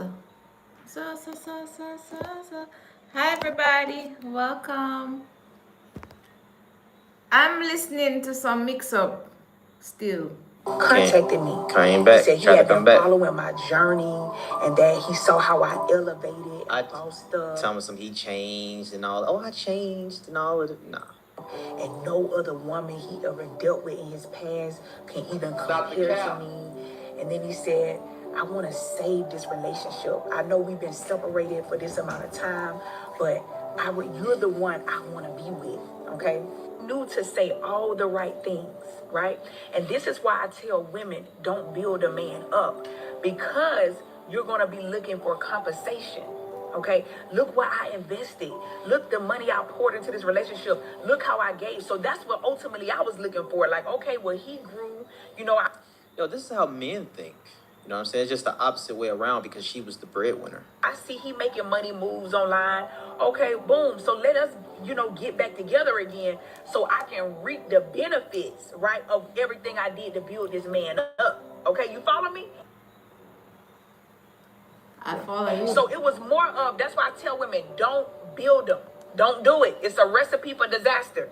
So. Hi, everybody. Welcome. I'm listening to some mix-up still. Contacted me. Came back. He said he Tried to had come been back. following my journey and that he saw how I elevated and bought stuff. Tell me some he changed and all. Oh, I changed and all of it. Nah. And no other woman he ever dealt with in his past can even compare to me. And then he said, I want to save this relationship. I know we've been separated for this amount of time, but you're the one I want to be with, okay? Knew to say all the right things, right? And this is why I tell women, don't build a man up, because you're going to be looking for compensation. Okay, look what I invested. Look the money I poured into this relationship. Look how I gave. So that's what ultimately I was looking for. Like, okay, well, he grew, Yo, this is how men think. You know what I'm saying? It's just the opposite way around because she was the breadwinner. I see he making money moves online. Okay, boom. So let us, get back together again so I can reap the benefits, right, of everything I did to build this man up. Okay, you follow me? I follow you. So it was more of, that's why I tell women, don't build them. Don't do it. It's a recipe for disaster.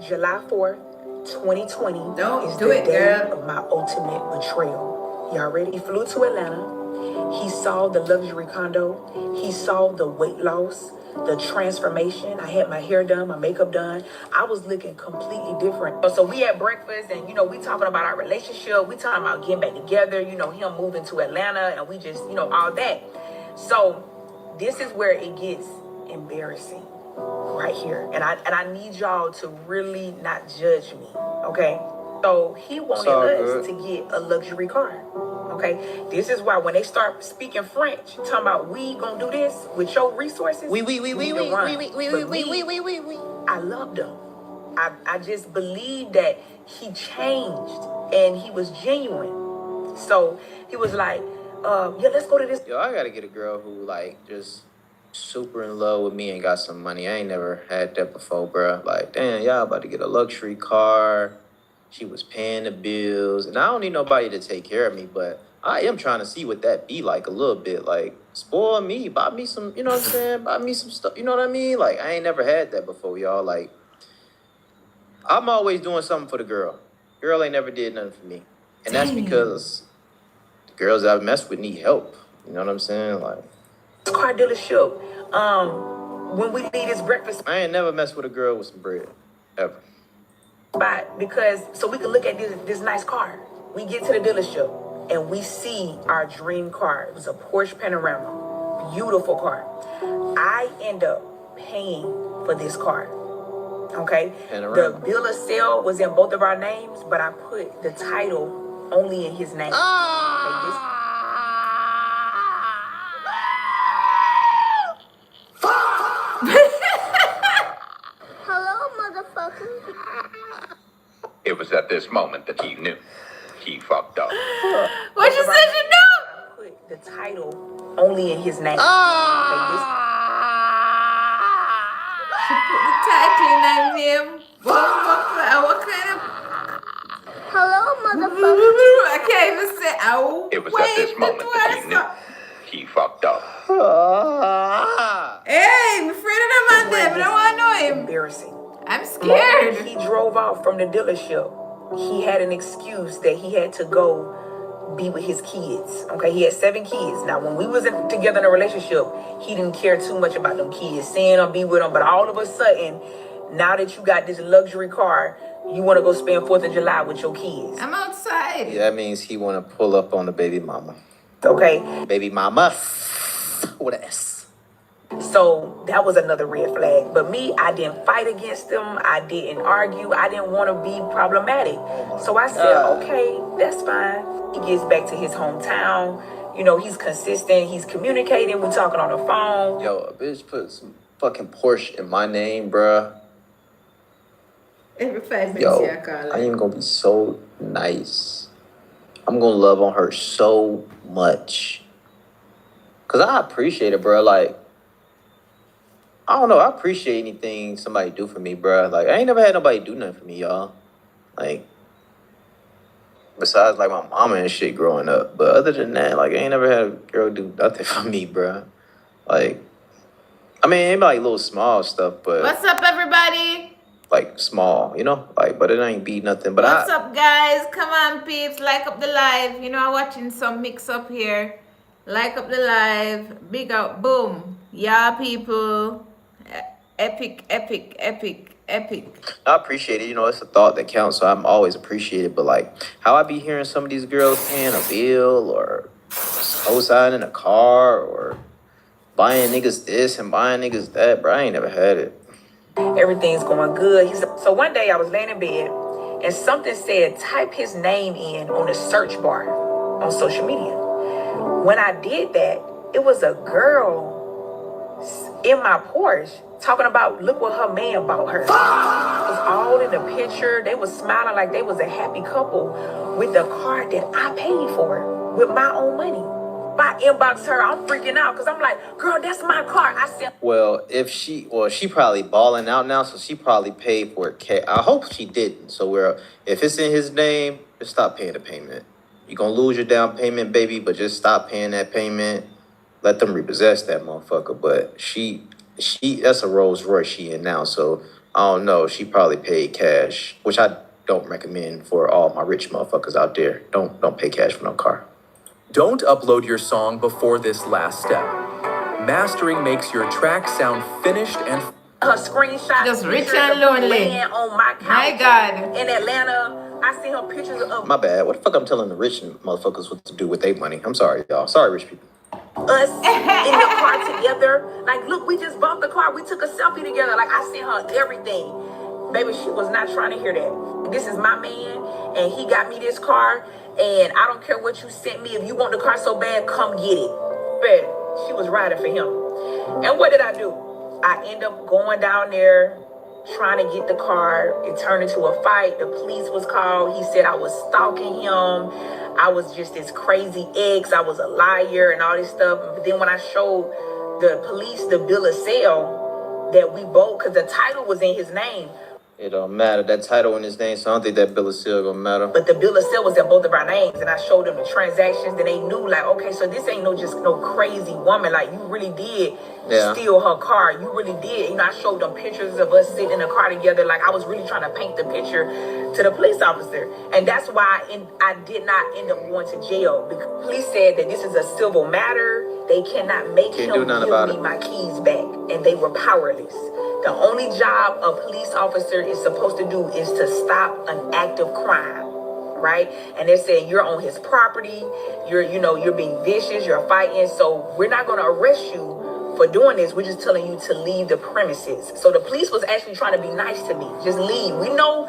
July 4th, 2020 is the day of my ultimate betrayal. Y'all ready? He flew to Atlanta. He saw the luxury condo. He saw the weight loss, the transformation. I had my hair done, my makeup done. I was looking completely different. So we had breakfast and, we talking about our relationship. We talking about getting back together, him moving to Atlanta and we just, all that. So this is where it gets embarrassing right here. And I need y'all to really not judge me, okay? So he wanted us to get a luxury car. Okay, this is why when they start speaking French, talking about we gonna do this with your resources. I loved him. I just believed that he changed and he was genuine. So he was like, yeah, let's go to this. Yo, I gotta get a girl who just super in love with me and got some money. I ain't never had that before, bro. Like, damn, y'all about to get a luxury car. She was paying the bills, and I don't need nobody to take care of me, but I am trying to see what that be like a little bit. Like, spoil me, buy me some, you know what I'm saying? Buy me some stuff, you know what I mean? Like, I ain't never had that before, y'all. Like, I'm always doing something for the girl. Girl ain't never did nothing for me. And that's because the girls I've messed with need help. You know what I'm saying? Like, car dealership, when we leave this breakfast. I ain't never messed with a girl with some bread, ever. Because so we can look at this nice car. We get to the dealership and we see our dream car. It was a Porsche Panorama, beautiful car. I end up paying for this car. Okay, Panorama. The bill of sale was in both of our names, but I put the title only in his name. Hello, motherfucker. It was at this moment that he knew. He fucked up. What you said you knew? I put the title only in his name. She put the title in her name. What kind of... Hello, motherfucker. I can't even say. It was at this moment that he knew. He fucked up. Hey, my friend of the man there, but I don't want to know him. Embarrassing. I'm scared. He drove off from the dealership. He had an excuse that he had to go be with his kids. Okay, he had 7 kids. Now, when we was together in a relationship, he didn't care too much about them kids, seeing them, be with them. But all of a sudden, now that you got this luxury car, you want to go spend 4th of July with your kids. I'm outside. Yeah, that means he want to pull up on the baby mama. Okay. Baby mama with an S. So that was another red flag. But me, I didn't fight against him. I didn't argue. I didn't want to be problematic. So I said, okay, that's fine. He gets back to his hometown. He's consistent. He's communicating. We're talking on the phone. Yo, a bitch put some fucking Porsche in my name, bruh. Every 5 minutes, Yo, I call her. I am going to be so nice. I'm going to love on her so much. Because I appreciate it, bruh. Like, I don't know. I appreciate anything somebody do for me, bruh. Like, I ain't never had nobody do nothing for me, y'all. Like, Besides, like, my mama and shit growing up. But other than that, like, I ain't never had a girl do nothing for me, bruh. Like, I mean, maybe like little small stuff, but What's up, everybody? like small, you know? Like, but it ain't be nothing. But What's up, guys? Come on, peeps. Like up the live. You know, I'm watching some mix up here. Like up the live. Big up. Boom. Yeah, people. Epic, epic, epic, epic. I appreciate it. You know, it's a thought that counts, so I'm always appreciated. But like, how I be hearing some of these girls paying a bill or co-signing a car or buying niggas this and buying niggas that, bro, I ain't never had it. Everything's going good. So one day I was laying in bed and something said, type his name in on the search bar on social media. When I did that, it was a girl in my Porsche talking about, look what her man bought her. It was all in the picture. They was smiling like they was a happy couple with the car that I paid for with my own money. I inbox her, I'm freaking out because I'm like, girl, that's my car. I said, well, she probably balling out now, so she probably paid for it. I hope she didn't. So if it's in his name, just stop paying the payment. You're gonna lose your down payment, baby, but just stop paying that payment. Let them repossess that motherfucker. But she that's a Rolls Royce she in now, so I don't know. She probably paid cash, which I don't recommend for all my rich motherfuckers out there. Don't pay cash for no car. Don't upload your song before this last step. Mastering makes your track sound finished and her screenshot just rich and lonely on my couch. My God. In Atlanta, I see her pictures of My bad. What the fuck I'm telling the rich motherfuckers what to do with their money? I'm sorry, y'all. Sorry, rich people. us in the car together. Like, look, we just bought the car. We took a selfie together. Like, I sent her everything. Baby, she was not trying to hear that. This is my man, and he got me this car, and I don't care what you sent me. If you want the car so bad, come get it. But she was riding for him. And what did I do? I end up going down there, trying to get the car. It turned into a fight. The police was called. He said I was stalking him. I was just this crazy ex. I was a liar and all this stuff. But then when I showed the police the bill of sale that we both, because the title was in his name. It don't matter. That title in his name, so I don't think that bill of sale gonna matter. But the bill of sale was in both of our names, and I showed them the transactions, and they knew, like, okay, so this ain't just no crazy woman. Like, you really did steal her car. You really did. You know, I showed them pictures of us sitting in a car together. Like, I was really trying to paint the picture to the police officer. And that's why I did not end up going to jail. Because police said that this is a civil matter. They cannot make him give me my keys back. And they were powerless. The only job a police officer is supposed to do is to stop an act of crime, right? And they're saying you're on his property, you're being vicious, you're fighting, so we're not going to arrest you for doing this. We're just telling you to leave the premises. So the police was actually trying to be nice to me. Just leave. We know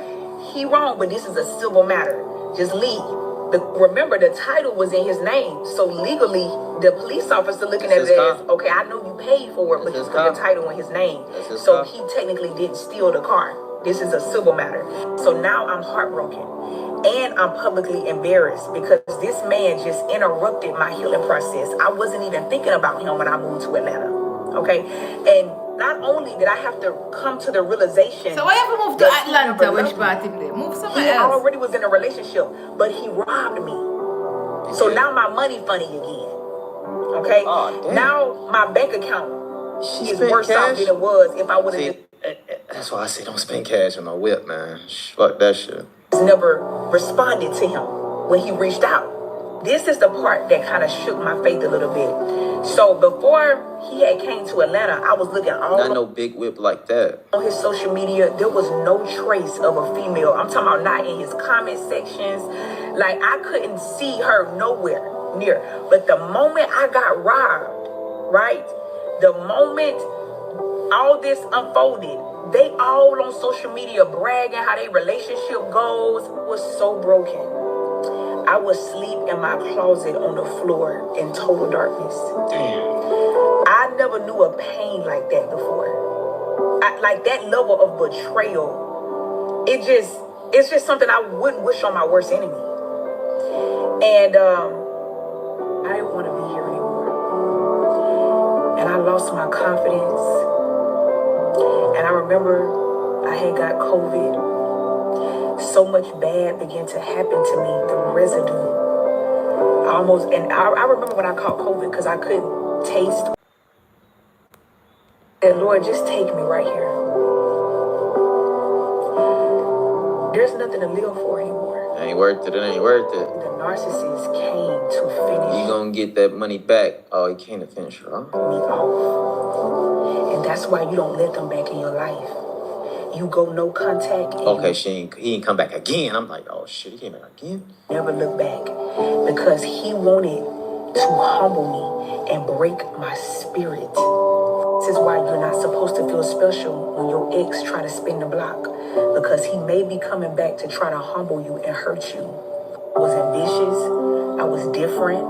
he wrong, but this is a civil matter. Just leave. Remember, the title was in his name. So legally, the police officer looking at it as, okay, I know you paid for it, but you put the title in his name. So he technically didn't steal the car. This is a civil matter. So now I'm heartbroken. And I'm publicly embarrassed because this man just interrupted my healing process. I wasn't even thinking about him when I moved to Atlanta. Okay? And not only did I have to come to the realization. So why have you moved to Atlanta? Which part of it? Move somewhere else. He already was in a relationship, but he robbed me. So now my money funny again. Okay? Now my bank account is worse off than it was if I would have. That's why I say don't spend cash on no whip, man. Fuck that shit. Never responded to him when he reached out. This is the part that kind of shook my faith a little bit. So before he had came to Atlanta, I was looking all not no big whip like that. On his social media, there was no trace of a female. I'm talking about not in his comment sections. Like, I couldn't see her nowhere near. But the moment I got robbed, right? The moment all this unfolded, they all on social media bragging how their relationship goes. Was so broken. I would sleep in my closet on the floor in total darkness. Damn. I never knew a pain like that before. Like that level of betrayal. It's just something I wouldn't wish on my worst enemy. And I didn't want to be here anymore. And I lost my confidence. And I remember I had got COVID. so much bad began to happen to me, the residue. I remember when I caught COVID because I couldn't taste. And Lord, just take me right here. There's nothing to live for anymore. It ain't worth it. It ain't worth it. The narcissist came to finish. You gonna get that money back. Oh, he came to finish it off. Me off. And that's why you don't let them back in your life. You go no contact. Okay, he ain't come back again. I'm like, oh shit, he came back again. Never look back because he wanted to humble me and break my spirit. This is why you're not supposed to feel special when your ex try to spin the block, because he may be coming back to try to humble you and hurt you. I was ambitious, I was different,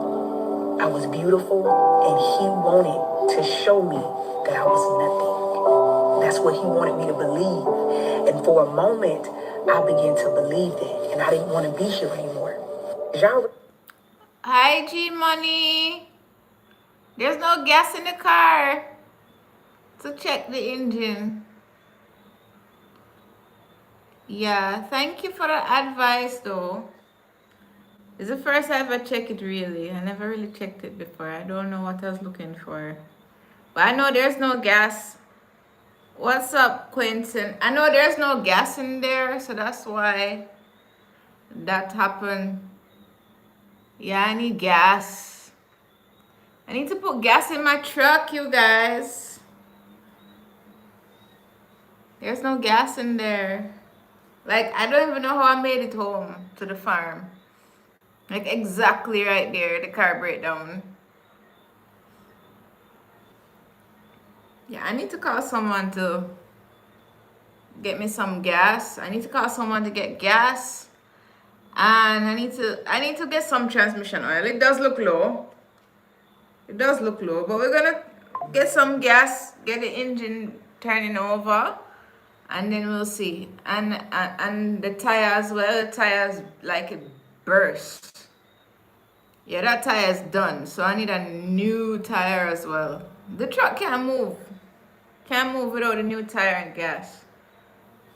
I was beautiful, and he wanted to show me that I was nothing. That's what he wanted me to believe. And for a moment, I began to believe that, and I didn't want to be here anymore. Hi, G Money. There's no gas in the car. So check the engine. Yeah, thank you for the advice though. It's the first I ever checked it really. I never really checked it before. I don't know what I was looking for. But I know there's no gas. What's up, Quentin? I know there's no gas in there, so that's why that happened. Yeah, I need gas. I need to put gas in my truck, you guys. There's no gas in there. Like, I don't even know how I made it home to the farm. Like, exactly right there, the car breakdown. Yeah, I need to call someone to get me some gas. I need to call someone to get gas. And I need to get some transmission oil. It does look low. It does look low, but we're gonna get some gas, get the engine turning over, and then we'll see. And the tire as well. The tire's like it burst. Yeah, that tire is done. So I need a new tire as well. The truck can't move. Can't move without a new tire and gas.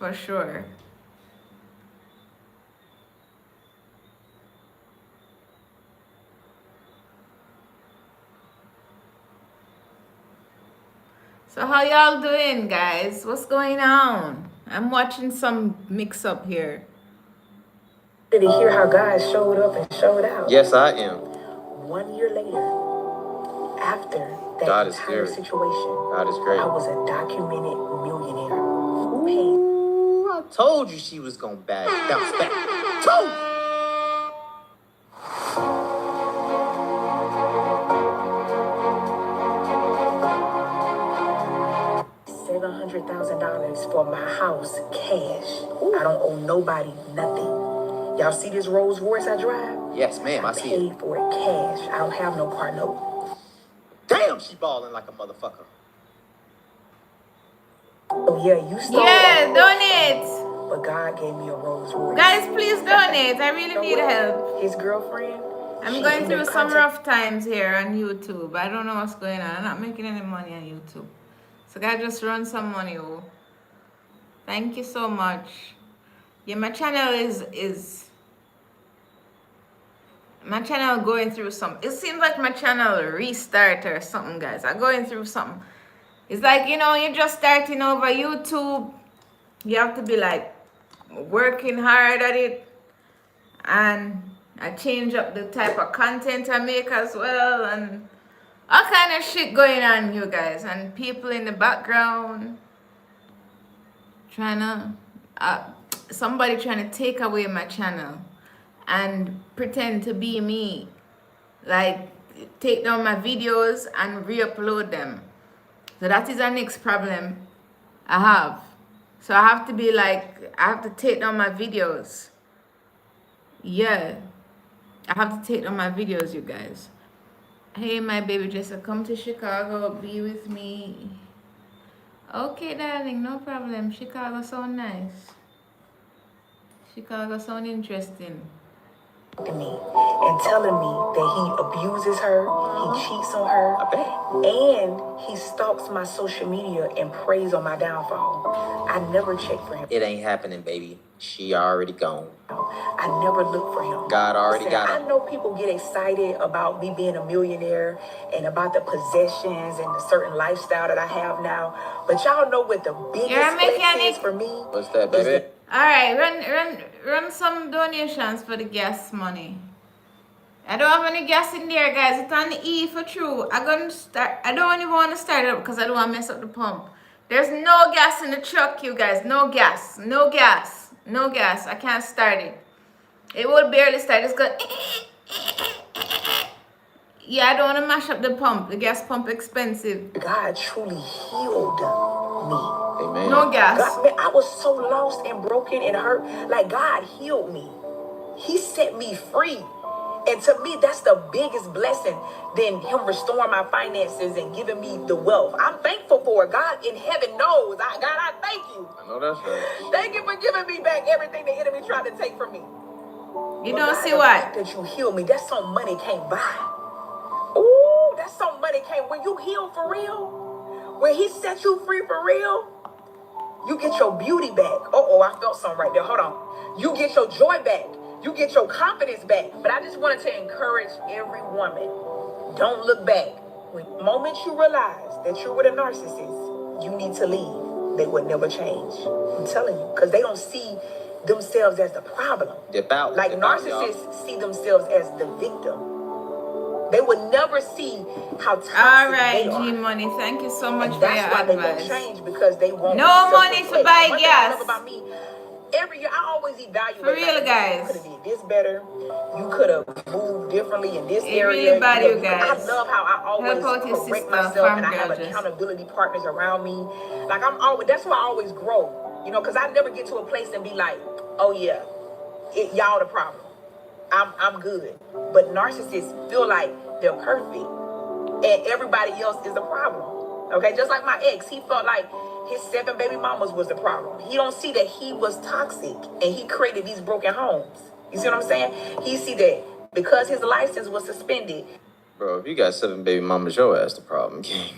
For sure. So how y'all doing, guys? What's going on? I'm watching some mix up here. Did you hear how God showed up and showed out? Yes, I am. 1 year later, after that God is entire great. situation, God is great. I was a documented millionaire. Ooh, I told you she was gonna bounce back. Told you. $700,000 for my house, cash. I don't owe nobody nothing. Y'all see this Rolls Royce I drive? Yes, ma'am, I see it. Paid for it cash. I don't have no car note. Damn, she balling like a motherfucker. Oh yeah, you stole Yeah, it. donate. But God gave me a Rolls Royce. Guys, please donate. I really You know need what? help. His girlfriend. I'm she going ended through up some contact- rough times here on YouTube. I don't know what's going on. I'm not making any money on YouTube. So guys, just run some money. Oh. Thank you so much. Yeah, my channel is my channel going through some. It seems like my channel restart or something, guys. I'm going through something. It's like, you know, you're just starting over YouTube. You have to be like working hard at it. And I change up the type of content I make as well. And all kind of shit going on, you guys. And people in the background trying to, somebody trying to take away my channel and pretend to be me. Like, take down my videos and re-upload them. So that is our next problem I have. So I have to be like, I have to take down my videos. Yeah. I have to take down my videos, you guys. Hey, my baby Jessica, come to Chicago, be with me. Okay, darling, no problem. Chicago sound nice. Chicago sound interesting. to me and telling me that he abuses her, he cheats on her, and he stalks my social media and preys on my downfall. I never check for him. It ain't happening, baby. She already gone. I never look for him. God already got I him. know people get excited about me being a millionaire and about the possessions and the certain lifestyle that I have now, but y'all know what the biggest flex is for me? What's that, baby? All right, run some donations for the gas money. I don't have any gas in there, guys. It's on the E for true. I'm gonna start. I don't even want to start it up because I don't want to mess up the pump. There's no gas in the truck, you guys. No gas. No gas. No gas. I can't start it. It will barely start. It's going. Yeah, I don't want to mash up the pump. The gas pump expensive. God truly healed me. Amen. No gas. God, man, I was so lost and broken and hurt. Like, God healed me. He set me free. And to me, that's the biggest blessing than him restoring my finances and giving me the wealth. I'm thankful for it. God in heaven knows. God, I thank you. I know that's right. Thank you for giving me back everything the enemy tried to take from me. You But don't God, see the what? fact that you healed me, that's some money can't buy. Ooh, that's some money can't. When you heal for real, when he set you free for real, you get your beauty back. Uh-oh, I felt something right there. Hold on. You get your joy back. You get your confidence back. But I just wanted to encourage every woman, don't look back. When the moment you realize that you're with a narcissist, you need to leave. They would never change. I'm telling you. Because they don't see themselves as the problem. Dip out. Like Dip out, narcissists see themselves as the victim. They would never see how toxic All right, they are. G Money. Thank you so much And for that's your why they advice. won't change, because they won't. No money to buy One thing I gas. love about me, every year I always evaluate. For real, like, guys. You could have did this better. You could have moved differently in this It area. really bad, you I guys. love how I always Help out your correct sister, myself, farm and I have girl, just. accountability partners around me. Like I'm always. That's why I always grow. You know, because I never get to a place and be like, oh yeah, y'all the problem. I'm good. But narcissists feel like they're perfect and everybody else is the problem. Okay, just like my ex, he felt like his 7 baby mamas was the problem. He don't see that he was toxic and he created these broken homes. You see what I'm saying? He see that because his license was suspended. Bro, if you got 7 baby mamas, your ass the problem, king.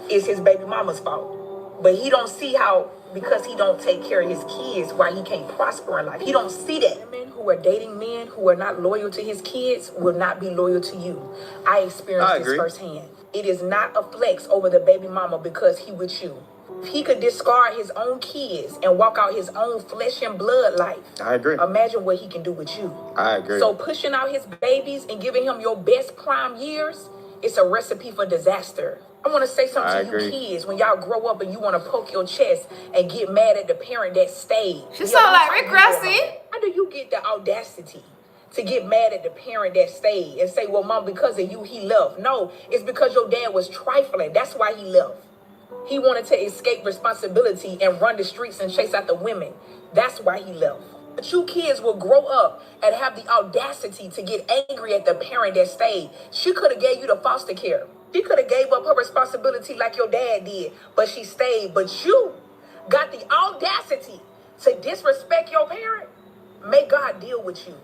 It's his baby mama's fault. But he don't see how, because he don't take care of his kids, why he can't prosper in life. He don't see that. Women who are dating men who are not loyal to his kids will not be loyal to you. I experienced this firsthand. It is not a flex over the baby mama because he with you. If he could discard his own kids and walk out his own flesh and blood life, I agree. Imagine what he can do with you. I agree. So pushing out his babies and giving him your best prime years, it's a recipe for disaster. I want to say something to you kids. When y'all grow up and you want to poke your chest and get mad at the parent that stayed. She sound like Rick Rossi. How do you get the audacity to get mad at the parent that stayed and say, well, mom, because of you, he left? No, it's because your dad was trifling. That's why he left. He wanted to escape responsibility and run the streets and chase after women. That's why he left. But you kids will grow up and have the audacity to get angry at the parent that stayed. She could have gave you the foster care. She could have gave up her responsibility like your dad did, but she stayed. But you got the audacity to disrespect your parent. May God deal with you.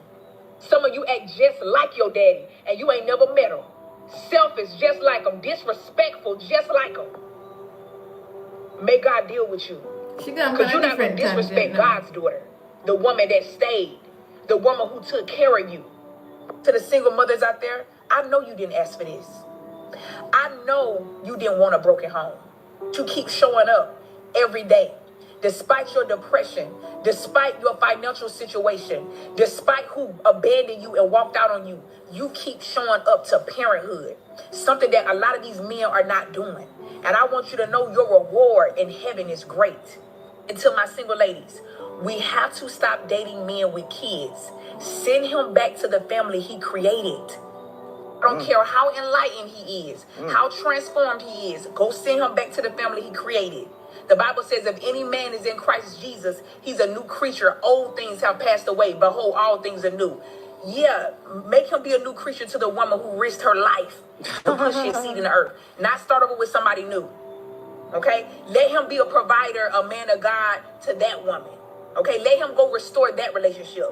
Some of you act just like your daddy, and you ain't never met him. Selfish just like him, disrespectful just like him. May God deal with you. Because you're not going to disrespect God's daughter. The woman that stayed. The woman who took care of you. To the single mothers out there, I know you didn't ask for this. I know you didn't want a broken home. You keep showing up every day. Despite your depression, despite your financial situation, despite who abandoned you and walked out on you, you keep showing up to parenthood. Something that a lot of these men are not doing. And I want you to know your reward in heaven is great. And to my single ladies, we have to stop dating men with kids. Send him back to the family he created. I don't care how enlightened he is, how transformed he is. Go send him back to the family he created. The Bible says if any man is in Christ Jesus, he's a new creature. Old things have passed away. Behold, all things are new. Yeah, make him be a new creature to the woman who risked her life to push his seed in the earth. Not start over with somebody new. Okay? Let him be a provider, a man of God to that woman. Okay? Let him go restore that relationship.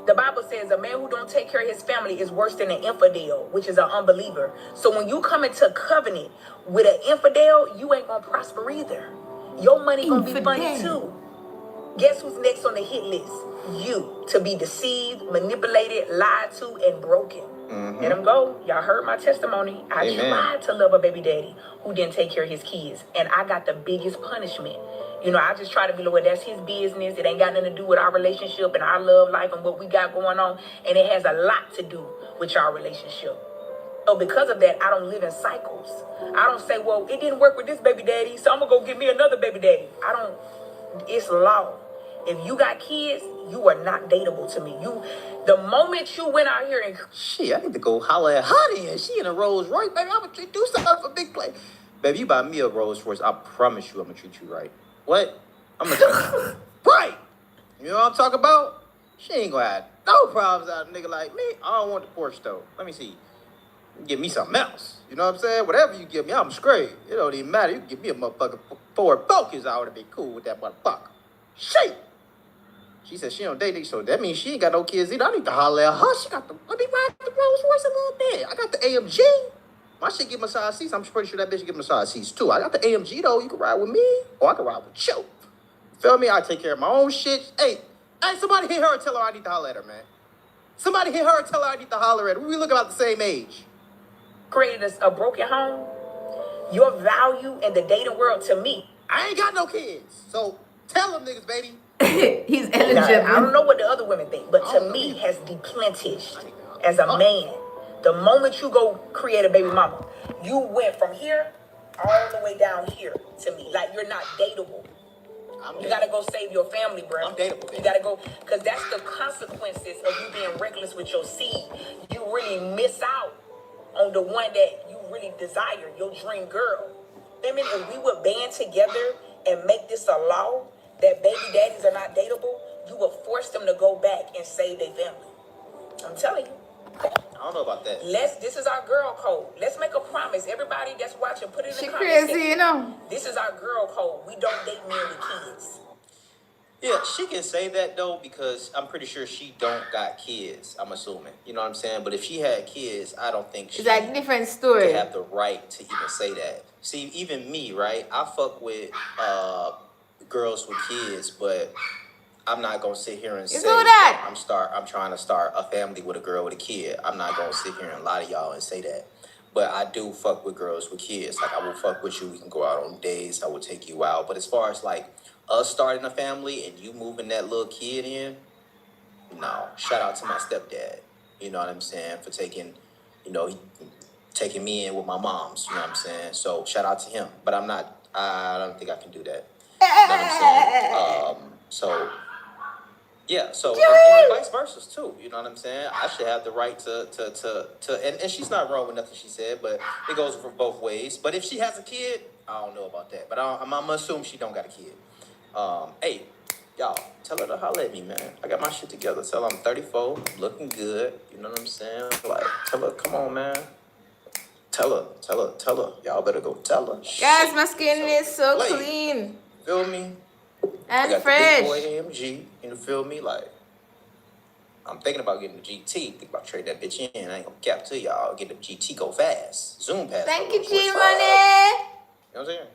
The Bible says a man who don't take care of his family is worse than an infidel, which is an unbeliever. So when you come into covenant with an infidel, you ain't gonna prosper either. Your money gonna be funny too. Guess who's next on the hit list? You. To be deceived, manipulated, lied to, and broken. Let him go. Y'all heard my testimony. I tried to love a baby daddy who didn't take care of his kids, and I got the biggest punishment. You know, I just try to be like, well, that's his business. It ain't got nothing to do with our relationship and our love life and what we got going on. And it has a lot to do with our relationship. So because of that, I don't live in cycles. I don't say, well, it didn't work with this baby daddy, so I'm going to go get me another baby daddy. It's law. If you got kids, you are not dateable to me. The moment you went out here and... Shit, I need to go holler at her then. She in a Rolls Royce, baby. I'm going to do something for big play. Baby, you buy me a Rolls Royce, I promise you I'm going to treat you right. What? I'm gonna tell you. Right. You know what I'm talking about? She ain't gonna have no problems out of a nigga like me. I don't want the Porsche though. Let me see. Give me something else. You know what I'm saying? Whatever you give me, I'm straight. It don't even matter. You can give me a motherfucking Ford Focus. I would be cool with that motherfucker. Shit. She said she don't date niggas, so that means she ain't got no kids either. I need to holler at her. She got the... Let me ride the Rolls Royce a little bit. I got the AMG. My shit give massage seats. I'm pretty sure that bitch give massage seats too. I got the AMG though. You can ride with me, or I can ride with you. Feel me? I take care of my own shit. Hey, somebody hit her and tell her I need to holler at her, man. Somebody hit her and tell her I need to holler at her. We look about the same age. Created a broken home. Your value in the dating world to me. I ain't got no kids, so tell them niggas, baby. He's eligible. I don't know what the other women think, but to me has depleted as a man. The moment you go create a baby mama, you went from here all the way down here to me. Like, you're not dateable. You gotta go save your family, bro. I'm dateable, baby. You gotta go, because that's the consequences of you being reckless with your seed. You really miss out on the one that you really desire, your dream girl. Women, if we would band together and make this a law that baby daddies are not dateable, you would force them to go back and save their family. I'm telling you. I don't know about that. This is our girl code. Let's make a promise. Everybody that's watching, put it in the comments. She crazy, you know. This is our girl code. We don't date men with kids. Yeah, she can say that though, because I'm pretty sure she don't got kids, I'm assuming. You know what I'm saying? But if she had kids, I don't think she it's a different story. could have the right to even say that. See, even me, right? I fuck with girls with kids, but I'm not gonna sit here and say that. I'm trying to start a family with a girl with a kid. I'm not gonna sit here and lie to y'all and say that. But I do fuck with girls with kids. Like, I will fuck with you. We can go out on dates. I will take you out. But as far as like us starting a family and you moving that little kid in, no. Shout out to my stepdad. You know what I'm saying? For taking, taking me in with my moms. You know what I'm saying? So shout out to him. But I don't think I can do that. You know what I'm saying? Yeah, so and vice versa too. You know what I'm saying? I should have the right to and she's not wrong with nothing she said, but it goes for both ways. But if she has a kid, I don't know about that. But I'm gonna assume she don't got a kid. Hey, y'all, tell her to holler at me, man. I got my shit together. Tell her I'm 34, looking good. You know what I'm saying? Like, tell her, come on, man. Tell her. Y'all better go tell her. Guys, my skin is so clean. Feel me? And I got fresh. the big boy AMG, you feel me? Like, I'm thinking about getting the GT. Think about trading that bitch in. I ain't gonna cap to y'all. Get the GT, go fast. Zoom past. Thank you, G Money. You know what I'm saying?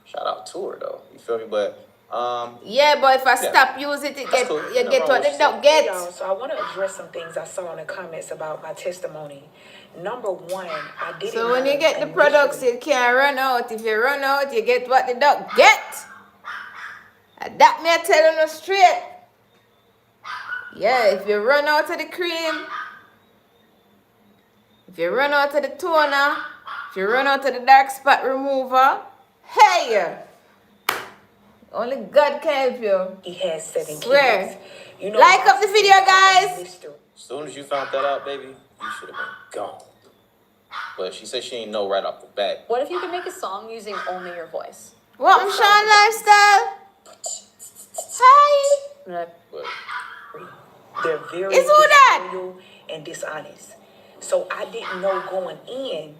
Shout out to her though. You feel me? But yeah, but if I stop using it, cool. you get what they don't get. Y'all, so I want to address some things I saw in the comments about my testimony. Number one, I didn't. So when you get the products, you can't run out. If you run out, you get what they don't get. That me I tell you no straight. Yeah, if you run out of the cream, if you run out of the toner, if you run out of the dark spot remover, hey, only God can help you. He has 7 Swear. kids. You know, like up the video, guys. as soon as you found that out, baby, you should have been gone. But she said she ain't know right off the bat. What if you could make a song using only your voice? Welcome, Sean Lifestyle. Hi. But they're very Is who that? disloyal and dishonest. So I didn't know going in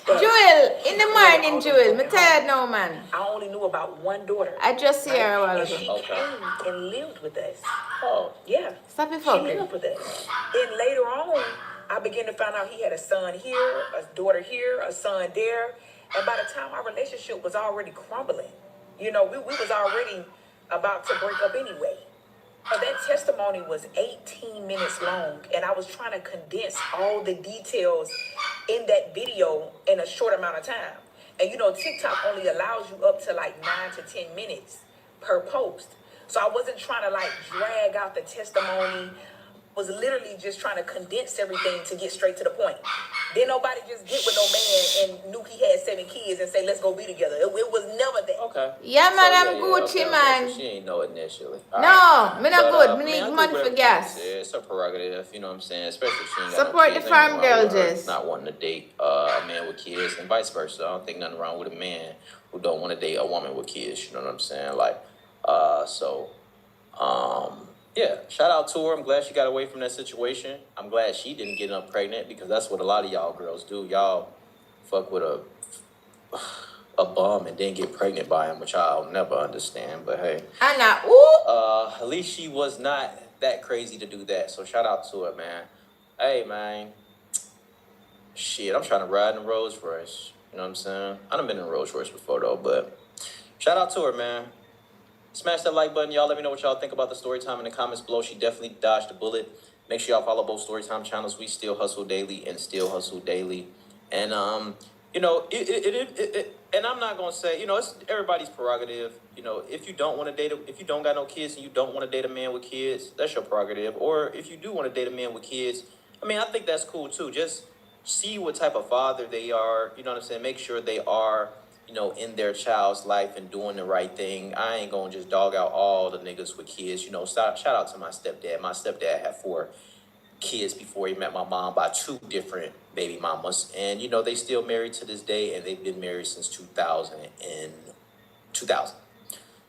But Jewel, in the he morning, all Jewel. them Me boys tired home. now, man. I only knew about one daughter. I just see her a while And ago. she came and lived with us. Oh, Yeah. Stop it She fucking. lived with us. And later on, I began to find out he had a son here, a daughter here, a son there. And by the time our relationship was already crumbling, you know, we was already about to break up anyway. That testimony was 18 minutes long, and I was trying to condense all the details in that video in a short amount of time. And you know, TikTok only allows you up to like 9 to 10 minutes per post. So I wasn't trying to like drag out the testimony. Was literally just trying to condense everything to get straight to the point. Then nobody just get with no man and knew he had 7 kids and say, let's go be together. It was never that. okay. Yeah, man, I'm Gucci, okay. man. So she ain't know initially. All No, right. me not But, good. Me I mean, need I money think for whatever gas. she said, it's her prerogative, you know what I'm saying? Especially if she ain't got Support no kids. the farm Ain't nothing wrong girl, with her Jess. not wanting to date a man with kids and vice versa. I don't think nothing wrong with a man who don't want to date a woman with kids, you know what I'm saying? Like, yeah, shout out to her. I'm glad she got away from that situation. I'm glad she didn't get up pregnant because that's what a lot of y'all girls do. Y'all fuck with a bum and then get pregnant by him, which I'll never understand. But hey, Anna, ooh. at least she was not that crazy to do that. So shout out to her, man. Hey, man. Shit, I'm trying to ride in a Rolls Royce. You know what I'm saying? I done been in a Rolls Royce before though, but shout out to her, man. Smash that like button. Y'all let me know what y'all think about the story time in the comments below. She definitely dodged a bullet. Make sure y'all follow both Storytime channels. We still hustle daily and still hustle daily. And you know, and I'm not gonna say, you know, it's everybody's prerogative. You know, if you don't want to date, if you don't got no kids and you don't want to date a man with kids, that's your prerogative. Or if you do want to date a man with kids, I mean, I think that's cool too. Just see what type of father they are. You know what I'm saying? Make sure they are, you know, in their child's life and doing the right thing. I ain't gonna just dog out all the niggas with kids. You know, shout out to my stepdad. My stepdad had 4 kids before he met my mom by 2 different baby mamas. And, you know, they still married to this day and they've been married since 2000.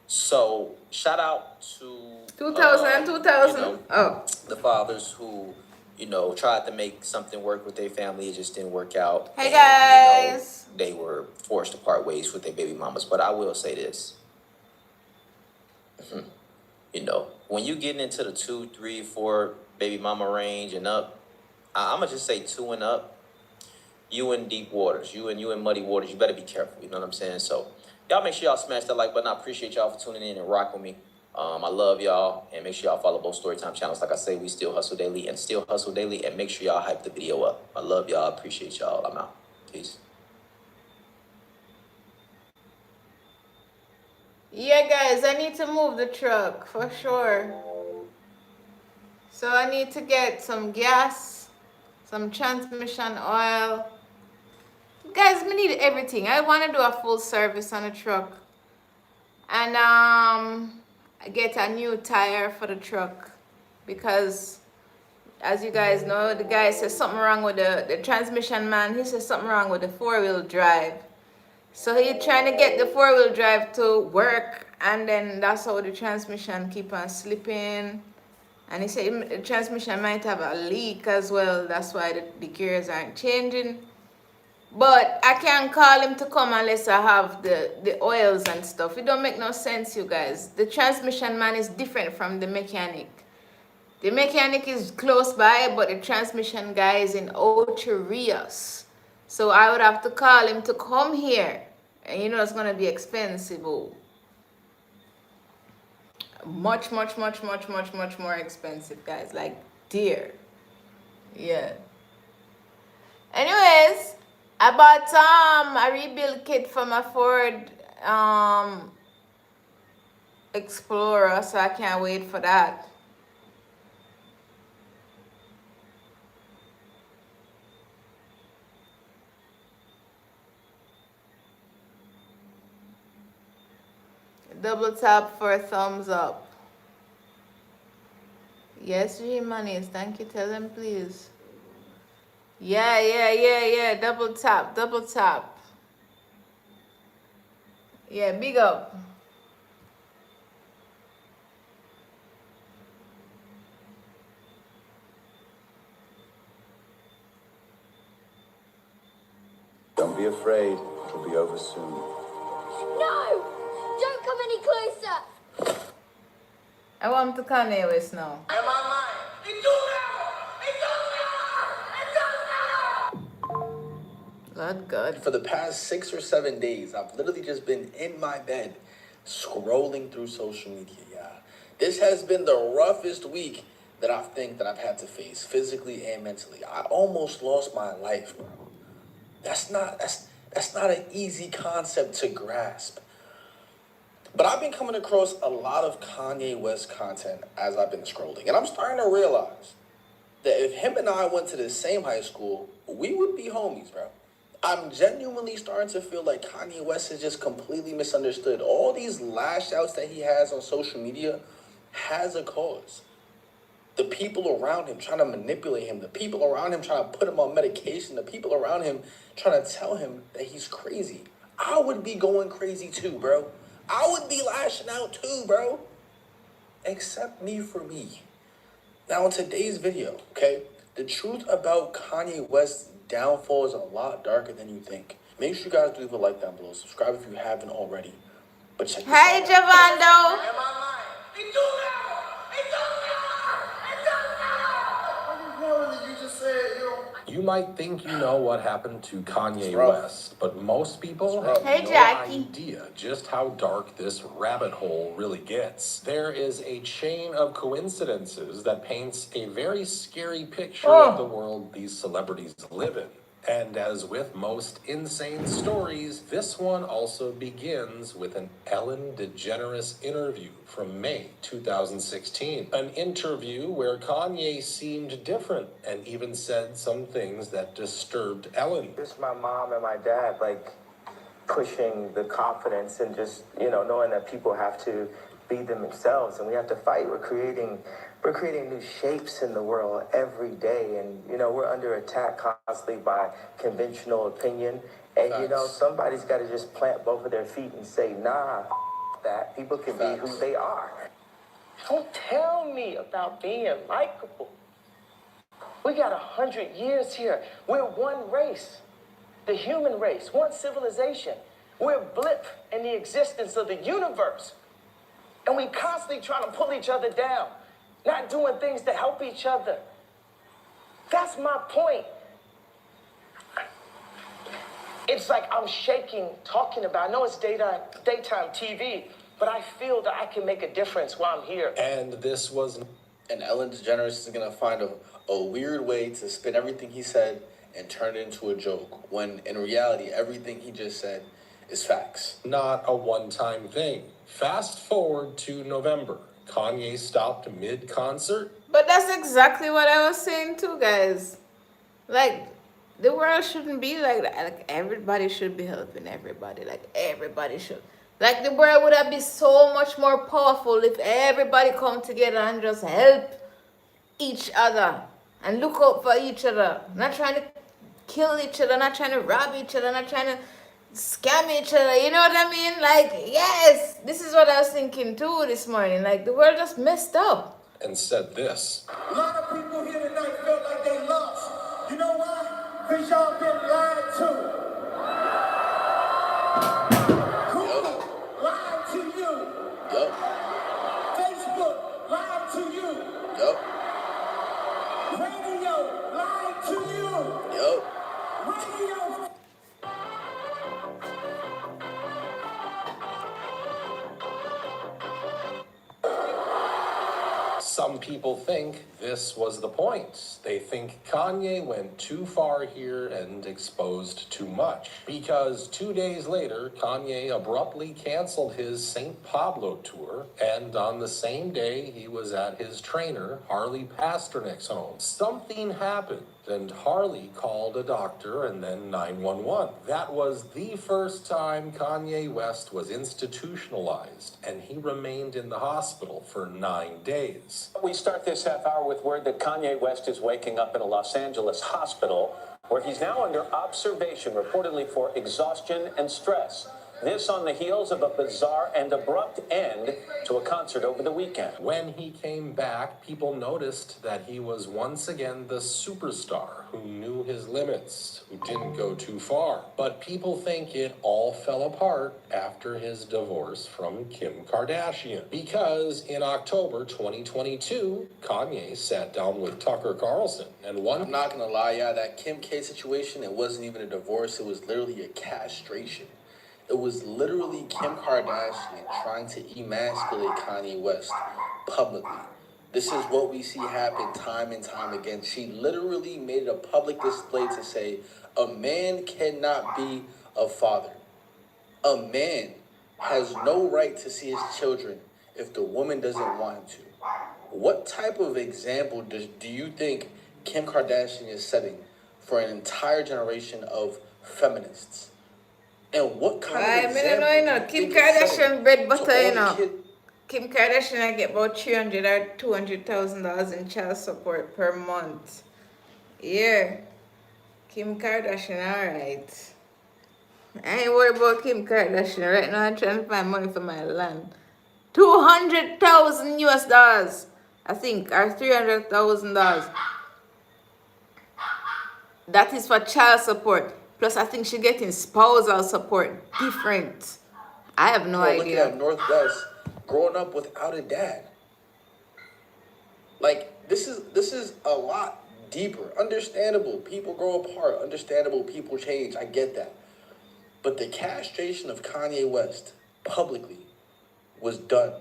So shout out to 2000, 2000. you know, Oh. the fathers who, you know, tried to make something work with their family. It just didn't work out. Hey, and, guys. you know, they were forced to part ways with their baby mamas. But I will say this. You know, when you getting into the 2, 3, 4 baby mama range and up, I'm gonna just say 2 and up. You in deep waters, you in muddy waters. You better be careful. You know what I'm saying? So, y'all make sure y'all smash that like button. I appreciate y'all for tuning in and rock with me. I love y'all, and make sure y'all follow both Storytime channels. Like I say, we still hustle daily and still hustle daily, and make sure y'all hype the video up. I love y'all. Appreciate y'all. I'm out. Peace. Yeah, guys, I need to move the truck for sure. So I need to get some gas, some transmission oil. Guys, we need everything. I want to do a full service on the truck. And get a new tire for the truck. Because, as you guys know, the guy says something wrong with the transmission man. He says something wrong with the 4-wheel drive. So he trying to get the 4-wheel drive to work, and then that's how the transmission keep on slipping. And he said the transmission might have a leak as well. That's why the gears aren't changing. But I can't call him to come unless I have the oils and stuff. It don't make no sense, you guys. The transmission man is different from the mechanic. The mechanic is close by, but the transmission guy is in Ocho Rios. So I would have to call him to come here. And you know it's gonna be expensive. Oh. Much more expensive, guys. Like dear. Yeah. Anyways, I bought a rebuild kit for my Ford Explorer, so I can't wait for that. Double tap for a thumbs up. Yes, G-Monies. Thank you. Tell them, please. Yeah. Double tap. Double tap. Yeah, big up. Don't be afraid. It'll be over soon. No! Don't come any closer! I want to Kanye West now. Am I lying? It don't matter! It don't matter! It don't matter! God. For the past 6 or 7 days, I've literally just been in my bed scrolling through social media. Yeah, this has been the roughest week that I think that I've had to face physically and mentally. I almost lost my life, bro. That's not an easy concept to grasp. But I've been coming across a lot of Kanye West content as I've been scrolling, and I'm starting to realize that if him and I went to the same high school, we would be homies, bro. I'm genuinely starting to feel like Kanye West is just completely misunderstood. All these lash outs that he has on social media has a cause. The people around him trying to manipulate him, the people around him trying to put him on medication, the people around him trying to tell him that he's crazy. I would be going crazy too, bro. I would be lashing out too, bro. Except me for me. Now, in today's video, okay, the truth about Kanye West's downfall is a lot darker than you think. Make sure you guys leave a like down below. Subscribe if you haven't already. But check this out. Hey, Javando. Am I lying? It don't matter! It don't matter! It don't matter! What the hell did you just say, yo? You might think you know what happened to Kanye rough. West, but most people rough. have Hey, no Jackie. idea just how dark this rabbit hole really gets. There is a chain of coincidences that paints a very scary picture of the world these celebrities live in. And as with most insane stories, this one also begins with an Ellen DeGeneres interview from May 2016. An interview where Kanye seemed different and even said some things that disturbed Ellen. Just my mom and my dad, like, pushing the confidence and just, knowing that people have to be themselves and we have to fight. We're creating new shapes in the world every day, and we're under attack constantly by conventional opinion, and somebody's got to just plant both of their feet and say, nah, that people can be who they are. Don't tell me about being likable. We got 100 years here. We're one race, the human race, one civilization. We're a blip in the existence of the universe. And we constantly trying to pull each other down, not doing things to help each other. That's my point. It's like I'm shaking talking about, I know it's daytime TV, but I feel that I can make a difference while I'm here. And this was... And Ellen DeGeneres is going to find a weird way to spin everything he said and turn it into a joke, when in reality, everything he just said is facts. not a one-time thing. Fast forward to November. Kanye stopped mid-concert. But that's exactly what I was saying too, guys. Like, the world shouldn't be like that. Like, everybody should be helping everybody. Like, everybody should. Like, the world would have been so much more powerful if everybody come together and just help each other and look out for each other. Not trying to kill each other, not trying to rob each other, not trying to scam each other. You know what I mean? Like, yes, this is what I was thinking too this morning. Like, the world just messed up. And said this. A lot of people here tonight felt like they lost. You know why? Because y'all been lied to. Google lied to you. Yup. Facebook lied to you. Yup. Radio lied to you. Yup. Radio. Some people think this was the point. They think Kanye went too far here and exposed too much. Because 2 days later, Kanye abruptly canceled his St. Pablo tour, and on the same day, he was at his trainer, Harley Pasternak's home. Something happened, and Harley called a doctor and then 911. That was the first time Kanye West was institutionalized, and he remained in the hospital for 9 days. We start this half hour with word that Kanye West is waking up in a Los Angeles hospital where he's now under observation, reportedly for exhaustion and stress. This on the heels of a bizarre and abrupt end to a concert over the weekend. When he came back, people noticed that he was once again the superstar who knew his limits, who didn't go too far. But people think it all fell apart after his divorce from Kim Kardashian. Because in October 2022, Kanye sat down with Tucker Carlson and I'm not gonna lie, yeah, that Kim K situation, it wasn't even a divorce, it was literally a castration. It was literally Kim Kardashian trying to emasculate Kanye West publicly. This is what we see happen time and time again. She literally made it a public display to say, a man cannot be a father. A man has no right to see his children if the woman doesn't want him to. What type of example do you think Kim Kardashian is setting for an entire generation of feminists? And what kind of example Kim Kardashian bread butter, Kim Kardashian I get about $300,000 or $200,000 in child support per month. Yeah. Kim Kardashian, alright. I ain't worried about Kim Kardashian. Right now I'm trying to find money for my land. 200,000 US dollars. I think, or $300,000. That is for child support. Plus, I think she's getting spousal support. Different. I have no idea. Looking at Northwest, growing up without a dad. Like, this is a lot deeper. Understandable. People grow apart. Understandable. People change. I get that. But the castration of Kanye West publicly was done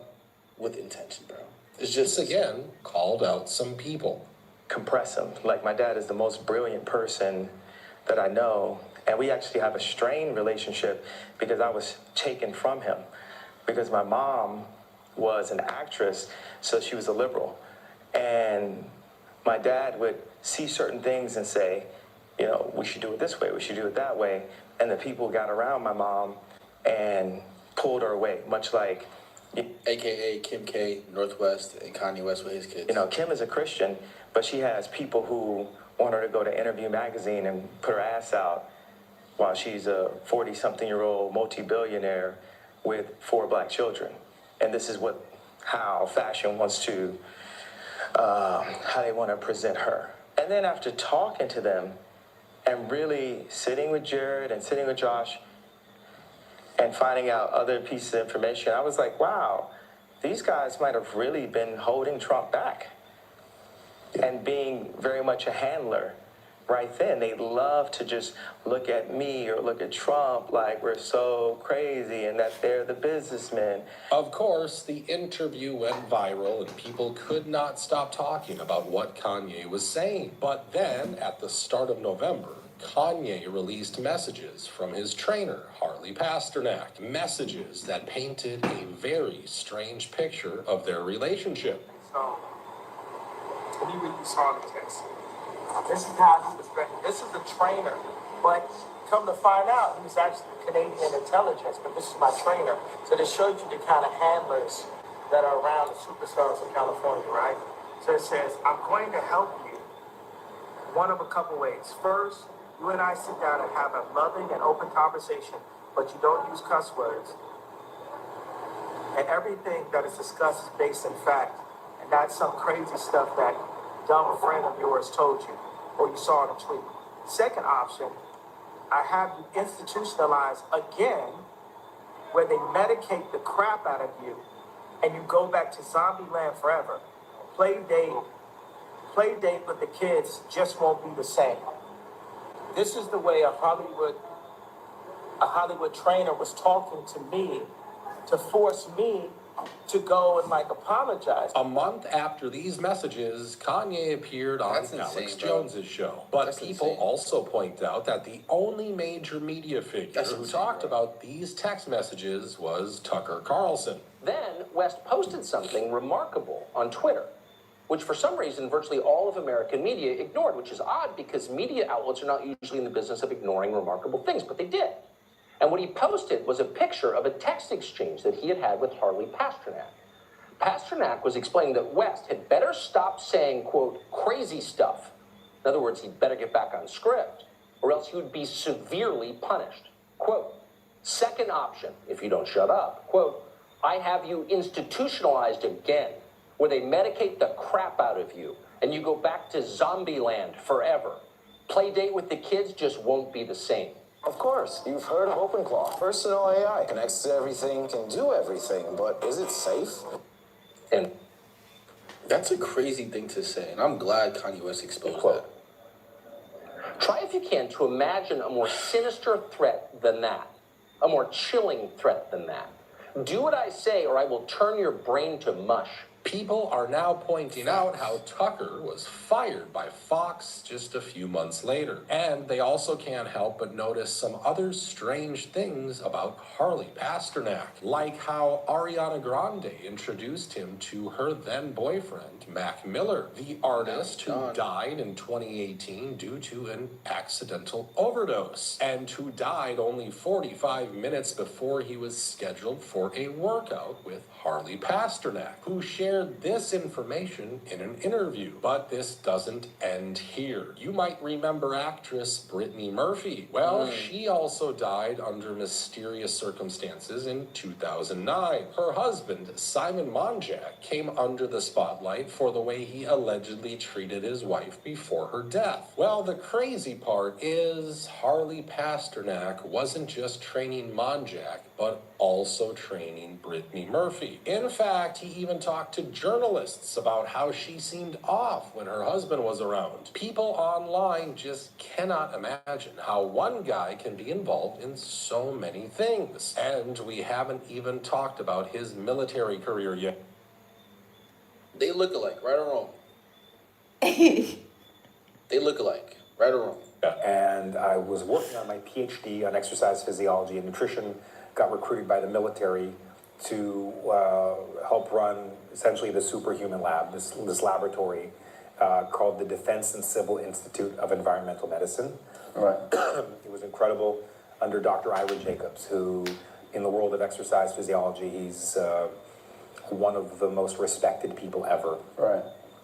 with intention, bro. It's just, again, called out some people. Compress him. Like, my dad is the most brilliant person that I know, and we actually have a strained relationship because I was taken from him. Because my mom was an actress, so she was a liberal. And my dad would see certain things and say, you know, we should do it this way, we should do it that way. And the people got around my mom and pulled her away, much like... AKA Kim K, Northwest, and Kanye West with his kids. You know, Kim is a Christian, but she has people who want her to go to Interview Magazine and put her ass out while she's a 40-something-year-old multi-billionaire with 4 black children. And this is how fashion wants to, how they want to present her. And then after talking to them and really sitting with Jared and sitting with Josh and finding out other pieces of information, I was like, wow, these guys might have really been holding Trump back and being very much a handler right then. They love to just look at me or look at Trump like we're so crazy and that they're the businessmen. Of course, the interview went viral and people could not stop talking about what Kanye was saying. But then, at the start of November, Kanye released messages from his trainer, Harley Pasternak. Messages that painted a very strange picture of their relationship. So, when you read the song text, this is how he was written. This is the trainer, but come to find out, he was actually Canadian intelligence, but this is my trainer. So this shows you the kind of handlers that are around the superstars of California, right? So it says, I'm going to help you one of a couple ways. First, you and I sit down and have a loving and open conversation, but you don't use cuss words. And everything that is discussed is based in fact, and not some crazy stuff that dumb friend of yours told you, or you saw in a tweet. Second option, I have you institutionalized again, where they medicate the crap out of you, and you go back to zombie land forever. Play date with the kids just won't be the same. This is the way a Hollywood trainer was talking to me to force me to go and apologize. A month after these messages, Kanye appeared on Alex Jones's show. But people also point out that the only major media figure who talked about these text messages was Tucker Carlson. Then West posted something remarkable on Twitter, which for some reason virtually all of American media ignored, which is odd because media outlets are not usually in the business of ignoring remarkable things, but they did. And what he posted was a picture of a text exchange that he had had with Harley Pasternak. Pasternak was explaining that West had better stop saying, quote, crazy stuff. In other words, he'd better get back on script, or else he would be severely punished. Quote, Second option, if you don't shut up, quote, I have you institutionalized again, where they medicate the crap out of you, and you go back to zombie land forever. Play date with the kids just won't be the same. Of course, you've heard of OpenClaw. Personal AI connects to everything, can do everything, but is it safe? And That's a crazy thing to say, and I'm glad Kanye West exposed quote, that. try if you can to imagine a more sinister threat than that, a more chilling threat than that. Do what I say or I will turn your brain to mush. People are now pointing out how Tucker was fired by Fox just a few months later. And they also can't help but notice some other strange things about Harley Pasternak, like how Ariana Grande introduced him to her then boyfriend, Mac Miller, the artist who died in 2018 due to an accidental overdose, and who died only 45 minutes before he was scheduled for a workout with Harley Pasternak, who shared this information in an interview. But this doesn't end here. You might remember actress Brittany Murphy. Well, she also died under mysterious circumstances in 2009. Her husband, Simon Monjack, came under the spotlight for the way he allegedly treated his wife before her death. Well, the crazy part is Harley Pasternak wasn't just training Monjack, but also training Brittany Murphy. In fact, he even talked to journalists about how she seemed off when her husband was around. People online just cannot imagine how one guy can be involved in so many things. And we haven't even talked about his military career yet. They look alike, right or wrong? They look alike, right or wrong? And I was working on my PhD on exercise physiology and nutrition, got recruited by the military to help run essentially the superhuman lab, this laboratory called the Defense and Civil Institute of Environmental Medicine. Right. It was incredible under Dr. Ira Jacobs, who in the world of exercise physiology, he's one of the most respected people ever. Right.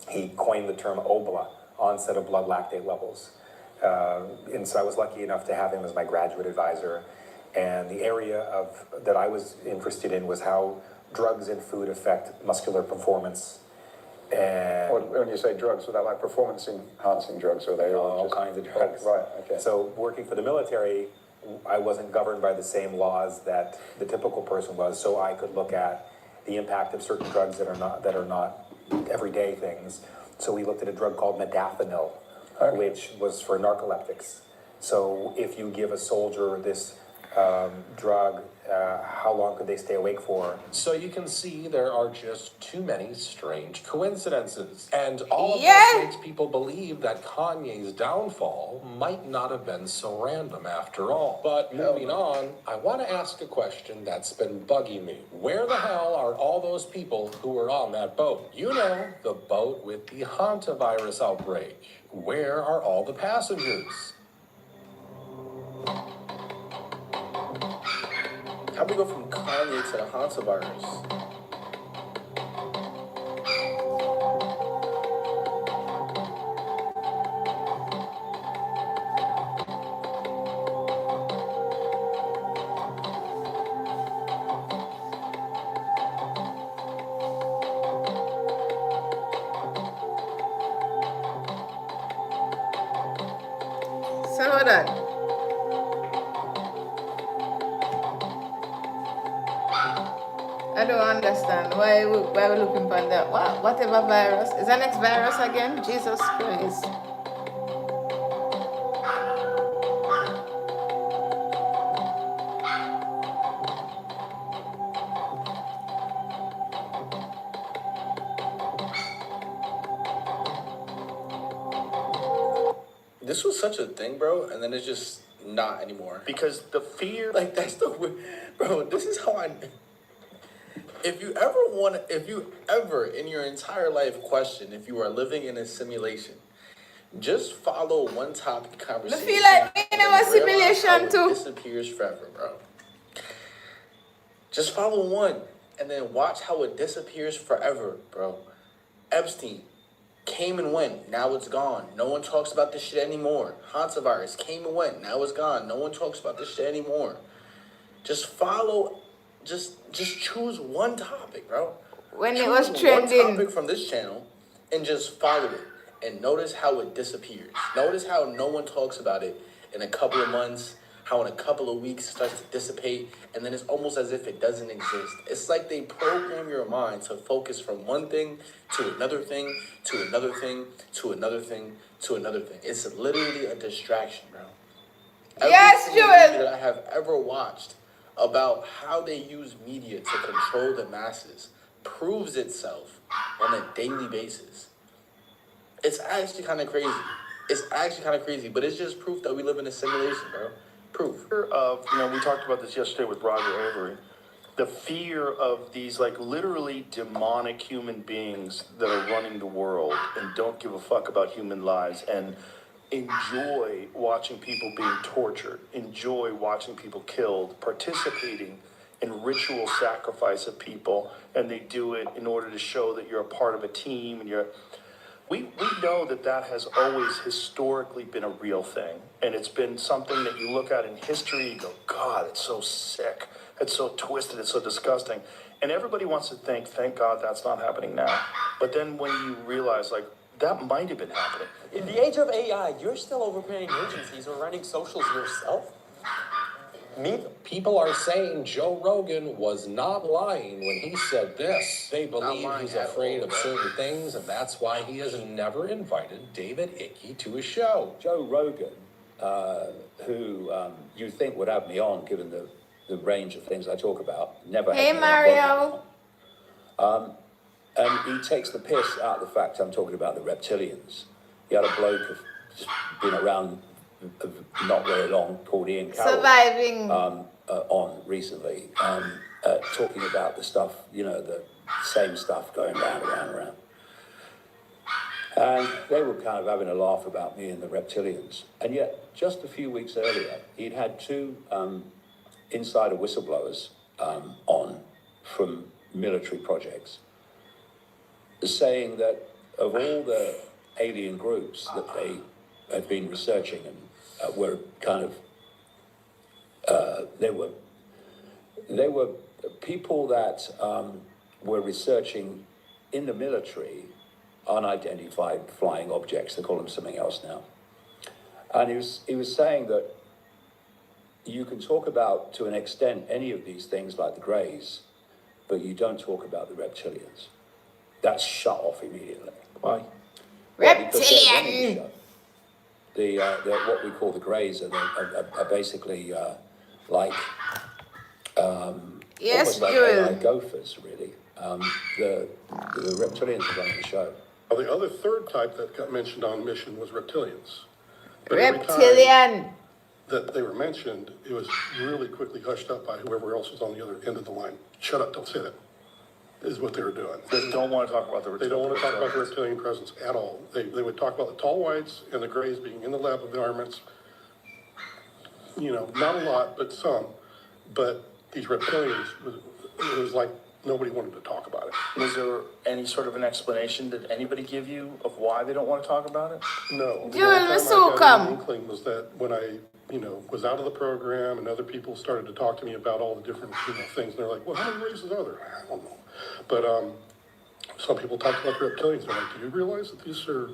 He coined the term OBLA, onset of blood lactate levels. And so I was lucky enough to have him as my graduate advisor. And the area that I was interested in was how drugs and food affect muscular performance. And When you say drugs, are they like performance-enhancing drugs, or are they all kinds of drugs. Right, okay. So working for the military, I wasn't governed by the same laws that the typical person was, so I could look at the impact of certain drugs that are not everyday things. So we looked at a drug called modafinil, which was for narcoleptics. So if you give a soldier this drug, how long could they stay awake for? So you can see there are just too many strange coincidences. And all of this makes people believe that Kanye's downfall might not have been so random after all. But moving on, I want to ask a question that's been bugging me. Where the hell are all those people who were on that boat? You know, the boat with the hantavirus outbreak. Where are all the passengers? How'd we go from Kanye to the hantavirus? So hold on. I don't understand why we're looking for that. Whatever virus. Is the next virus again? Jesus Christ. This was such a thing, bro, and then it's just not anymore. Because the fear, like, that's the bro, this is how I. If you ever in your entire life question if you are living in a simulation, just follow one topic conversation. I feel like me in a simulation too. It disappears forever, bro. Just follow one and then watch how it disappears forever, bro. Epstein came and went, now it's gone. No one talks about this shit anymore. Hantavirus came and went, now it's gone. No one talks about this shit anymore. Just follow, just choose one topic, bro. When it Choose was one trending. topic from this channel and just follow it. And notice how it disappears. Notice how no one talks about it in a couple of months, how in a couple of weeks it starts to dissipate, and then it's almost as if it doesn't exist. It's like they program your mind to focus from one thing to another thing, to another thing, to another thing, to another thing. It's literally a distraction, bro. Yes, Every single movie Joel. that I have ever watched about how they use media to control the masses proves itself on a daily basis. It's actually kind of crazy. It's actually kind of crazy, but it's just proof that we live in a simulation, bro. Proof. Of, we talked about this yesterday with Roger Avery. The fear of these, like, literally demonic human beings that are running the world and don't give a fuck about human lives and enjoy watching people being tortured, enjoy watching people killed, participating in ritual sacrifice of people, and they do it in order to show that you're a part of a team and you're... We know that has always historically been a real thing. And it's been something that you look at in history, you go, God, it's so sick. It's so twisted. It's so disgusting. And everybody wants to think, thank God that's not happening now. But then when you realize, like, that might have been happening. In the age of AI, you're still overpaying agencies or running socials yourself? People are saying Joe Rogan was not lying when he said this. They believe he's afraid of certain things, and that's why he has never invited David Icke to his show. Joe Rogan, who you think would have me on, given the range of things I talk about, never had Hey, me Mario. on. And he takes the piss out of the fact I'm talking about the reptilians. He had a bloke who's been around not very long called Ian Carroll. Surviving. On recently, talking about the stuff, the same stuff going round. And they were kind of having a laugh about me and the reptilians. And yet, just a few weeks earlier, he'd had two insider whistleblowers on from military projects, saying that of all the alien groups that they had been researching and were kind of, they were people that were researching in the military unidentified flying objects. They call them something else now. And he was saying that you can talk about, to an extent, any of these things like the Greys, but you don't talk about the reptilians. That's shut off immediately. Why? Reptilian! The what we call the Greys are basically like yes, almost like Joel. AI gophers, really. The reptilians are running the show. Well, the other third type that got mentioned on Mission was reptilians. But Reptilian. that they were mentioned, it was really quickly hushed up by whoever else was on the other end of the line. Shut up, don't say that, is what they were doing. They don't want to talk about the reptilians. They don't want to talk about the reptilian presence at all. They would talk about the tall whites and the Greys being in the lab environments. Not a lot, but some. But these reptilians, it was like nobody wanted to talk about it. Was there any sort of an explanation that anybody give you of why they don't want to talk about it? No. Joel, The only time I got an inkling was that when I, was out of the program and other people started to talk to me about all the different, things, and they're like, well, how many races are there? I don't know. But some people talked about the reptilians. They're like, do you realize that these are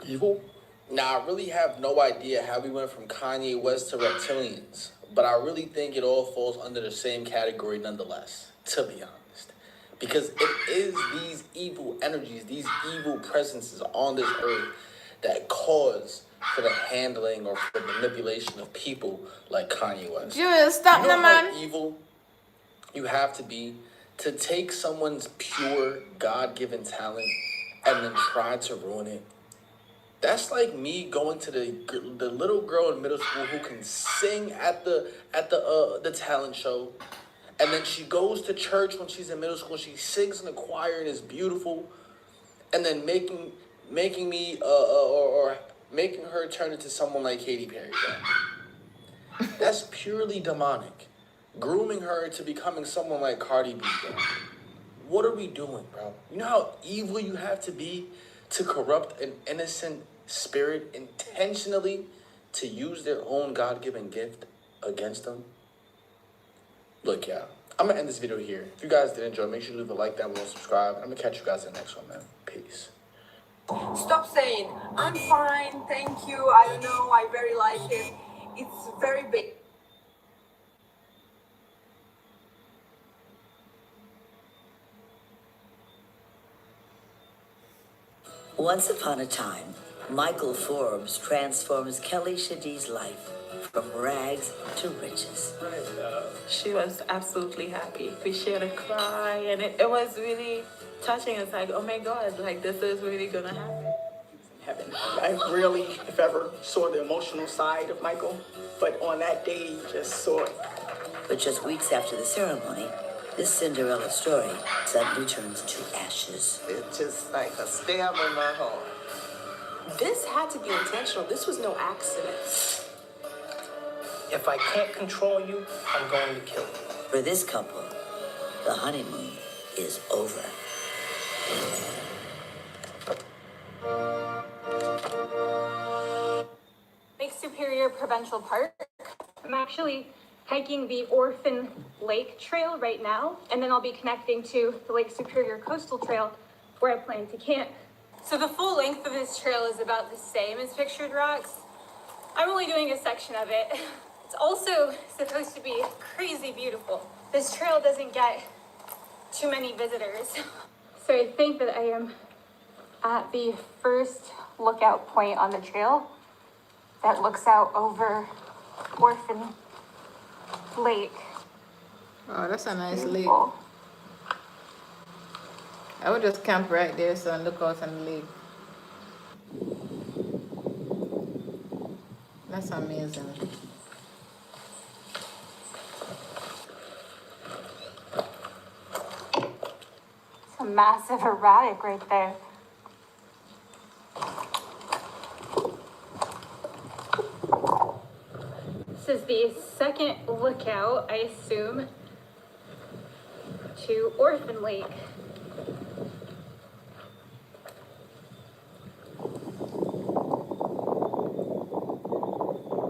evil? Now, I really have no idea how we went from Kanye West to reptilians, but I really think it all falls under the same category nonetheless, to be honest. Because it is these evil energies, these evil presences on this earth that cause for the handling or for the manipulation of people like Kanye West. Joel, stop now, man. How evil you have to be to take someone's pure God-given talent and then try to ruin it. That's like me going to the little girl in middle school who can sing at the talent show, and then she goes to church when she's in middle school. She sings in the choir and is beautiful, and then making me or making her turn into someone like Katy Perry. Bro. That's purely demonic. Grooming her to becoming someone like Cardi B. Bro. What are we doing, bro? You know how evil you have to be to corrupt an innocent spirit intentionally to use their own God-given gift against them? Look, yeah, I'm gonna end this video here. If you guys did enjoy, make sure you leave a like down below, subscribe. I'm gonna catch you guys in the next one, man. Peace. Stop saying, I'm fine, thank you, I don't know, I very like it. It's very big. Once upon a time, Michael Forbes transforms Kelly Shadi's life from rags to riches. She was absolutely happy. We shared a cry, and it was really touching. It's like, oh my God, like this is really gonna happen. Heaven. I rarely, if ever, saw the emotional side of Michael, but on that day, you just saw it. But just weeks after the ceremony, this Cinderella story suddenly turns to ashes. It's just like a stab in my heart. This had to be intentional. This was no accident. If I can't control you, I'm going to kill you. For this couple, the honeymoon is over. Lake Superior Provincial Park. I'm actually hiking the Orphan Lake Trail right now, and then I'll be connecting to the Lake Superior Coastal Trail where I plan to camp. So the full length of this trail is about the same as Pictured Rocks. I'm only doing a section of it. It's also supposed to be crazy beautiful. This trail doesn't get too many visitors. So I think that I am at the first lookout point on the trail that looks out over Orphan Lake. Oh, that's a nice lake. Beautiful. I would just camp right there so and look out on the lake. That's amazing. It's a massive erratic right there. This is the second lookout, I assume, to Orphan Lake.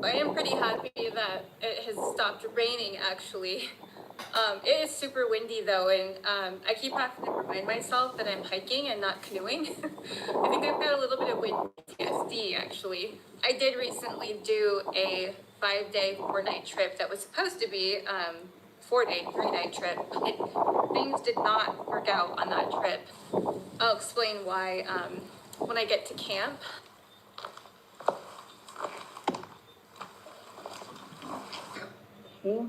I am pretty happy that it has stopped raining, actually. It is super windy though, and I keep having to remind myself that I'm hiking and not canoeing. I think I've got a little bit of wind PTSD, actually. I did recently do a 5-day, 4-night trip that was supposed to be 4-day, 3-night trip, but things did not work out on that trip. I'll explain why when I get to camp. Okay.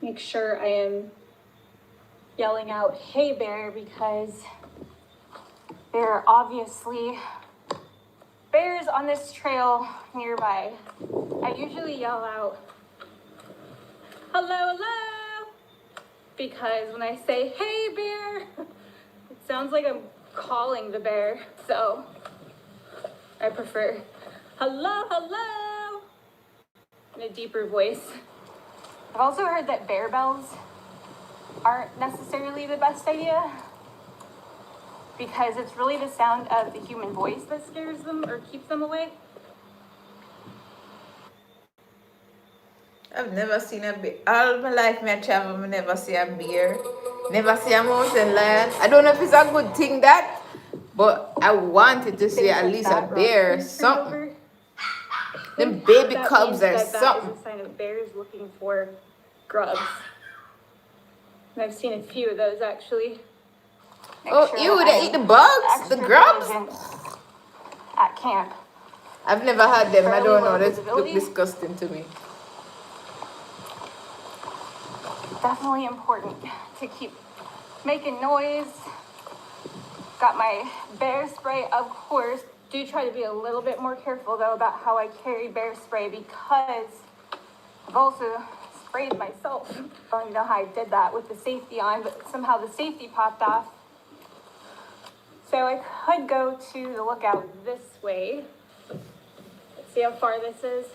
Make sure I am yelling out, "Hey bear," because there are obviously bears on this trail nearby. I usually yell out, "Hello, hello," because when I say, "Hey bear," it sounds like I'm calling the bear. So I prefer, "Hello, hello," in a deeper voice. I've also heard that bear bells aren't necessarily the best idea because it's really the sound of the human voice that scares them or keeps them away. I've never seen a bear. All my life, me I travel, I never see a bear. Never see a mountain lion. I don't know if it's a good thing that, but I wanted to see at least a bear, something. Them baby cubs or something. That is a sign of bears looking for grubs. And I've seen a few of those actually. Oh, ew, they eat the bugs, the grubs? At camp. I've never had them, I don't know, they look disgusting to me. Definitely important to keep making noise. Got my bear spray, of course. Do try to be a little bit more careful though about how I carry bear spray because I've also sprayed myself. I don't even know how I did that with the safety on, but somehow the safety popped off. So I could go to the lookout this way. Let's see how far this is.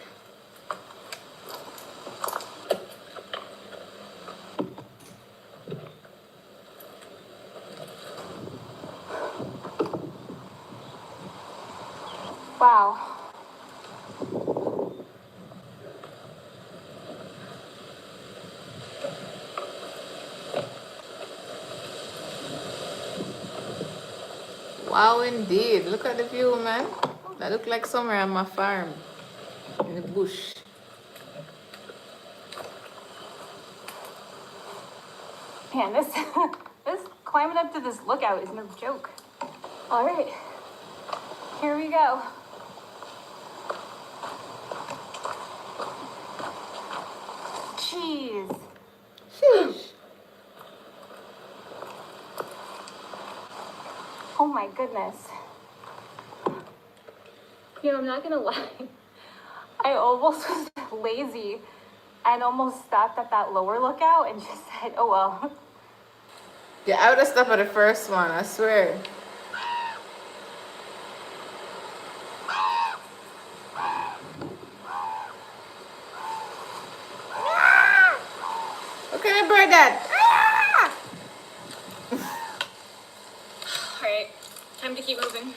Wow. Wow, indeed. Look at the view, man. That look like somewhere on my farm in the bush. Man, this this climbing up to this lookout is no joke. All right, here we go. Jeez. Sheesh. Oh my goodness. You know, I'm not gonna lie. I almost was lazy and almost stopped at that lower lookout and just said, oh well. Yeah, I would have stopped at the first one, I swear. What kind of bird that? All right, time to keep moving.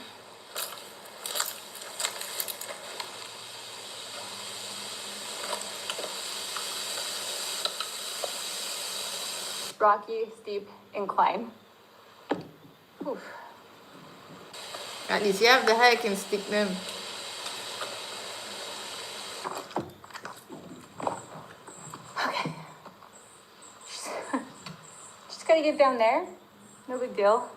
Rocky, steep incline. Oof. At least you have the hiking stick then. Okay. Just gotta get down there. No big deal.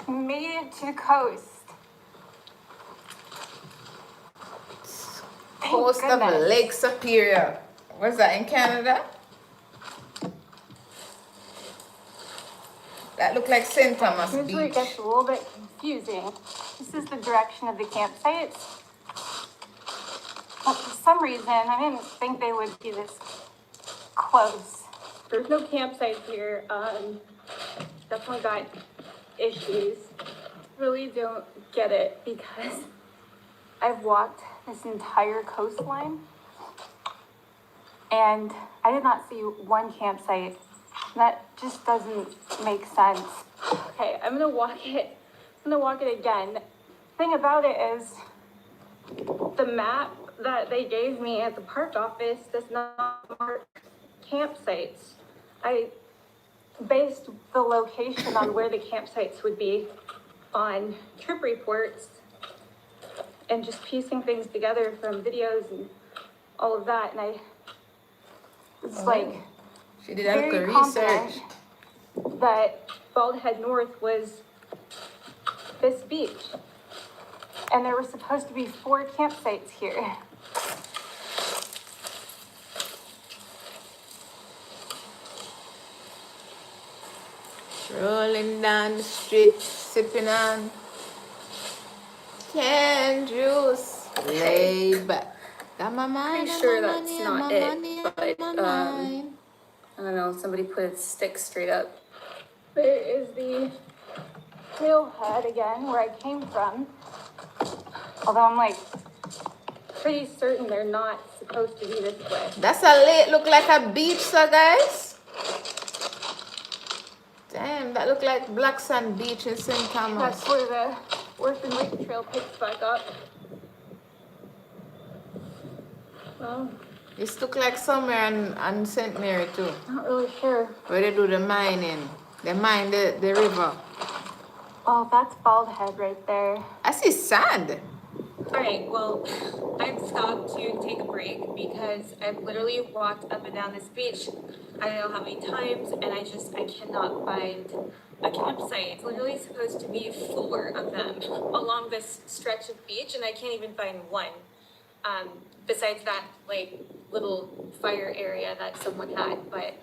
Made it to the coast. Coast of Lake Superior. What's that, in Canada? That look like St. Thomas Here's where it Beach. gets a little bit confusing. This is the direction of the campsites. But for some reason, I didn't think they would be this close. There's no campsite here. Definitely got issues. Really don't get it because I've walked this entire coastline and I did not see one campsite. That just doesn't make sense. Okay, I'm gonna walk it again. Thing about it is the map that they gave me at the park office does not mark campsites. I based the location on where the campsites would be on trip reports and just piecing things together from videos and all of that. And it's like, she did a very little research that Bald Head North was this beach. And there were supposed to be 4 campsites here. Rolling down the street, sipping on canned juice, lay back. Got my mind, Pretty sure my that's money, not my it, money, but my mind. I don't know, somebody put a stick straight up. There is the trailhead again, where I came from. Although I'm like pretty certain they're not supposed to be this way. That's a lake, look like a beach, so guys. Damn, that look like Black Sand Beach in St. Thomas. That's where the Orphan Lake Trail picks back up. Well, this look like somewhere on St. Mary too. Not really sure. Where they do the mining. They mine the river. Oh, that's Bald Head right there. I see sand. All right, well, I've stopped to take a break because I've literally walked up and down this beach I don't know how many times, and I cannot find a campsite. It's literally supposed to be 4 of them along this stretch of beach, and I can't even find one. Besides that, like, little fire area that someone had, but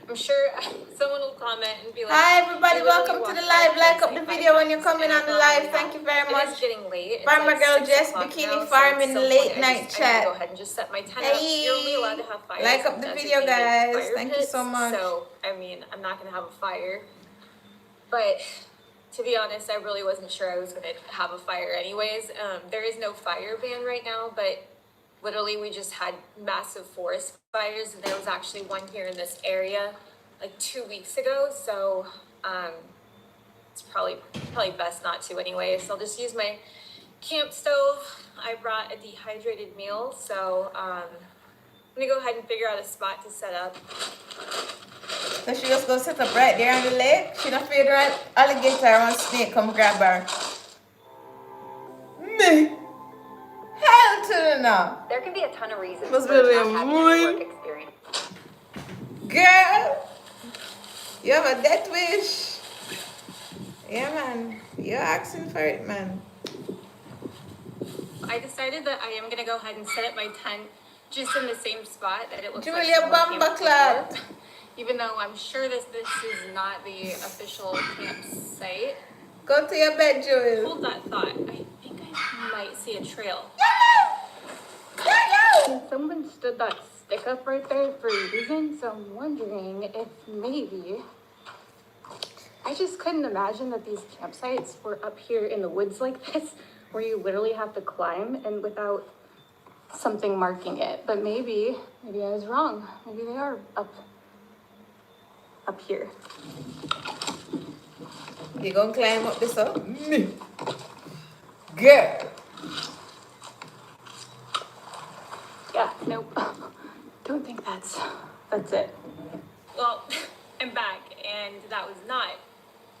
I'm sure someone will comment and be like, hi everybody, welcome to the live. Like up the video when you're coming on the live. Thank you very much. It is getting late. Farmer Girl Jess, Bikini Farming late night chat. Go ahead and just set my tent up. You're only allowed to have fires. Like up the video, guys. Thank you so much. So, I mean, I'm not going to have a fire. But to be honest, I really wasn't sure I was going to have a fire anyways. There is no fire ban right now, but literally we just had massive forest fires, and there was actually one here in this area like 2 weeks ago. So it's probably best not to anyway. So I'll just use my camp stove. I brought a dehydrated meal, so I'm gonna go ahead and figure out a spot to set up. So she just go sit up right there on the lake. She not afraid of alligator or snake come grab her. Me. Hell to the no. There can be a ton of reasons Must for be not having any a work experience. girl. You have a death wish. Yeah, man. You're asking for it, man. I decided that I am gonna go ahead and set up my tent just in the same spot that it looks like Julia someone Bamba camped Clot. before. Even though I'm sure this is not the official campsite. Go to your bed, Joel. Hold that thought. I think I might see a trail. Someone stood that stick up right there for a reason, so I'm wondering if maybe... I just couldn't imagine that these campsites were up here in the woods like this, where you literally have to climb and without something marking it. But maybe I was wrong. Maybe they are up here. You gonna climb up this up? Me. Girl. Yeah, nope. Don't think that's it. Well, I'm back, and that was not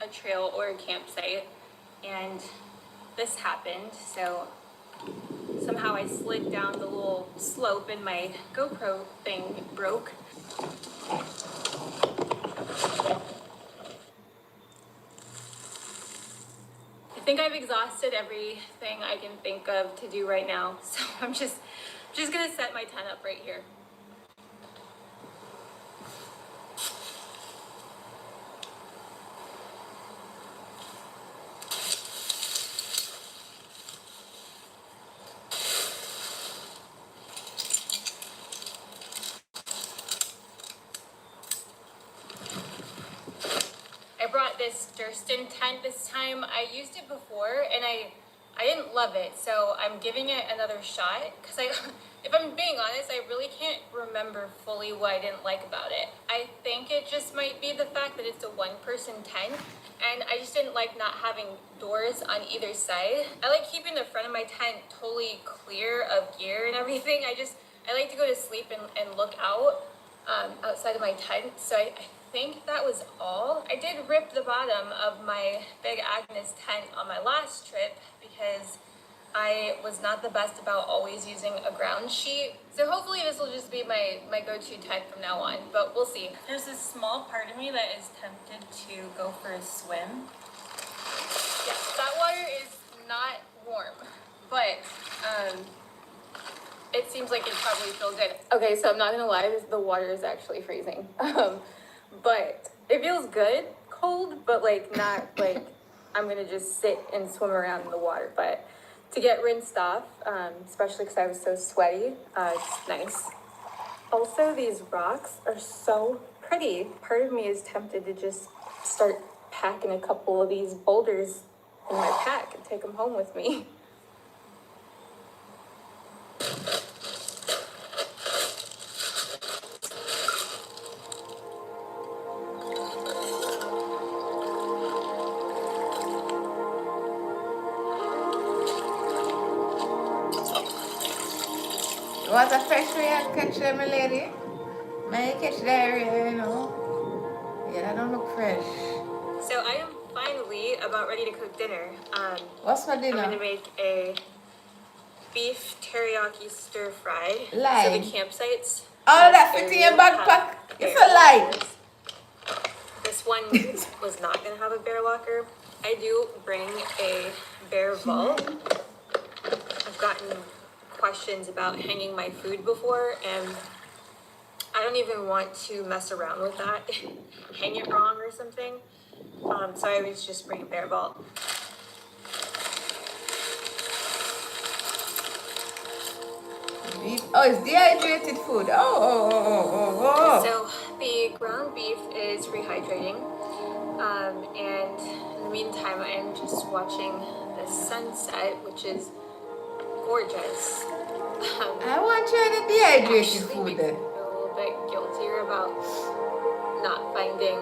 a trail or a campsite, and this happened, so somehow I slid down the little slope and my GoPro thing broke. I think I've exhausted everything I can think of to do right now, so I'm just gonna set my tent up right here. I brought this Durston tent this time. I used it before and I didn't love it, so I'm giving it another shot because if I'm being honest, I really can't remember fully what I didn't like about it. I think it just might be the fact that it's a one-person tent, and I just didn't like not having doors on either side. I like keeping the front of my tent totally clear of gear and everything. I like to go to sleep and look out outside of my tent, so I think that was all. I did rip the bottom of my Big Agnes tent on my last trip because I was not the best about always using a ground sheet. So hopefully this will just be my go-to tent from now on, but we'll see. There's this small part of me that is tempted to go for a swim. Yes, that water is not warm, but it seems like it probably feels good. Okay, so I'm not gonna lie, the water is actually freezing. But it feels good, cold, but like not like I'm gonna just sit and swim around in the water. But to get rinsed off, especially because I was so sweaty, it's nice. Also, these rocks are so pretty. Part of me is tempted to just start packing a couple of these boulders in my pack and take them home with me. Was a fresh way I catch them, my lady. May catch diarrhea, you know. Yeah, that don't look fresh. So I am finally about ready to cook dinner. What's for dinner? I'm gonna make a beef teriyaki stir fry. Light. So the campsites. All that fit in your backpack. It's a lie. This one was not gonna have a bear locker. I do bring a bear vault. I've gotten questions about hanging my food before, and I don't even want to mess around with that. Hang it wrong or something. So I always just bring a bear vault. Beef. Oh, it's dehydrated food. Oh. So the ground beef is rehydrating. And in the meantime, I am just watching the sunset, which is gorgeous. I want you to dehydrated food then. A little bit guiltier about not finding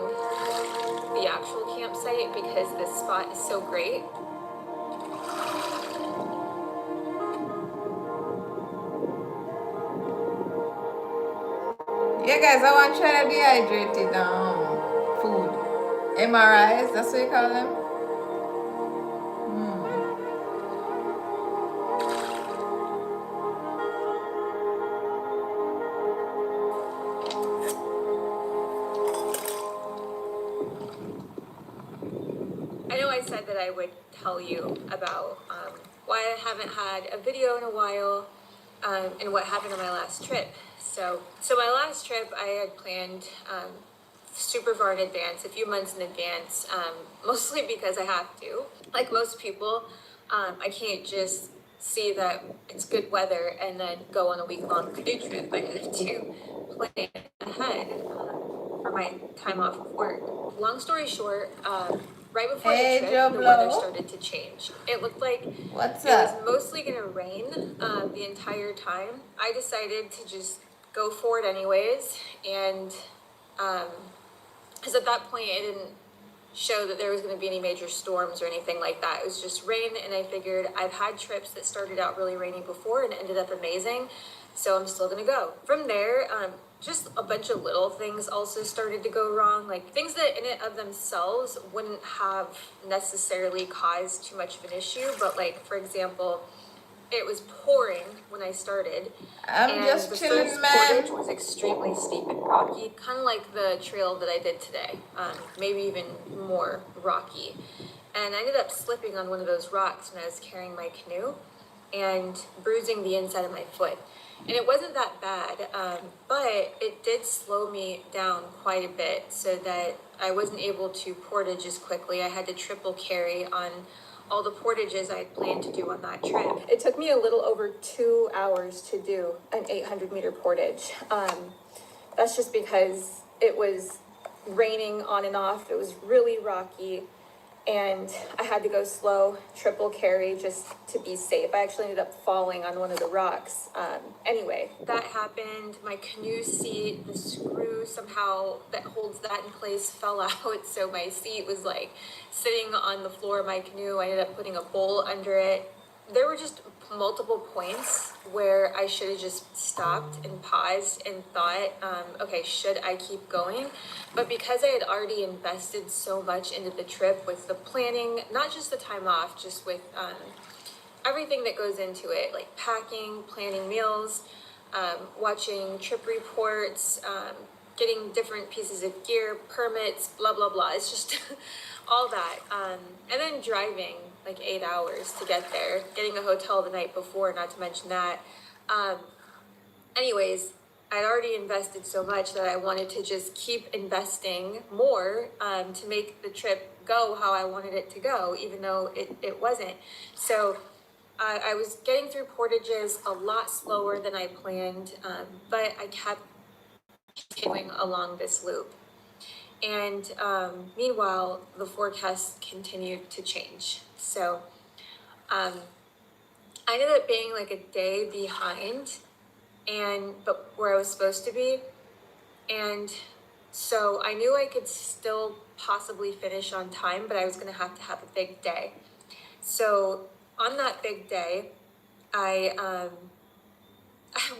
the the actual campsite because this spot is so great. Yeah, guys, I want to try the dehydrated food. MRIs, that's what you call them. I know I said that I would tell you about why I haven't had a video in a while and what happened on my last trip. So my last trip I had planned super far in advance, a few months in advance, mostly because I have to. Like most people, I can't just see that it's good weather and then go on a week-long canoe trip. I have to plan ahead for my time off of work. Long story short, right before the trip, the weather started to change. It looked like it was mostly gonna rain the entire time. I decided to just go for it anyways, and because at that point it didn't show that there was going to be any major storms or anything like that. It was just rain, and I figured I've had trips that started out really rainy before and ended up amazing, so I'm still going to go. From there, just a bunch of little things also started to go wrong, like things that in and of themselves wouldn't have necessarily caused too much of an issue, but like, for example, it was pouring when I started. I'm just the chilling, first man. portage was extremely steep and rocky, kind of like the trail that I did today, maybe even more rocky. And I ended up slipping on one of those rocks when I was carrying my canoe and bruising the inside of my foot. And it wasn't that bad, but it did slow me down quite a bit so that I wasn't able to portage as quickly. I had to triple carry on all the portages I had planned to do on that trip. It took me a little over 2 hours to do an 800-meter portage. That's just because it was raining on and off. It was really rocky, and I had to go slow, triple carry just to be safe. I actually ended up falling on one of the rocks. Anyway, that happened. My canoe seat, the screw somehow that holds that in place fell out, so my seat was like sitting on the floor of my canoe. I ended up putting a bowl under it. There were just multiple points where I should have just stopped and paused and thought, okay, should I keep going? But because I had already invested so much into the trip with the planning, not just the time off, just with everything that goes into it, like packing, planning meals, watching trip reports, getting different pieces of gear, permits, blah, blah, blah. It's just all that. And then driving like 8 hours to get there, getting a hotel the night before, not to mention that. Anyways, I'd already invested so much that I wanted to just keep investing more to make the trip go how I wanted it to go, even though it wasn't. So I was getting through portages a lot slower than I planned, but I kept continuing along this loop. And meanwhile, the forecast continued to change. So I ended up being like a day behind, but where I was supposed to be. And so I knew I could still possibly finish on time, but I was gonna have to have a big day. So on that big day, I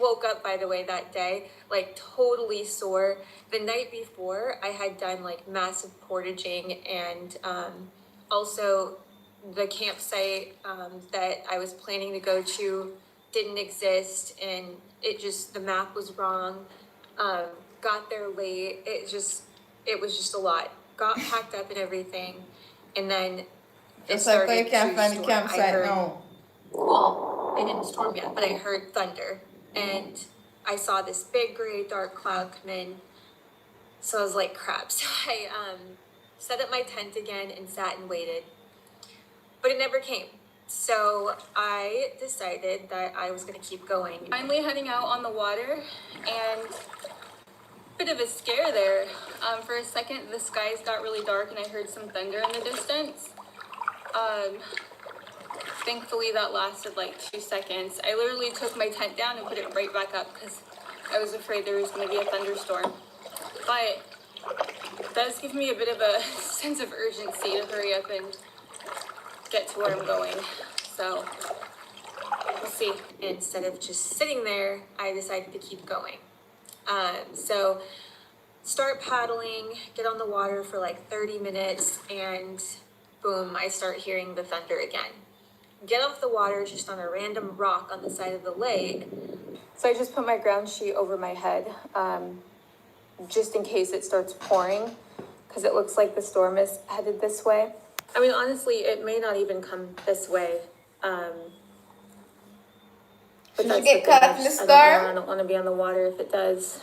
woke up, by the way, that day, like totally sore. The night before, I had done like massive portaging, and also the campsite that I was planning to go to didn't exist, and the map was wrong. Got there late. It was just a lot. Got packed up and everything, and then it started to storm. I heard, well, it didn't storm yet, but I heard thunder, and I saw this big gray dark cloud come in. So I was like, crap. So I set up my tent again and sat and waited, but it never came. So I decided that I was gonna keep going. Finally heading out on the water, and bit of a scare there. For a second, the skies got really dark and I heard some thunder in the distance. Thankfully that lasted like 2 seconds. I literally took my tent down and put it right back up because I was afraid there was gonna be a thunderstorm. But does give me a bit of a sense of urgency to hurry up and get to where I'm going. So we'll see. Instead of just sitting there, I decided to keep going. So start paddling, get on the water for like 30 minutes, and boom, I start hearing the thunder again. Get off the water just on a random rock on the side of the lake. So I just put my ground sheet over my head, just in case it starts pouring, because it looks like the storm is headed this way. I mean, honestly, it may not even come this way. But Should you get caught in the storm? I don't want to be on the water if it does.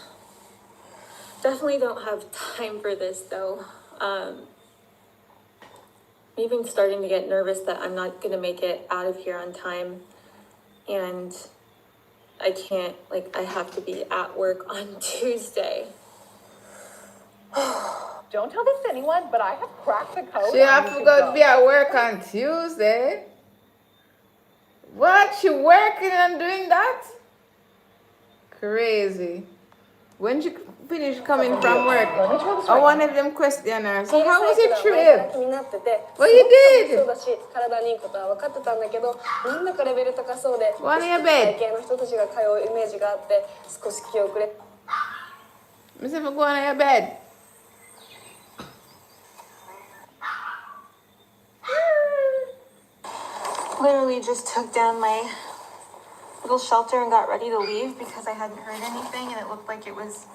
Definitely don't have time for this though. I'm even starting to get nervous that I'm not going to make it out of here on time. And I can't, like, I have to be at work on Tuesday. Don't tell this to anyone, but I have cracked the code. She have to go be at work on Tuesday. What? She working and doing that? Crazy. When she finish coming from work, I wanted them questioners. So how was your trip? What you did? Go on your bed. Miss, if I go on your bed. Literally just took down my little shelter and got ready to leave because I hadn't heard anything and it looked like it was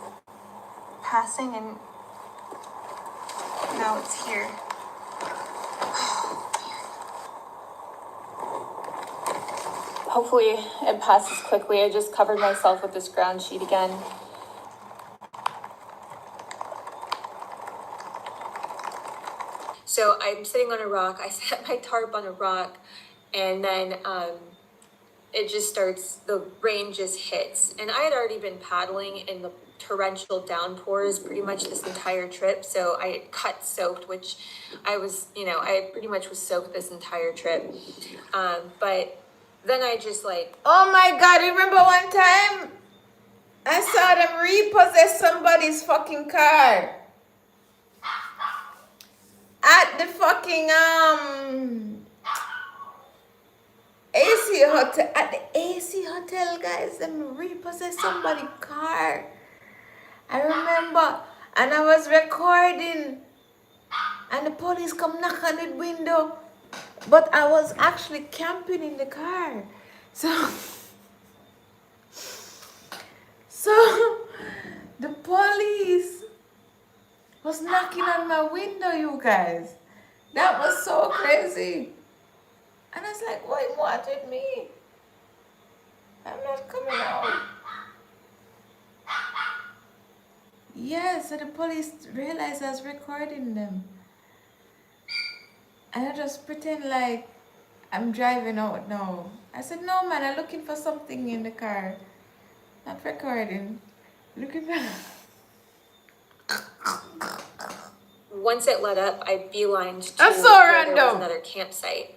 passing, and now it's here. Hopefully it passes quickly. I just covered myself with this ground sheet again. So I'm sitting on a rock. I set my tarp on a rock, and then it just starts, the rain just hits. And I had already been paddling in the torrential downpours pretty much this entire trip. So I had cut soaked, which I was, I pretty much was soaked this entire trip. But then I just like... Oh my God, remember one time? I saw them repossess somebody's fucking car. At the fucking, AC hotel, at the AC hotel, guys, them repossessed somebody's car. I remember, and I was recording, and the police come knock on the window, but I was actually camping in the car. So the police was knocking on my window, you guys. That was so crazy. And I was like, what you wanted me? I'm not coming out. Yeah, so the police realized I was recording them. And I just pretend like I'm driving out now. I said, no man, I'm looking for something in the car. Not recording. Looking for... Once it let up, I beelined to That's so where random. there was another campsite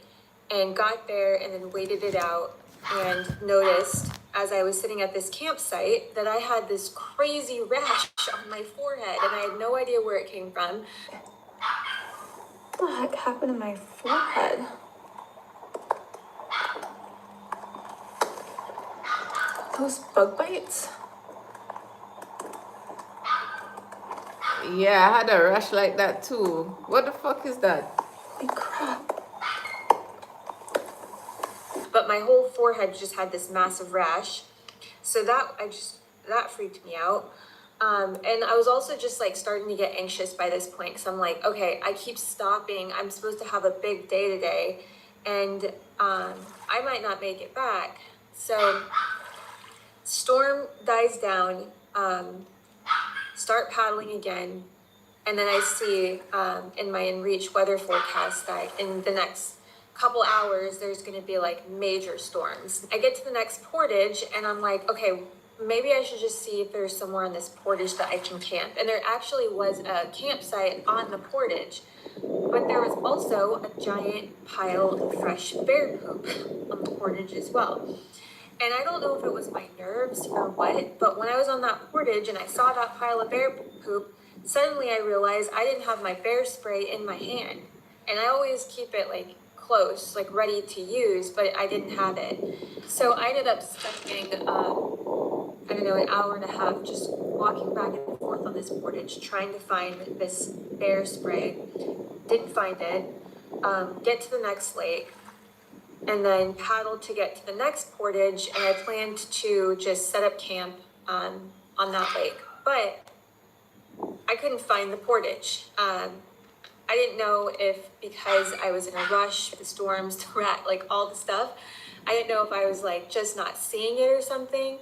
and got there and then waited it out and noticed as I was sitting at this campsite that I had this crazy rash on my forehead and I had no idea where it came from. What the heck happened to my forehead? Those bug bites? Yeah, I had a rash like that too. What the fuck is that? Holy crap. But my whole forehead just had this massive rash. So that freaked me out. And I was also just like starting to get anxious by this point because I'm like, okay, I keep stopping. I'm supposed to have a big day today and I might not make it back. So storm dies down, start paddling again. And then I see in my InReach weather forecast that in the next couple hours, there's going to be like major storms. I get to the next portage and I'm like, okay, maybe I should just see if there's somewhere on this portage that I can camp. And there actually was a campsite on the portage, but there was also a giant pile of fresh bear poop on the portage as well. And I don't know if it was my nerves or what, but when I was on that portage and I saw that pile of bear poop, suddenly I realized I didn't have my bear spray in my hand. And I always keep it like close, like ready to use, but I didn't have it. So I ended up spending, I don't know, an hour and a half just walking back and forth on this portage, trying to find this bear spray. Didn't find it. Get to the next lake, and then paddle to get to the next portage, and I planned to just set up camp on that lake. But I couldn't find the portage. I didn't know if, because I was in a rush, the storms, the rat, like all the stuff, I didn't know if I was like just not seeing it or something.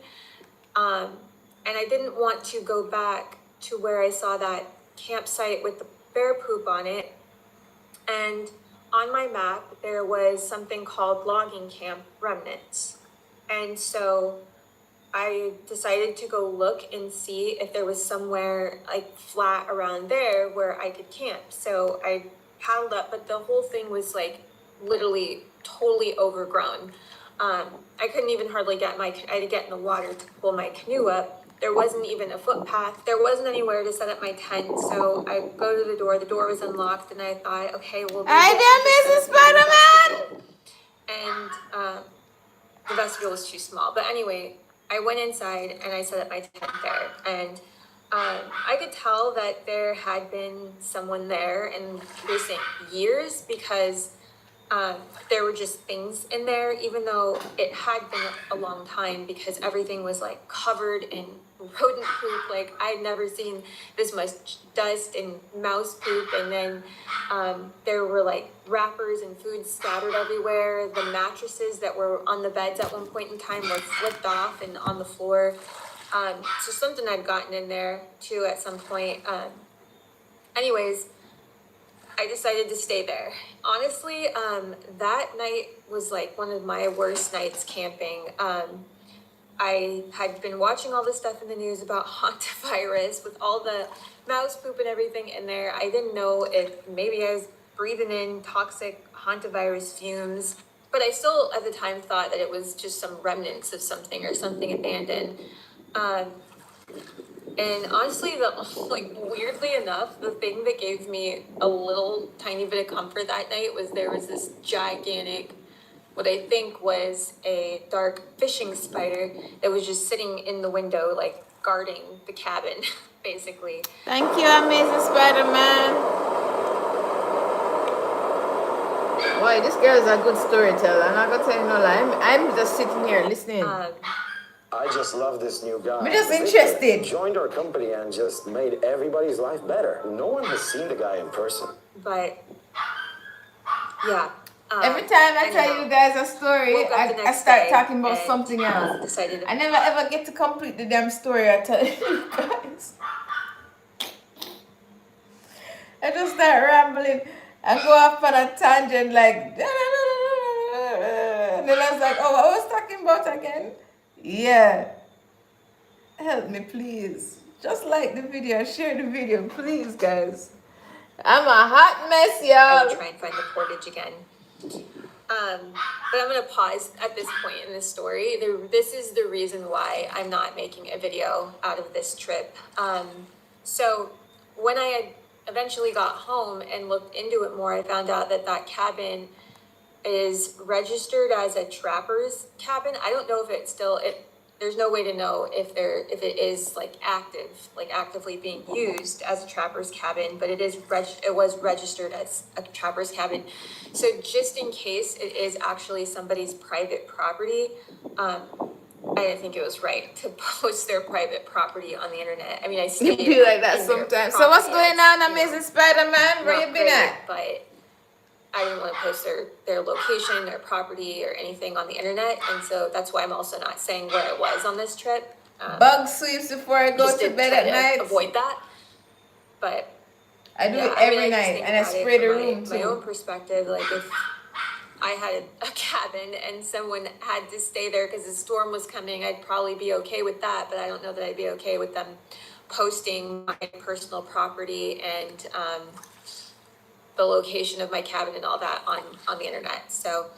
And I didn't want to go back to where I saw that campsite with the bear poop on it. And on my map, there was something called Logging Camp Remnants. And so I decided to go look and see if there was somewhere like flat around there where I could camp. So I paddled up, but the whole thing was like literally totally overgrown. I couldn't even hardly I had to get in the water to pull my canoe up. There wasn't even a footpath. There wasn't anywhere to set up my tent. So I go to the door was unlocked, and I thought, okay, well, I done Mrs. Spider-Man! And the vestibule was too small. But anyway, I went inside and I set up my tent there. And I could tell that there had been someone there in recent years, because there were just things in there, even though it had been a long time, because everything was like covered in rodent poop. Like I'd never seen this much dust and mouse poop. And then there were like wrappers and food scattered everywhere. The mattresses that were on the beds at one point in time were flipped off and on the floor. So something I'd gotten in there too at some point. Anyways, I decided to stay there. Honestly, that night was like one of my worst nights camping. I had been watching all this stuff in the news about hantavirus with all the mouse poop and everything in there. I didn't know if maybe I was breathing in toxic hantavirus fumes, but I still at the time thought that it was just some remnants of something or something abandoned. And honestly, weirdly enough, the thing that gave me a little tiny bit of comfort that night was there was this gigantic, what I think was a dark fishing spider that was just sitting in the window, like guarding the cabin, basically. Thank you, Amazing Spider-Man. Boy, this girl is a good storyteller. I'm not gonna tell you no lie. I'm just sitting here listening. I just love this new guy. I'm just interested. He joined our company and just made everybody's life better. No one has seen the guy in person. But yeah. Every time I tell you guys a story, I start talking about something else. I never ever get to complete the damn story I tell you guys. I just start rambling and go off on a tangent like, and then I was like, oh, what was I talking about again? Yeah. Help me, please. Just like the video, share the video, please, guys. I'm a hot mess, y'all. I will try and find the portage again. But I'm going to pause at this point in this story. This is the reason why I'm not making a video out of this trip. So when I had eventually got home and looked into it more, I found out that that cabin is registered as a trapper's cabin. I don't know if it's still, there's no way to know if it is like actively being used as a trapper's cabin, but it was registered as a trapper's cabin. So just in case it is actually somebody's private property, I didn't think it was right to post their private property on the internet. I mean, I stayed be like that sometimes. So what's going on, Amazing Spider-Man? Where you been at? But I didn't want to post their location, their property, or anything on the internet, and so that's why I'm also not saying where I was on this trip. Bug sweeps before I go to bed at night. Avoid that, but I do it every night, and I spray the room too. My own perspective, like if I had a cabin and someone had to stay there because the storm was coming, I'd probably be okay with that, but I don't know that I'd be okay with them posting my personal property and the location of my cabin and all that on the internet. So,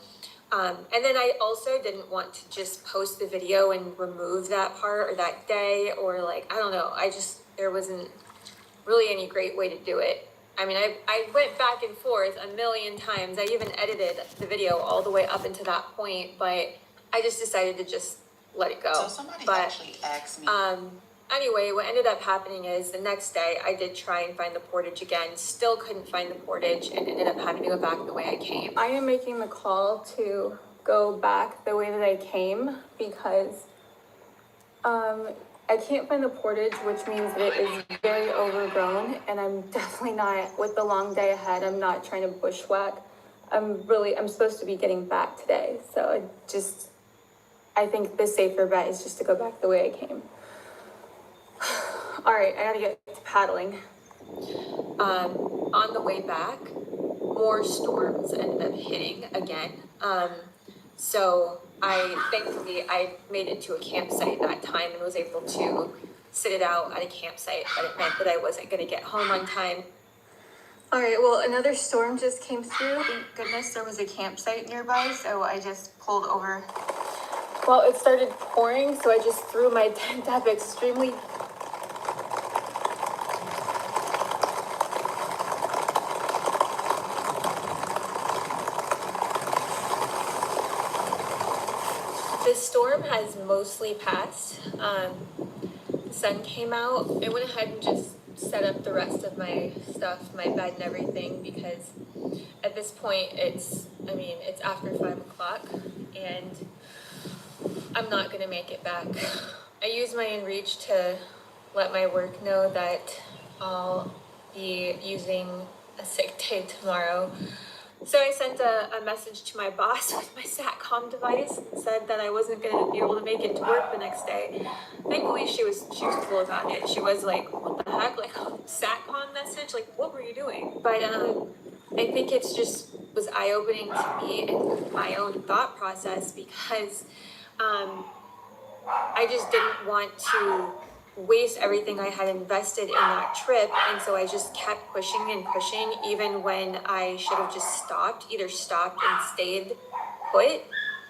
and then I also didn't want to just post the video and remove that part or that day, or like, I don't know, there wasn't really any great way to do it. I mean, I went back and forth a million times. I even edited the video all the way up until that point, but I just decided to just let it go. So somebody actually asked me. Anyway, what ended up happening is the next day I did try and find the portage again, still couldn't find the portage, and ended up having to go back the way I came. I am making the call to go back the way that I came because I can't find the portage, which means that it is very overgrown, and I'm definitely not, with the long day ahead, I'm not trying to bushwhack. I'm supposed to be getting back today, so I think the safer bet is just to go back the way I came. All right, I gotta get to paddling. On the way back, more storms ended up hitting again. So thankfully I made it to a campsite that time and was able to sit it out at a campsite, but it meant that I wasn't gonna get home on time. All right, well, another storm just came through. Thank goodness there was a campsite nearby, so I just pulled over. Well, it started pouring, so I just threw my tent up extremely. The storm has mostly passed. The sun came out. I went ahead and just set up the rest of my stuff, my bed and everything, because at this point it's after 5 o'clock and I'm not gonna make it back. I used my InReach to let my work know that I'll be using a sick day tomorrow. So I sent a message to my boss with my SATCOM device and said that I wasn't gonna be able to make it to work the next day. Thankfully, she was cool about it. She was like, "What the heck? Like, SATCOM message? Like, what were you doing?" But I think it's just was eye-opening to me and my own thought process because I just didn't want to waste everything I had invested in that trip, and so I just kept pushing and pushing even when I should have just stopped, either stopped and stayed put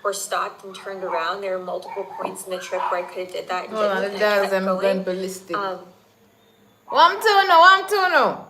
or stopped and turned around. There were multiple points in the trip where I could have did that and Hold on, didn't, the and I dogs kept I'm going. going ballistic. One, two, no.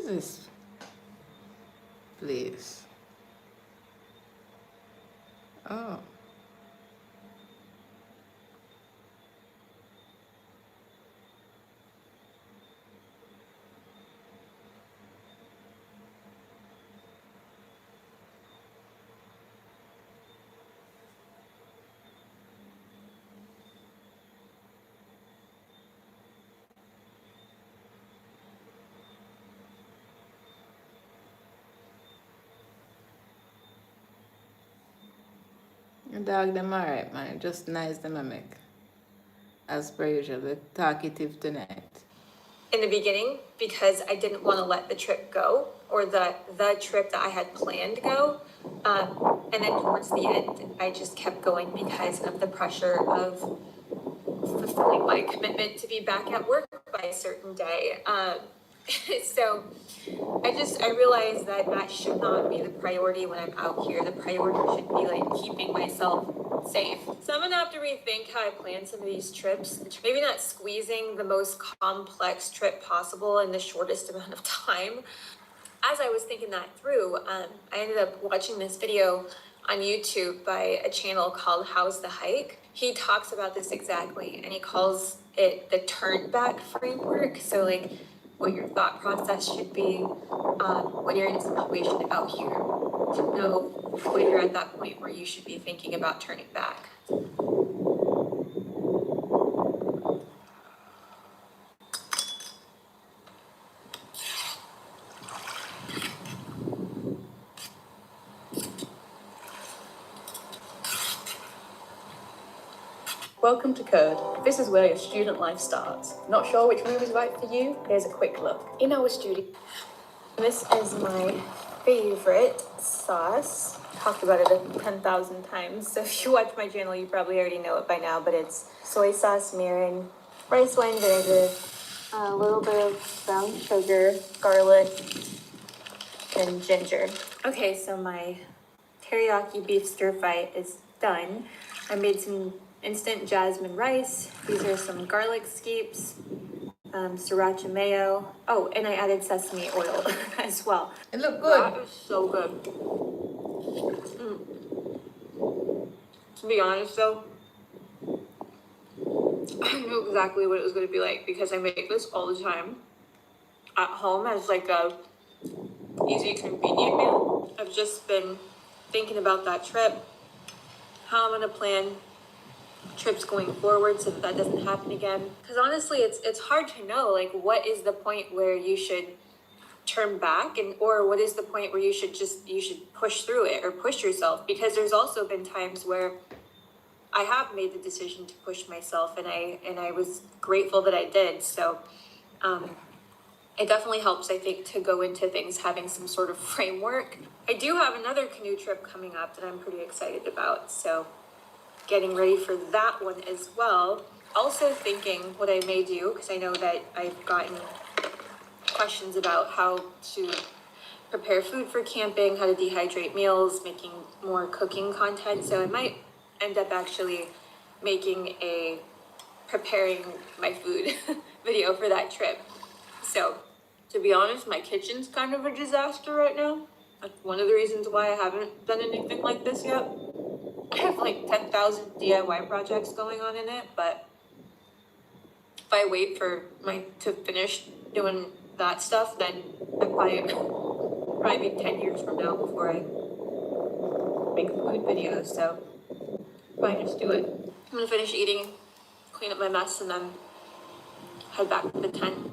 is this place? Oh. The dog them alright, man. Just nice them I make. As per usual, the talkative tonight. In the beginning, because I didn't want to let the trip go, or the trip that I had planned go. And then towards the end, I just kept going because of the pressure of fulfilling my commitment to be back at work by a certain day. So I realized that that should not be the priority when I'm out here. The priority should be like keeping myself safe. So I'm gonna have to rethink how I plan some of these trips. Maybe not squeezing the most complex trip possible in the shortest amount of time. As I was thinking that through, I ended up watching this video on YouTube by a channel called How's the Hike. He talks about this exactly, and he calls it the turn back framework. So like what your thought process should be when you're in a situation out here to know when you're at that point where you should be thinking about turning back. Welcome to Curd. This is where your student life starts. Not sure which room is right for you? Here's a quick look. In our studio. This is my favorite sauce. Talked about it 10,000 times. So if you watch my channel, you probably already know it by now, but it's soy sauce, mirin, rice wine vinegar, a little bit of brown sugar, garlic, and ginger. Okay, so my teriyaki beef stir fry is done. I made some instant jasmine rice. These are some garlic scapes, sriracha mayo. Oh, and I added sesame oil as well. It looked good. That is so good. To be honest though, I knew exactly what it was going to be like because I make this all the time at home as like a easy, convenient meal. I've just been thinking about that trip, how I'm going to plan trips going forward so that doesn't happen again. Because honestly, it's hard to know like what is the point where you should turn back or what is the point where you should push through it or push yourself, because there's also been times where I have made the decision to push myself and I was grateful that I did. So it definitely helps, I think, to go into things having some sort of framework. I do have another canoe trip coming up that I'm pretty excited about, so getting ready for that one as well. Also thinking what I may do, because I know that I've gotten questions about how to prepare food for camping, how to dehydrate meals, making more cooking content. So I might end up actually making a preparing my food video for that trip. So to be honest, my kitchen's kind of a disaster right now. That's one of the reasons why I haven't done anything like this yet. I have like 10,000 DIY projects going on in it, but if I wait for to finish doing that stuff, then I probably be 10 years from now before I make food videos. So probably just do it. I'm gonna finish eating, clean up my mess, and then head back to the tent.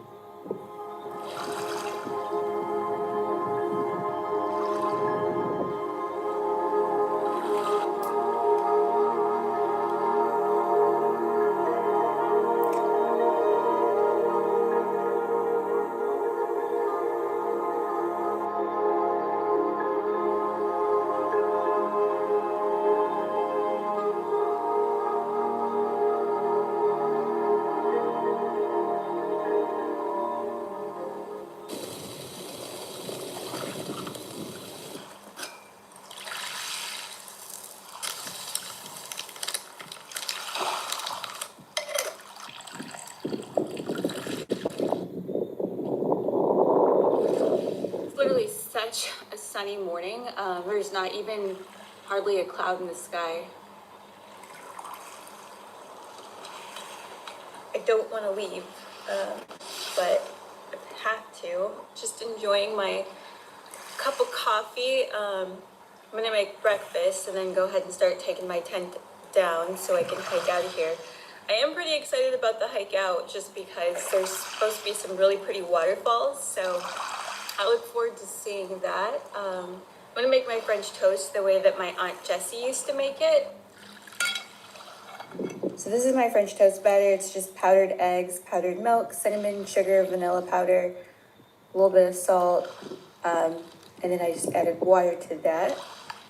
such a sunny morning. There's not even hardly a cloud in the sky. I don't want to leave, but I have to. Just enjoying my cup of coffee. I'm gonna make breakfast and then go ahead and start taking my tent down so I can hike out of here. I am pretty excited about the hike out just because there's supposed to be some really pretty waterfalls, so I look forward to seeing that. I'm gonna make my French toast the way that my Aunt Jessie used to make it. So this is my French toast batter. It's just powdered eggs, powdered milk, cinnamon, sugar, vanilla powder, a little bit of salt, and then I just added water to that.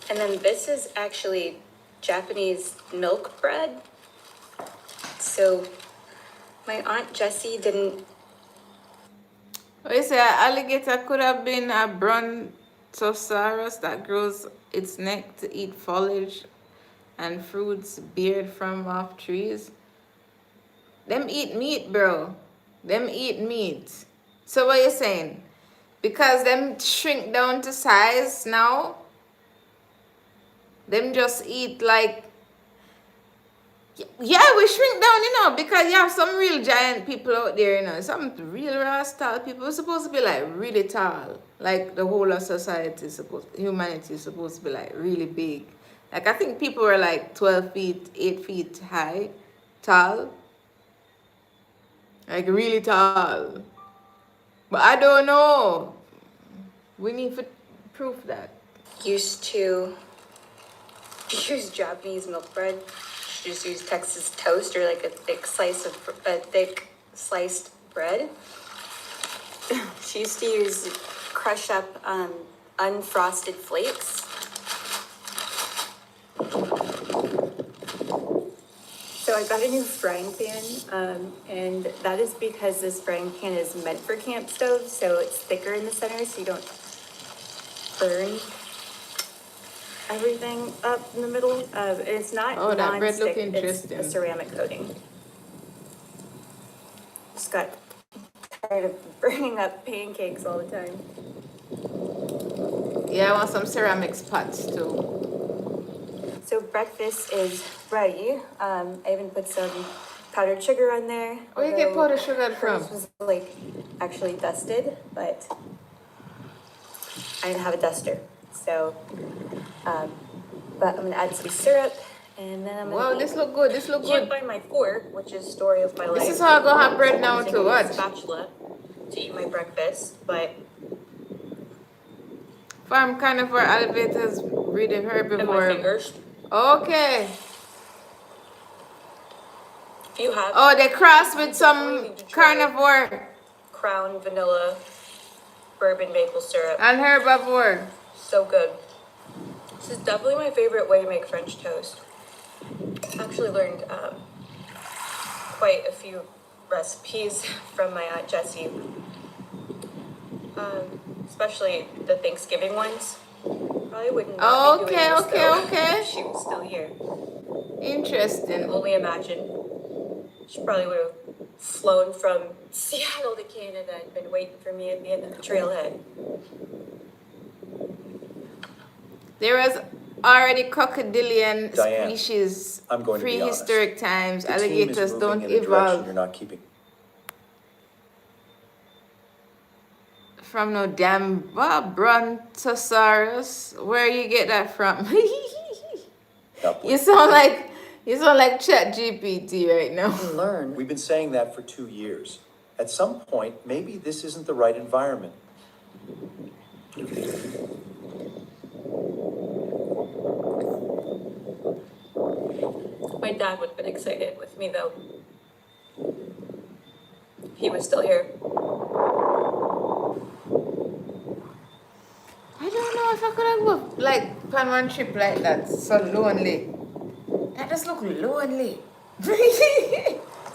And then this is actually Japanese milk bread. So my Aunt Jessie didn't. Oh, you say an alligator could have been a brontosaurus that grows its neck to eat foliage and fruits beared from off trees. Them eat meat, bro. Them eat meat. So what you saying? Because them shrink down to size now, them just eat like, yeah, we shrink down, because you have some real giant people out there, some real raw tall people are supposed to be like really tall. Like the whole of humanity is supposed to be like really big. Like I think people were like 12 feet, 8 feet high, tall. Like really tall. But I don't know. We need to prove that. Used to use Japanese milk bread. Just use Texas toast or like a thick sliced bread. She used to use crush up unfrosted flakes. So I got a new frying pan, and that is because this frying pan is meant for camp stoves, so it's thicker in the center so you don't burn everything up in the middle. It's not that bread look non-stick, it's interesting. a ceramic coating. Just got tired of burning up pancakes all the time. Yeah, I want some ceramic pots too. So breakfast is ready. I even put some powdered sugar on there. Where you get powdered sugar from? This was like actually dusted, but I didn't have a duster. So, but I'm gonna add some syrup, and then I'm gonna. Wow, this look good. This look Can't good. find my fork, which is story of my life. This is how I go have bread now Using to a watch. spatula to eat my breakfast, but. Farm carnivore elevators really heard And before. my fingers. Okay. If you have. Oh, they cross with some carnivore. Crown vanilla bourbon maple syrup. And herbivore. So good. This is definitely my favorite way to make French toast. I actually learned quite a few recipes from my Aunt Jessie. Especially the Thanksgiving ones. Probably would not be doing this though, if she was still here. Interesting. I can only imagine. She probably would have flown from Seattle to Canada and been waiting for me at the end of the trailhead. There was already crocodilian Diane, species I'm going to be honest. prehistoric times. The team is Alligators moving don't in a direction evolve you're not keeping. from no damn brontosaurus. Where you get that from? You sound like ChatGPT right now. Learn. We've been saying that for 2 years. At some point, maybe this isn't the right environment. My dad would have been excited with me though. If he was still here. I don't know if I could have go like on one trip like that. So lonely. That just look lonely.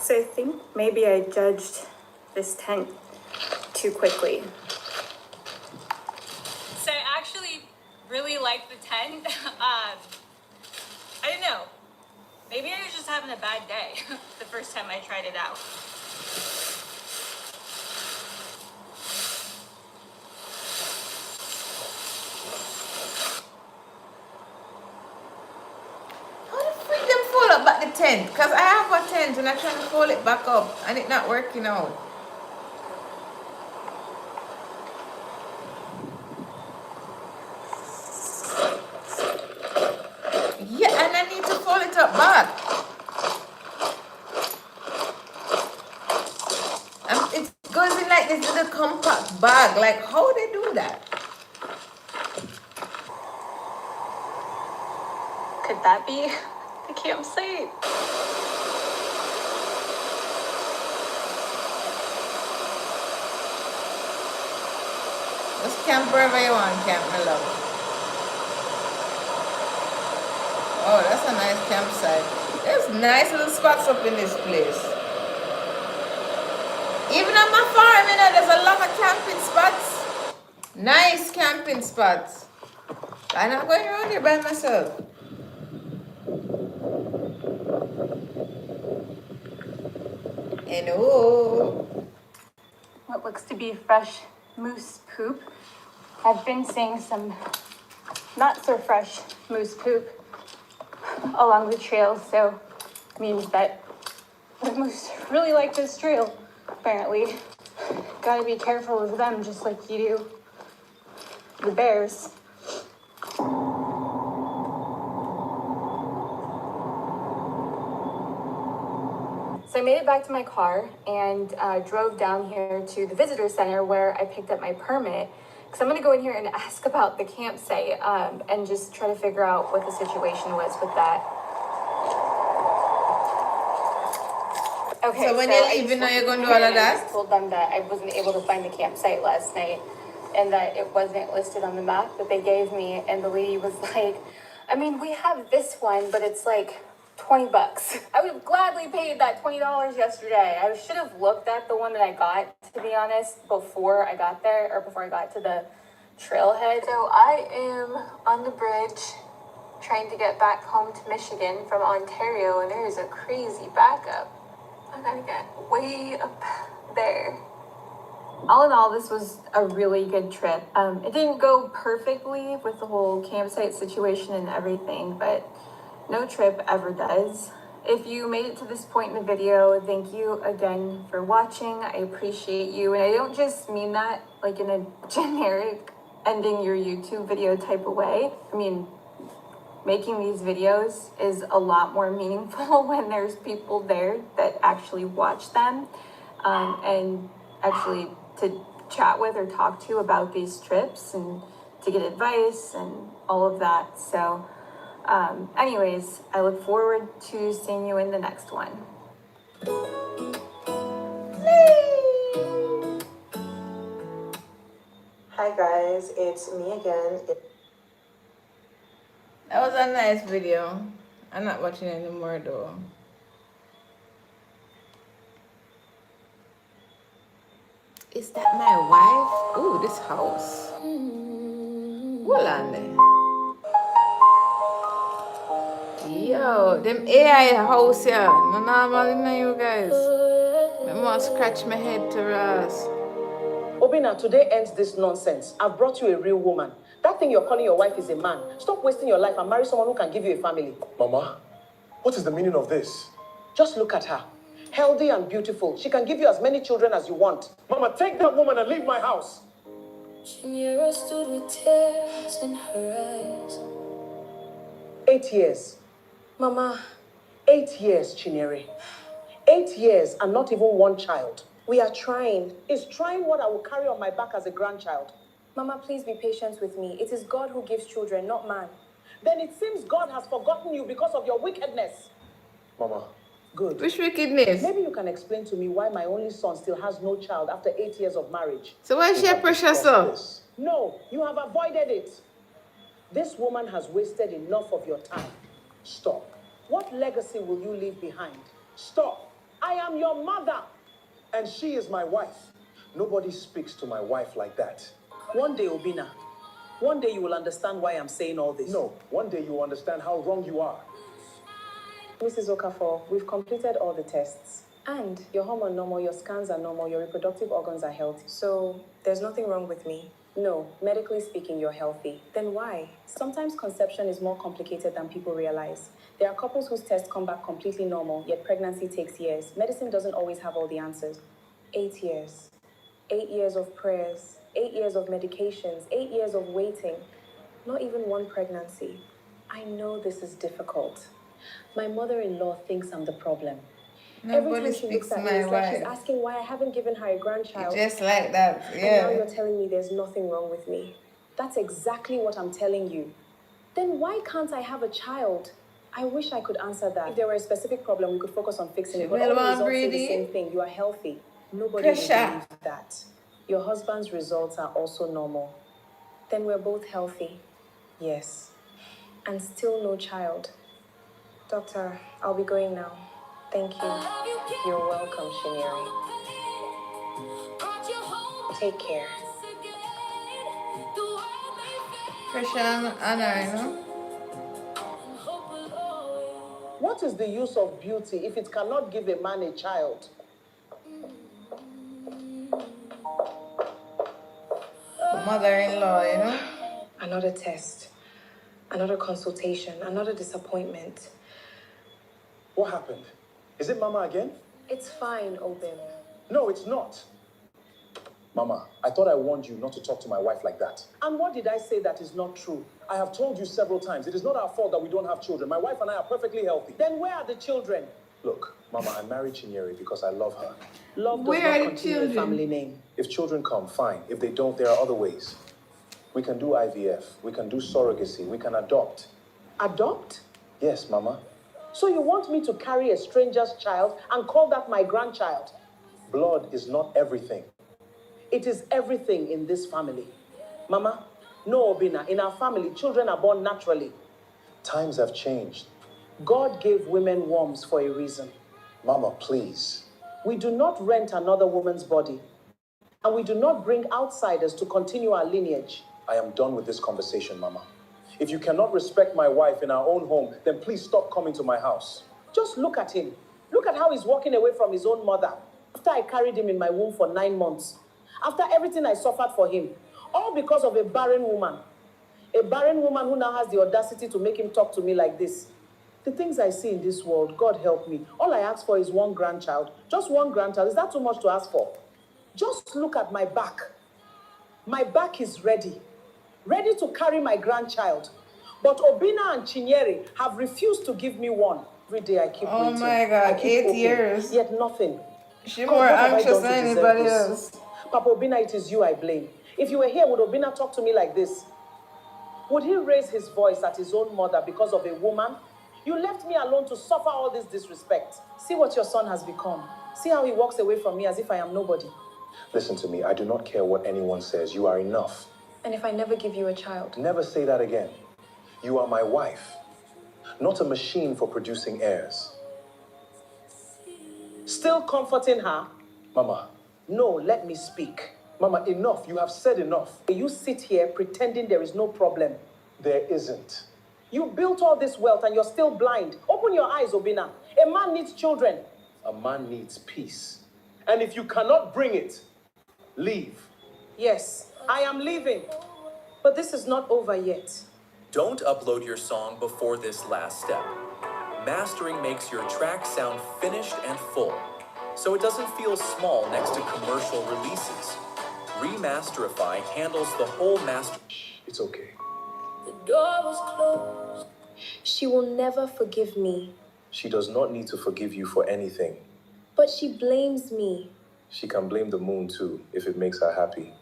So I think maybe I judged this tent too quickly. So I actually really like the tent. I don't know. Maybe I was just having a bad day the first time I tried it out. tent, because I have a tent and I'm trying to fold it back up and it's not working out. Yeah, and I need to fold it up back. It goes in like this little compact bag. Like, how they do that? Could that be the campsite? Just camp wherever you want, camp, my love. Oh, that's a nice campsite. There's nice little spots up in this place. Even on my farm, you know, there's a lot of camping spots. Nice camping spots. I'm not going around here by myself. Hello. What looks to be fresh moose poop. I've been seeing some not so fresh moose poop along the trail, so means that the moose really like this trail, apparently. Gotta be careful of them just like you do the bears. So I made it back to my car and drove down here to the visitor center where I picked up my permit. Because I'm going to go in here and ask about the campsite and just try to figure out what the situation was with that. Okay, so when you're leaving, now you're going to do all of that? I just told them that I wasn't able to find the campsite last night and that it wasn't listed on the map that they gave me. And the lady was like, I mean, we have this one, but it's like $20. I would have gladly paid that $20 yesterday. I should have looked at the one that I got, to be honest, before I got there, or before I got to the trailhead. So I am on the bridge trying to get back home to Michigan from Ontario, and there is a crazy backup. I gotta get way up there. All in all, this was a really good trip. It didn't go perfectly with the whole campsite situation and everything, but no trip ever does. If you made it to this point in the video, thank you again for watching. I appreciate you. And I don't just mean that like in a generic ending your YouTube video type of way. I mean, making these videos is a lot more meaningful when there's people there that actually watch them and actually to chat with or talk to about these trips and to get advice and all of that. So anyways, I look forward to seeing you in the next one. Hi guys, it's me again. That was a nice video. I'm not watching it anymore though. Is that my wife? Ooh, this house. Hold on there. Yo, them AI house here. No normal in you guys. I must scratch my head to Ross. Obina, today ends this nonsense. I've brought you a real woman. That thing you're calling your wife is a man. Stop wasting your life and marry someone who can give you a family. Mama, what is the meaning of this? Just look at her. Healthy and beautiful. She can give you as many children as you want. Mama, take that woman and leave my house. Chinera stood with tears in her eyes. 8 years. Mama, 8 years, Chinere. 8 years and not even one child. We are trying. Is trying what I will carry on my back as a grandchild. Mama, please be patient with me. It is God who gives children, not man. Then it seems God has forgotten you because of your wickedness. Mama. Good. Which wickedness? Maybe you can explain to me why my only son still has no child after 8 years of marriage. So why is she a precious son? No, you have avoided it. This woman has wasted enough of your time. Stop. What legacy will you leave behind? Stop. I am your mother. And she is my wife. Nobody speaks to my wife like that. One day, Obina, one day you will understand why I'm saying all this. No, one day you will understand how wrong you are. Mrs. Okafor, we've completed all the tests. And your hormone normal, your scans are normal, your reproductive organs are healthy. So there's nothing wrong with me. No, medically speaking, you're healthy. Then why? Sometimes conception is more complicated than people realize. There are couples whose tests come back completely normal, yet pregnancy takes years. Medicine doesn't always have all the answers. 8 years. 8 years of prayers, 8 years of medications, 8 years of waiting. Not even one pregnancy. I know this is difficult. My mother-in-law thinks I'm the problem. Every Nobody time she looks speaks to at me, my it's like she's wife. asking why I haven't given her a grandchild. Just like that, And now yeah. you're telling me there's nothing wrong with me. That's exactly what I'm telling you. Then why can't I have a child? I wish I could answer that. If there were a specific problem, we could focus on fixing it. But all the results say the same thing. You are healthy. Nobody will believe that. Your husband's results are also normal. Then we're both healthy. Yes. And still no child. Doctor, I'll be going now. Thank you. You're welcome, Shinyeri. Take care. Christian honor, you know? What is the use of beauty if it cannot give a man a child? Mother-in-law, you know? Another test. Another consultation. Another disappointment. What happened? Is it Mama again? It's fine, Obim. No, it's not. Mama, I thought I warned you not to talk to my wife like that. And what did I say that is not true? I have told you several times, it is not our fault that we don't have children. My wife and I are perfectly healthy. Then where are the children? Look, Mama, I married Chinyere because I love her. Love does Where are not the continue a children? family name. If children come, fine. If they don't, there are other ways. We can do IVF. We can do surrogacy. We can adopt. Adopt? Yes, Mama. So you want me to carry a stranger's child and call that my grandchild? Blood is not everything. It is everything in this family. Mama, no, Obina, in our family, children are born naturally. Times have changed. God gave women wombs for a reason. Mama, please. We do not rent another woman's body, and we do not bring outsiders to continue our lineage. I am done with this conversation, Mama. If you cannot respect my wife in our own home, then please stop coming to my house. Just look at him. Look at how he's walking away from his own mother. After I carried him in my womb for 9 months. After everything I suffered for him. All because of a barren woman. A barren woman who now has the audacity to make him talk to me like this. The things I see in this world, God help me. All I ask for is one grandchild. Just one grandchild. Is that too much to ask for? Just look at my back. My back is ready. Ready to carry my grandchild. But Obina and Chinyere have refused to give me one. Every day I keep waiting. Oh my God, I keep 8 hoping, years. Yet nothing. She's God, more what have I anxious done to than deserve anybody this? else. Papa Obina, it is you I blame. If you were here, would Obina talk to me like this? Would he raise his voice at his own mother because of a woman? You left me alone to suffer all this disrespect. See what your son has become. See how he walks away from me as if I am nobody. Listen to me. I do not care what anyone says. You are enough. And if I never give you a child? Never say that again. You are my wife, not a machine for producing heirs. Still comforting her? Mama. No, let me speak. Mama, enough. You have said enough. You sit here pretending there is no problem. There isn't. You built all this wealth and you're still blind. Open your eyes, Obina. A man needs children. A man needs peace. And if you cannot bring it, leave. Yes, I am leaving. But this is not over yet. Don't upload your song before this last step. Mastering makes your track sound finished and full, so it doesn't feel small next to commercial releases. Remasterify handles the whole master. It's okay. The door was closed. She will never forgive me. She does not need to forgive you for anything. But she blames me. She can blame the moon too, if it makes her happy.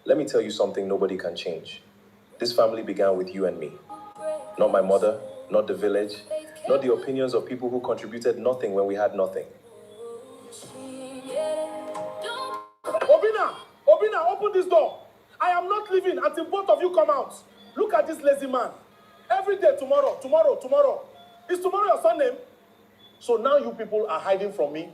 Let me tell you something nobody can change. This family began with you and me. Not my mother, not the village, not the opinions of people who contributed nothing when we had nothing. Obina! Obina, open this door! I am not leaving until both of you come out. Look at this lazy man. Every day, tomorrow, tomorrow, tomorrow. Is tomorrow your son name? So now you people are hiding from me?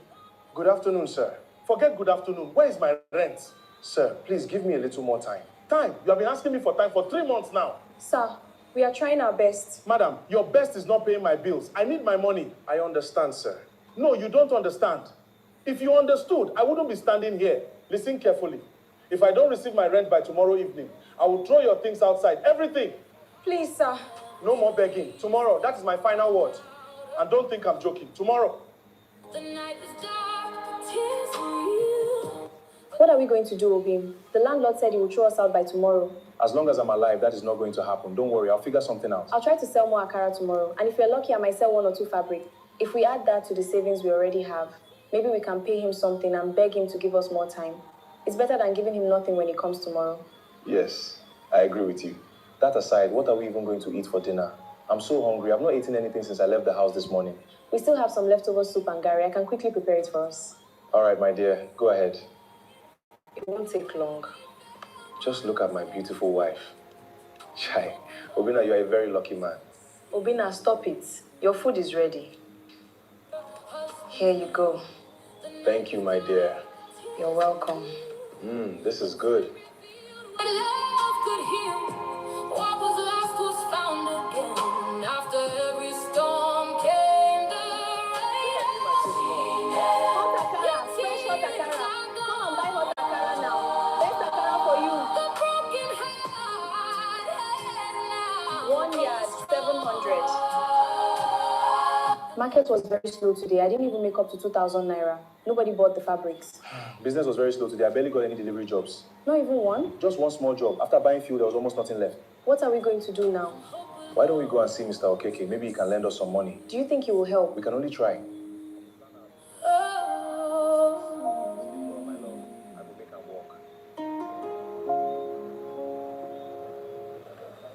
Good afternoon, sir. Forget good afternoon. Where is my rent? Sir, please give me a little more time. Time? You have been asking me for time for 3 months now. Sir, we are trying our best. Madam, your best is not paying my bills. I need my money. I understand, sir. No, you don't understand. If you understood, I wouldn't be standing here. Listen carefully. If I don't receive my rent by tomorrow evening, I will throw your things outside. Everything. Please, sir. No more begging. Tomorrow, that is my final word. And don't think I'm joking. Tomorrow. The night is dark, the tears are real. What are we going to do, Obim? The landlord said he will throw us out by tomorrow. As long as I'm alive, that is not going to happen. Don't worry, I'll figure something out. I'll try to sell more akara tomorrow. And if you're lucky, I might sell 1 or 2 fabric. If we add that to the savings we already have, maybe we can pay him something and beg him to give us more time. It's better than giving him nothing when he comes tomorrow. Yes, I agree with you. That aside, what are we even going to eat for dinner? I'm so hungry. I've not eaten anything since I left the house this morning. We still have some leftover soup and gari. I can quickly prepare it for us. All right, my dear, go ahead. It won't take long. Just look at my beautiful wife. Chai, Obina, you are a very lucky man. Obina, stop it. Your food is ready. Here you go. Thank you, my dear. You're welcome. This is good. Love could heal. What was lost was found again. After every storm came the rain. Hot akara, fresh hot akara. Come and buy hot akara now. Best akara for you. The broken heart now. 1 yard, 700. Market was very slow today. I didn't even make up to 2,000 naira. Nobody bought the fabrics. Business was very slow today. I barely got any delivery jobs. Not even one? Just one small job. After buying fuel, there was almost nothing left. What are we going to do now? Why don't we go and see Mr. Okeke? Maybe he can lend us some money. Do you think he will help? We can only try.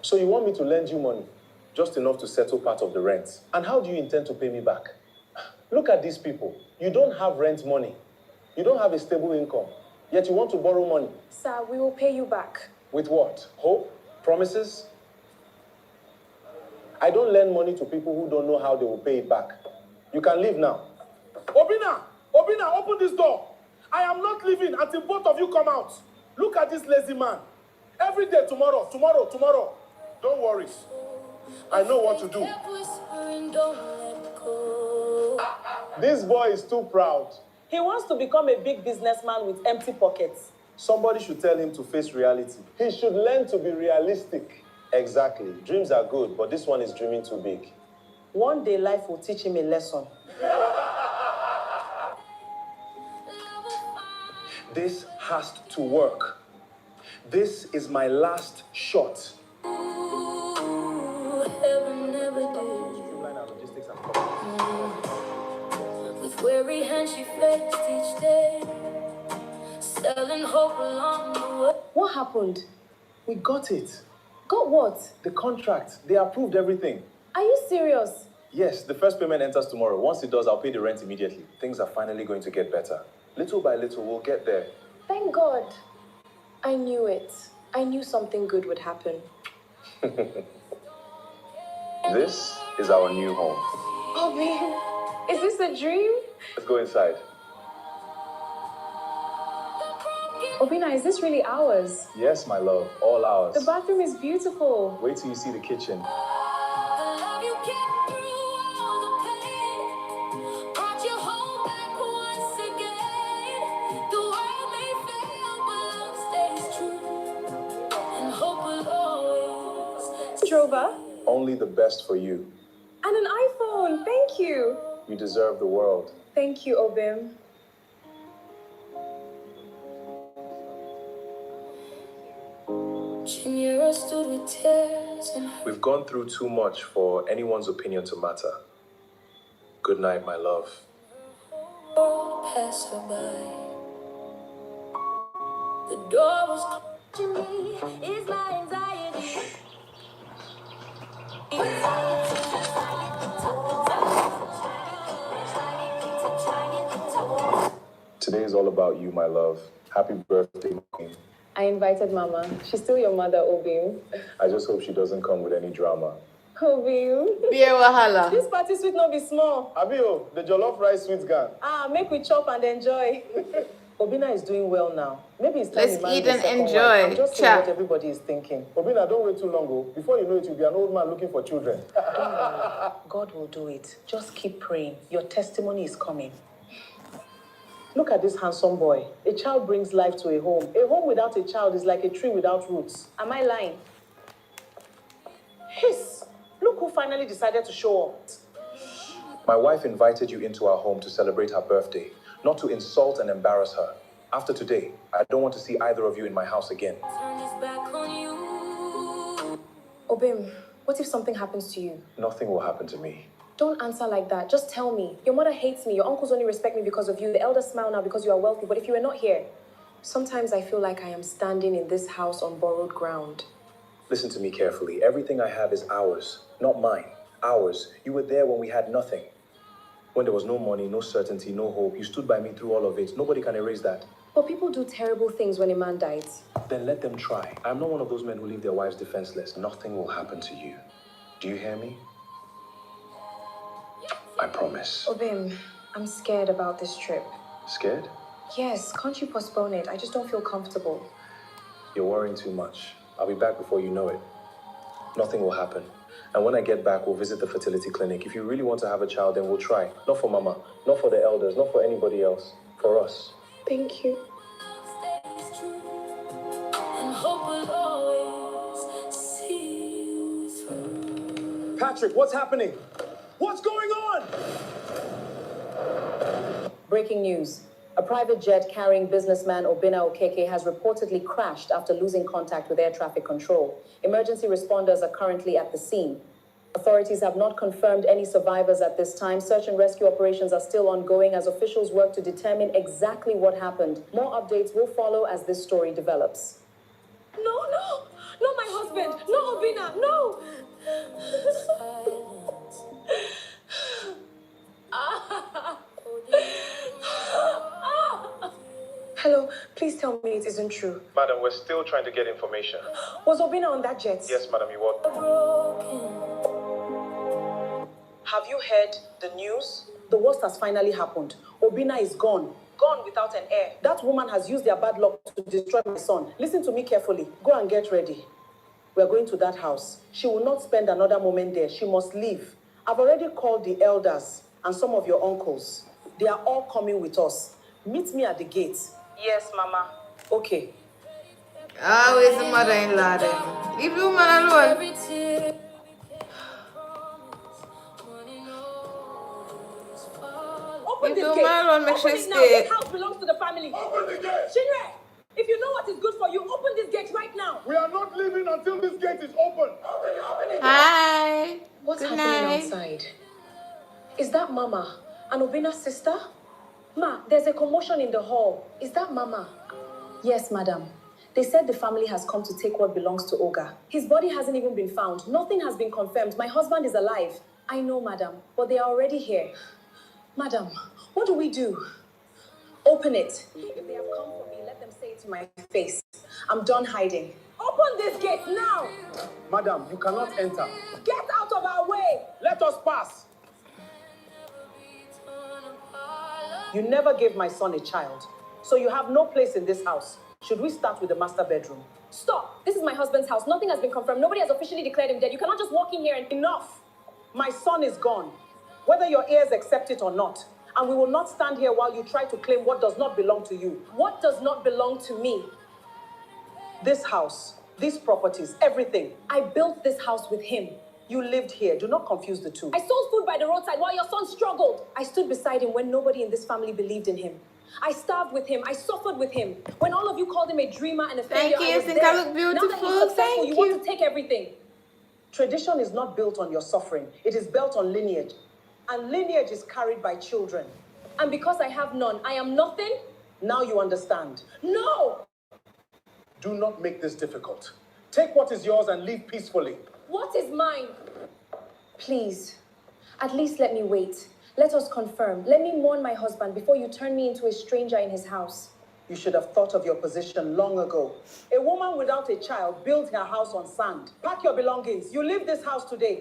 So you want me to lend you money? Just enough to settle part of the rent. And how do you intend to pay me back? Look at these people. You don't have rent money. You don't have a stable income. Yet you want to borrow money. Sir, we will pay you back. With what? Hope? Promises? I don't lend money to people who don't know how they will pay it back. You can leave now. Obina! Obina, open this door. I am not leaving until both of you come out. Look at this lazy man. Every day, tomorrow. Don't worry. I know what to do. This boy is too proud. He wants to become a big businessman with empty pockets. Somebody should tell him to face reality. He should learn to be realistic. Exactly. Dreams are good, but this one is dreaming too big. One day life will teach him a lesson. This has to work. This is my last shot. With weary hands she flexed each day, selling hope along the way. What happened? We got it. Got what? The contract. They approved everything. Are you serious? Yes, the first payment enters tomorrow. Once it does, I'll pay the rent immediately. Things are finally going to get better. Little by little, we'll get there. Thank God. I knew it. I knew something good would happen. This is our new home. Oh, man. Is this a dream? Let's go inside. Obina, is this really ours? Yes, my love. All ours. The bathroom is beautiful. Wait till you see the kitchen. Drover? Only the best for you. And an iPhone. Thank you. You deserve the world. Thank you, Obim. Stood with tears and we've gone through too much for anyone's opinion to matter. Good night, my love. pass her by. The door was to me is my anxiety. Today is all about you, my love. Happy birthday, Queen. I invited Mama. She's still your mother, Obim. I just hope she doesn't come with any drama. Obim. Beer wahala. This party sweet not be small. Abio, the jollof rice sweet gan. Make we chop and enjoy. Obina is doing well now. Maybe it's time Let's we marry eat the and second enjoy. wife. I'm just saying Cha. what everybody is thinking. Obina, don't wait too long, oh. Before you know it, you'll be an old man looking for children. God will do it. Just keep praying. Your testimony is coming. Look at this handsome boy. A child brings life to a home. A home without a child is like a tree without roots. Am I lying? Hiss! Look who finally decided to show up. My wife invited you into our home to celebrate her birthday, not to insult and embarrass her. After today, I don't want to see either of you in my house again. Obim, what if something happens to you? Nothing will happen to me. Don't answer like that. Just tell me. Your mother hates me. Your uncles only respect me because of you. The elders smile now because you are wealthy. But if you were not here, sometimes I feel like I am standing in this house on borrowed ground. Listen to me carefully. Everything I have is ours, not mine. Ours. You were there when we had nothing. When there was no money, no certainty, no hope. You stood by me through all of it. Nobody can erase that. But people do terrible things when a man dies. Then let them try. I'm not one of those men who leave their wives defenseless. Nothing will happen to you. Do you hear me? I promise. Obim, I'm scared about this trip. Scared? Yes, can't you postpone it? I just don't feel comfortable. You're worrying too much. I'll be back before you know it. Nothing will happen. And when I get back, we'll visit the fertility clinic. If you really want to have a child, then we'll try. Not for Mama, not for the elders, not for anybody else. For us. Thank you. Patrick, what's happening? What's going on? Breaking news. A private jet carrying businessman Obinna Okeke has reportedly crashed after losing contact with air traffic control. Emergency responders are currently at the scene. Authorities have not confirmed any survivors at this time. Search and rescue operations are still ongoing as officials work to determine exactly what happened. More updates will follow as this story develops. No, not my husband. No, Obinna, no. Hello, please tell me it isn't true. Madam, we're still trying to get information. Was Obinna on that jet? Yes, madam, you were. Have you heard the news? The worst has finally happened. Obinna is gone. Gone without an heir. That woman has used their bad luck to destroy my son. Listen to me carefully. Go and get ready. We're going to that house. She will not spend another moment there. She must leave. I've already called the elders and some of your uncles. They are all coming with us. Meet me at the gate. Yes, Mama. Okay. Always the mother-in-law then. Leave the woman alone. Open Leave this the gate. woman alone, make Open sure it now. stay. This house belongs to the family. Open the gate. Chinwe, if you know what is good for you, open this gate right now. We are not leaving until this gate is open. Open it. Hi. What's Good happening night. outside? Is that Mama? And Obinna's sister? Ma, there's a commotion in the hall. Is that Mama? Yes, madam. They said the family has come to take what belongs to Oga. His body hasn't even been found. Nothing has been confirmed. My husband is alive. I know, madam, but they are already here. Madam, what do we do? Open it. If they have come for me, let them say it to my face. I'm done hiding. Open this gate now. Madam, you cannot enter. Get out of our way. Let us pass. You never gave my son a child, so you have no place in this house. Should we start with the master bedroom? Stop. This is my husband's house. Nothing has been confirmed. Nobody has officially declared him dead. You cannot just walk in here and... Enough! My son is gone, whether your ears accept it or not. And we will not stand here while you try to claim what does not belong to you. What does not belong to me? This house, these properties, everything. I built this house with him. You lived here. Do not confuse the two. I sold food by the roadside while your son struggled. I stood beside him when nobody in this family believed in him. I starved with him. I suffered with him. When all of you called him a dreamer and a failure, Thank you. I was Think there. I look beautiful? Now that he's successful, Thank you want to take everything. Tradition is not built on your suffering. It is built on lineage. And lineage is carried by children. And because I have none, I am nothing? Now you understand. No! Do not make this difficult. Take what is yours and leave peacefully. What is mine? Please, at least let me wait. Let us confirm. Let me mourn my husband before you turn me into a stranger in his house. You should have thought of your position long ago. A woman without a child built her house on sand. Pack your belongings. You leave this house today.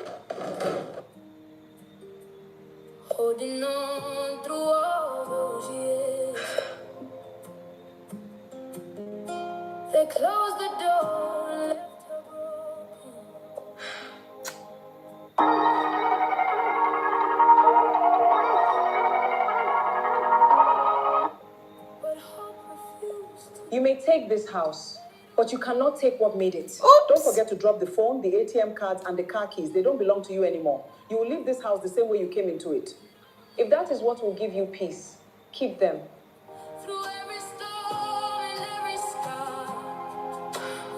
Holding on through all those years. They closed the door and left her broken. may take this house, but you cannot take what made it. Oops. Don't forget to drop the phone, the ATM cards, and the car keys. They don't belong to you anymore. You will leave this house the same way you came into it. If that is what will give you peace, keep them. Through every storm and every scar,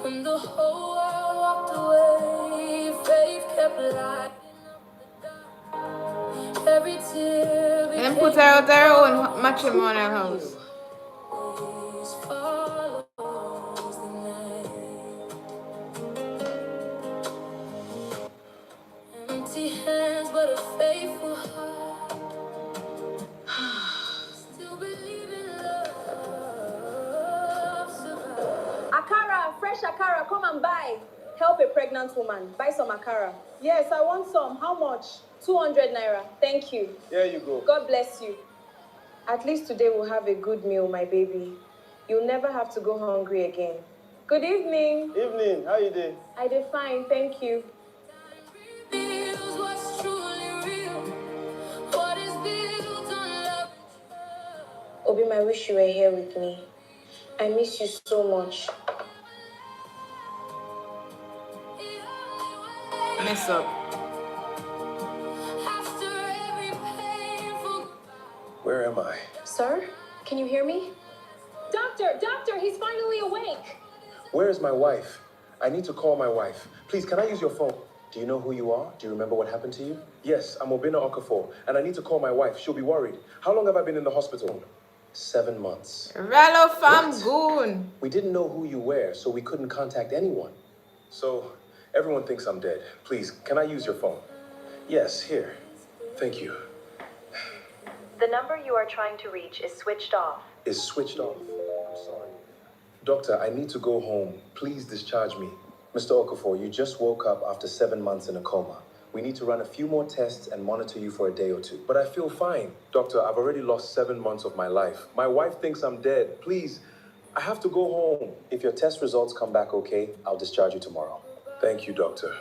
when the whole world walked away, faith kept lighting up the dark. Every tear And put her out her own matrimonial house. always follows the night. Empty hands, but a faithful heart. Still believe in love survives. Akara, fresh Akara, come and buy. Help a pregnant woman. Buy some Akara. Yes, I want some. How much? 200 naira. Thank you. Here you go. God bless you. At least today we'll have a good meal, my baby. You'll never have to go hungry again. Good evening. Evening, how you doing? I did fine, thank you. Reveals what's truly real. What is built on love and trust. Obim, I wish you were here with me. I miss you so much. Mess up. After every painful Where am I? Sir, can you hear me? Doctor, he's finally awake. Where is my wife? I need to call my wife. Please, can I use your phone? Do you know who you are? Do you remember what happened to you? Yes, I'm Obina Okafor, and I need to call my wife. She'll be worried. How long have I been in the hospital? 7 months. Rallo Famgoon. We didn't know who you were, so we couldn't contact anyone. So, everyone thinks I'm dead. Please, can I use your phone? Yes, here. Thank you. The number you are trying to reach is switched off. Is switched off. I'm sorry. Doctor, I need to go home. Please discharge me. Mr. Okafor, you just woke up after 7 months in a coma. We need to run a few more tests and monitor you for a day or two. But I feel fine. Doctor, I've already lost 7 months of my life. My wife thinks I'm dead. Please, I have to go home. If your test results come back okay, I'll discharge you tomorrow. Thank you, doctor.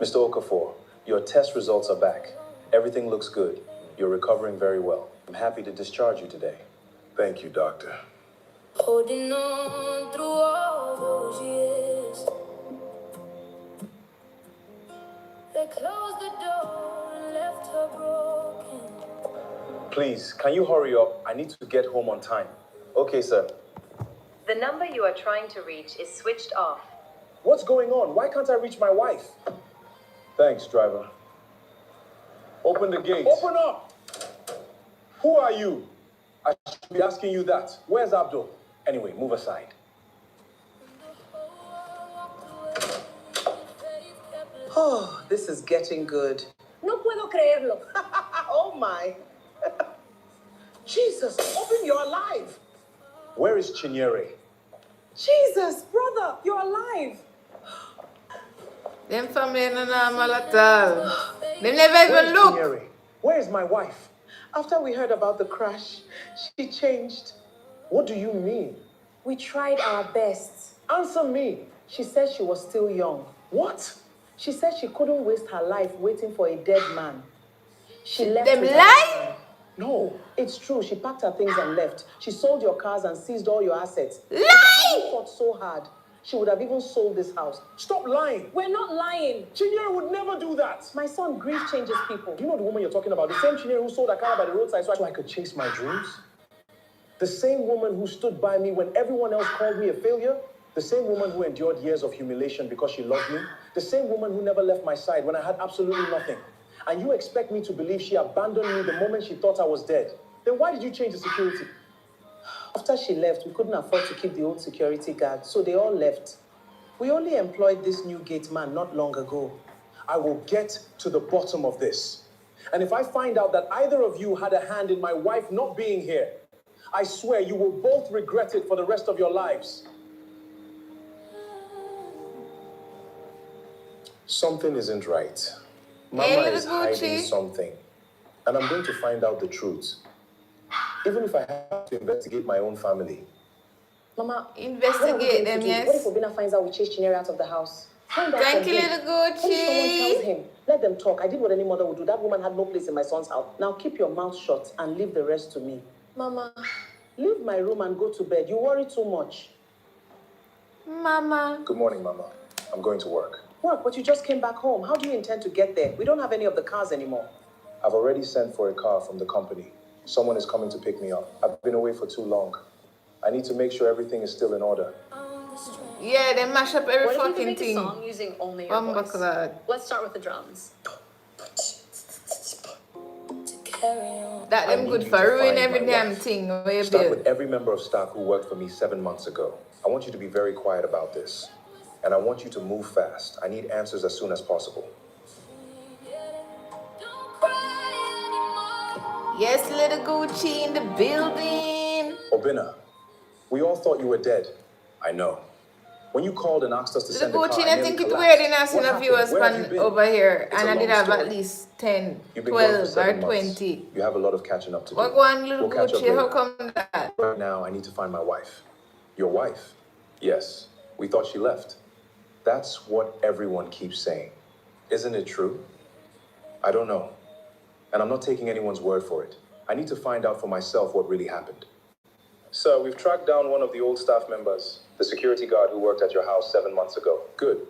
Mr. Okafor, your test results are back. Everything looks good. You're recovering very well. I'm happy to discharge you today. Thank you, doctor. holding on through all those years. They closed the door and left her broken. Please, can you hurry up? I need to get home on time. Okay, sir. The number you are trying to reach is switched off. What's going on? Why can't I reach my wife? Thanks, driver. Open the gate. Open up! Who are you? I should be asking you that. Where's Abdul? Anyway, move aside. Oh, this is getting good. No puedo creerlo. Oh my. Jesus, open, you're alive. Where is Chinyere? Jesus, brother, you're alive. Them family no normal at all. They never even look. Chinyere? Where is my wife? After we heard about the crash, she changed. What do you mean? We tried our best. Answer me. She said she was still young. What? She said she couldn't waste her life waiting for a dead man. She left Them with her lie? man. No. It's true. She packed her things and left. She sold your cars and seized all your assets. Lie! If I hadn't fought so hard, she would have even sold this house. Stop lying. We're not lying. Chinyere would never do that. My son, grief changes people. You know the woman you're talking about? The same Chinyere who sold a car by the roadside so I could chase my dreams? The same woman who stood by me when everyone else called me a failure? The same woman who endured years of humiliation because she loved me? The same woman who never left my side when I had absolutely nothing? And you expect me to believe she abandoned me the moment she thought I was dead? Then why did you change the security? After she left, we couldn't afford to keep the old security guard, so they all left. We only employed this new gate man not long ago. I will get to the bottom of this. And if I find out that either of you had a hand in my wife not being here, I swear you will both regret it for the rest of your lives. Something isn't right. Mama is hiding something. And I'm going to find out the truth. Even if I have to investigate my own family. Mama, investigate them, yes. What if Obina finds out we chased Chinyere out of the house? Thank you, little Gucci. What if someone tells him? Let them talk. I did what any mother would do. That woman had no place in my son's house. Now keep your mouth shut and leave the rest to me. Mama, leave my room and go to bed. You worry too much. Mama. Good morning, Mama. I'm going to work. Work, but you just came back home. How do you intend to get there? We don't have any of the cars anymore. I've already sent for a car from the company. Someone is coming to pick me up. I've been away for too long. I need to make sure everything is still in order. Yeah, they mash up every What if we could fucking make thing. a song using only your voice? Let's start with the drums. That them good for ruin every damn thing. Start with every member of staff who worked for me 7 months ago. I want you to be very quiet about this. And I want you to move fast. I need answers as soon as possible. Yes, little Gucci in the building. Obina, we all thought you were dead. I know. When you called and asked us to send a car, Gucci, I I nearly think it collapsed. weird enough What enough happened? viewers Where have you been? over here, It's and a I did long have story. at least 10, You've been gone for 12 or 7 months. 20. You have a lot of catching up to do. What one little We'll catch up Gucci? How later. come that? Right now, I need to find my wife. Your wife? Yes. We thought she left. That's what everyone keeps saying. Isn't it true? I don't know. And I'm not taking anyone's word for it. I need to find out for myself what really happened. Sir, we've tracked down one of the old staff members, the security guard who worked at your house 7 months ago. Good.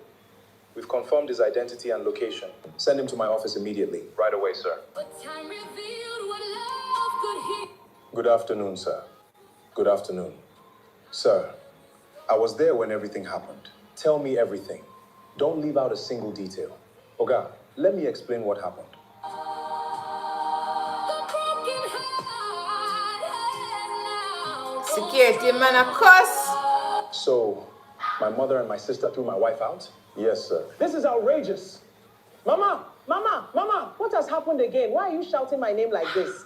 We've confirmed his identity and location. Send him to my office immediately. Right away, sir. Good afternoon, sir. Good afternoon. Sir, I was there when everything happened. Tell me everything. Don't leave out a single detail. Oga, let me explain what happened. Security man a cuss. So, my mother and my sister threw my wife out? Yes, sir. This is outrageous. Mama, Mama, Mama, what has happened again? Why are you shouting my name like this?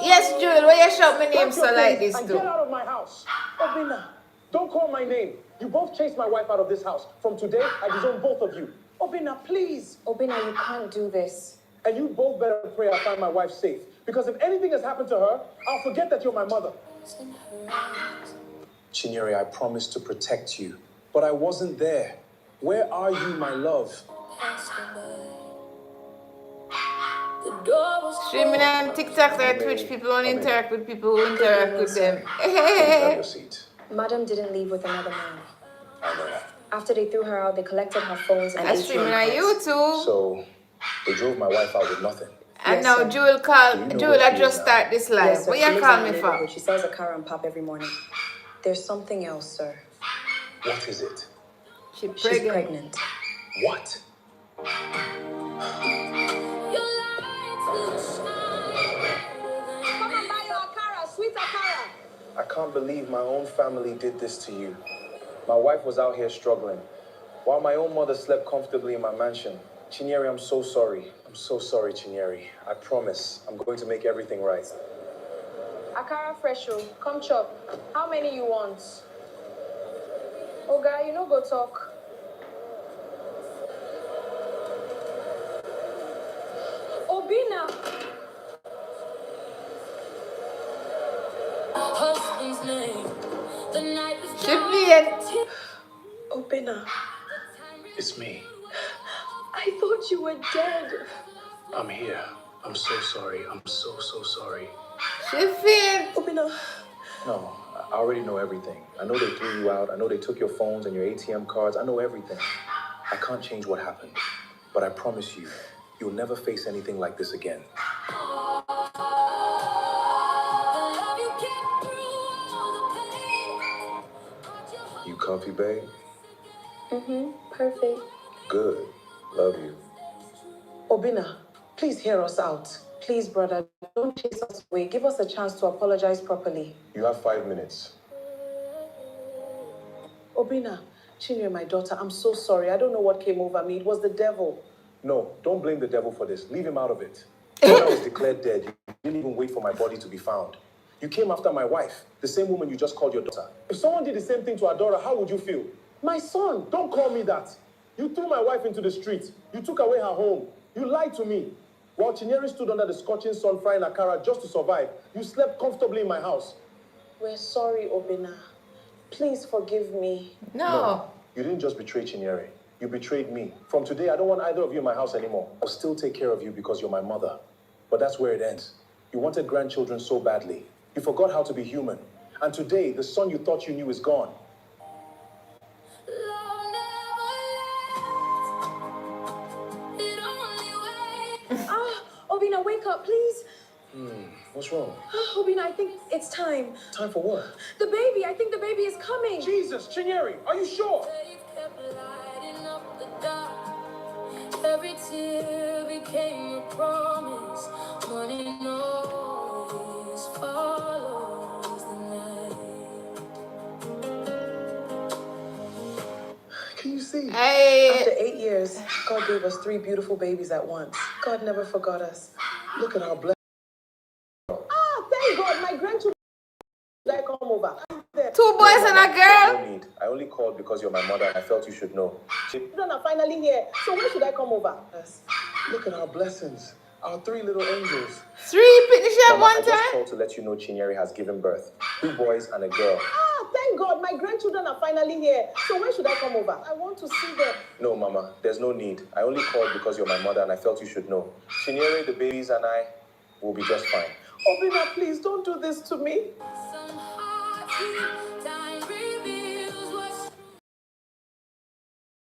Yes, Jewel, why you shout my name Pack so your like things this and too? get out of my house. Obina, don't call my name. You both chased my wife out of this house. From today, I disown both of you. Obina, please. Obina, you can't do this. And you both better pray I find my wife safe. Because if anything has happened to her, I'll forget that you're my mother. Chinyere, I promised to protect you, but I wasn't there. Where are you, my love? Streaming on TikTok or Twitch, people don't interact with people who interact with them. Have your seat. Madam didn't leave with another man. I know. After they threw her out, they collected her phones and I'm streaming on YouTube. So, they drove my wife out with nothing. And now Jewel I just start this live. Yes, sir. What She you lives call in me the for? neighborhood. She sells a car and pop every morning. There's something else, sir. What is it? She's pregnant. What? Come and buy your Akara, sweet Akara. I can't believe my own family did this to you. My wife was out here struggling, while my own mother slept comfortably in my mansion. Chinyere, I'm so sorry. I'm so sorry, Chinyere. I promise I'm going to make everything right. Akara fresho, come chop. How many you want? Oh, guy, you know go talk. Obina. Husband's name. The night was Obina. It's me. I thought you were dead. I'm here. I'm so sorry. I'm so sorry. Obina. No, I already know everything. I know they threw you out. I know they took your phones and your ATM cards. I know everything. I can't change what happened. But I promise you, you'll never face anything like this again. You comfy, babe? Perfect. Good. Love you. Obina, please hear us out. Please, brother, don't chase us away. Give us a chance to apologize properly. You have 5 minutes. Obina, Chinyere, my daughter, I'm so sorry. I don't know what came over me. It was the devil. No, don't blame the devil for this. Leave him out of it. When I was declared dead, you didn't even wait for my body to be found. You came after my wife, the same woman you just called your daughter. If someone did the same thing to Adora, how would you feel? My son, don't call me that. You threw my wife into the street. You took away her home. You lied to me. While Chinyere stood under the scorching sun frying Akara just to survive, you slept comfortably in my house. We're sorry, Obina. Please forgive me. No, you didn't just betray Chinyere. You betrayed me. From today, I don't want either of you in my house anymore. I'll still take care of you because you're my mother. But that's where it ends. You wanted grandchildren so badly. You forgot how to be human. And today, the son you thought you knew is gone. Obina, wake up, please. What's wrong? Obina, I think it's time. Time for what? The baby, I think the baby is coming. Jesus, Chinyere, are you sure? Every tear became a promise. Morning always follows the night. Can you see? Hey. After 8 years, God gave us 3 beautiful babies at once. God never forgot us. Look at our blessings. Thank God, my grandchildren come over. 2 boys and a girl. No need. I only called because you're my mother and I felt you should know. Children are finally here. So when should I come over? Look at our blessings. Our 3 little angels. 3 picnics at one I just time. called to let you know Chinyere has given birth. 2 boys and a girl. Thank God, my grandchildren are finally here. So when should I come over? I want to see them. No, Mama, there's no need. I only called because you're my mother and I felt you should know. Chinyere, the babies, and I will be just fine. Obina, please don't do this to me.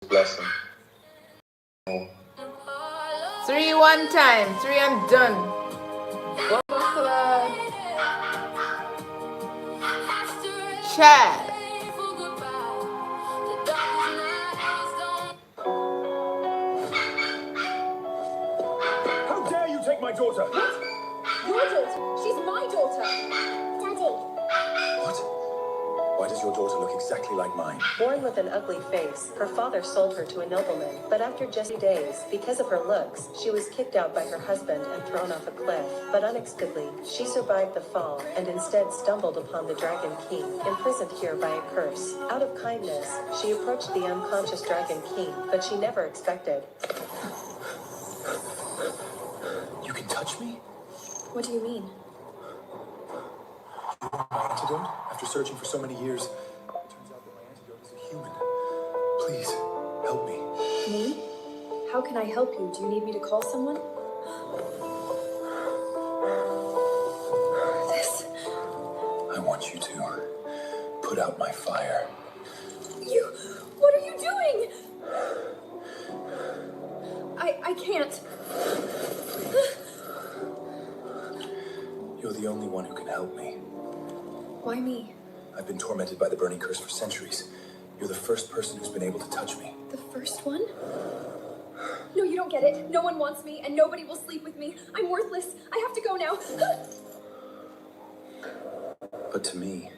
Blessing. 3 one time. 3 and done. Chad. How dare you take my daughter? What? Your daughter? She's my daughter. Daddy. What? Why does your daughter look exactly like mine? Born with an ugly face, her father sold her to a nobleman. But after just 2 days, because of her looks, she was kicked out by her husband and thrown off a cliff. But unexpectedly, she survived the fall and instead stumbled upon the Dragon King, imprisoned here by a curse. Out of kindness, she approached the unconscious Dragon King, but she never expected. You can touch me? What do you mean? My antidote? After searching for so many years, it turns out that my antidote is a human. Please, help me. Me? How can I help you? Do you need me to call someone? I want you to put out my fire. What are you doing? I can't. You're the only one who can help me. Why me? I've been tormented by the burning curse for centuries. You're the first person who's been able to touch me. The first one? No, you don't get it. No one wants me, and nobody will sleep with me. I'm worthless. I have to go now. But to me,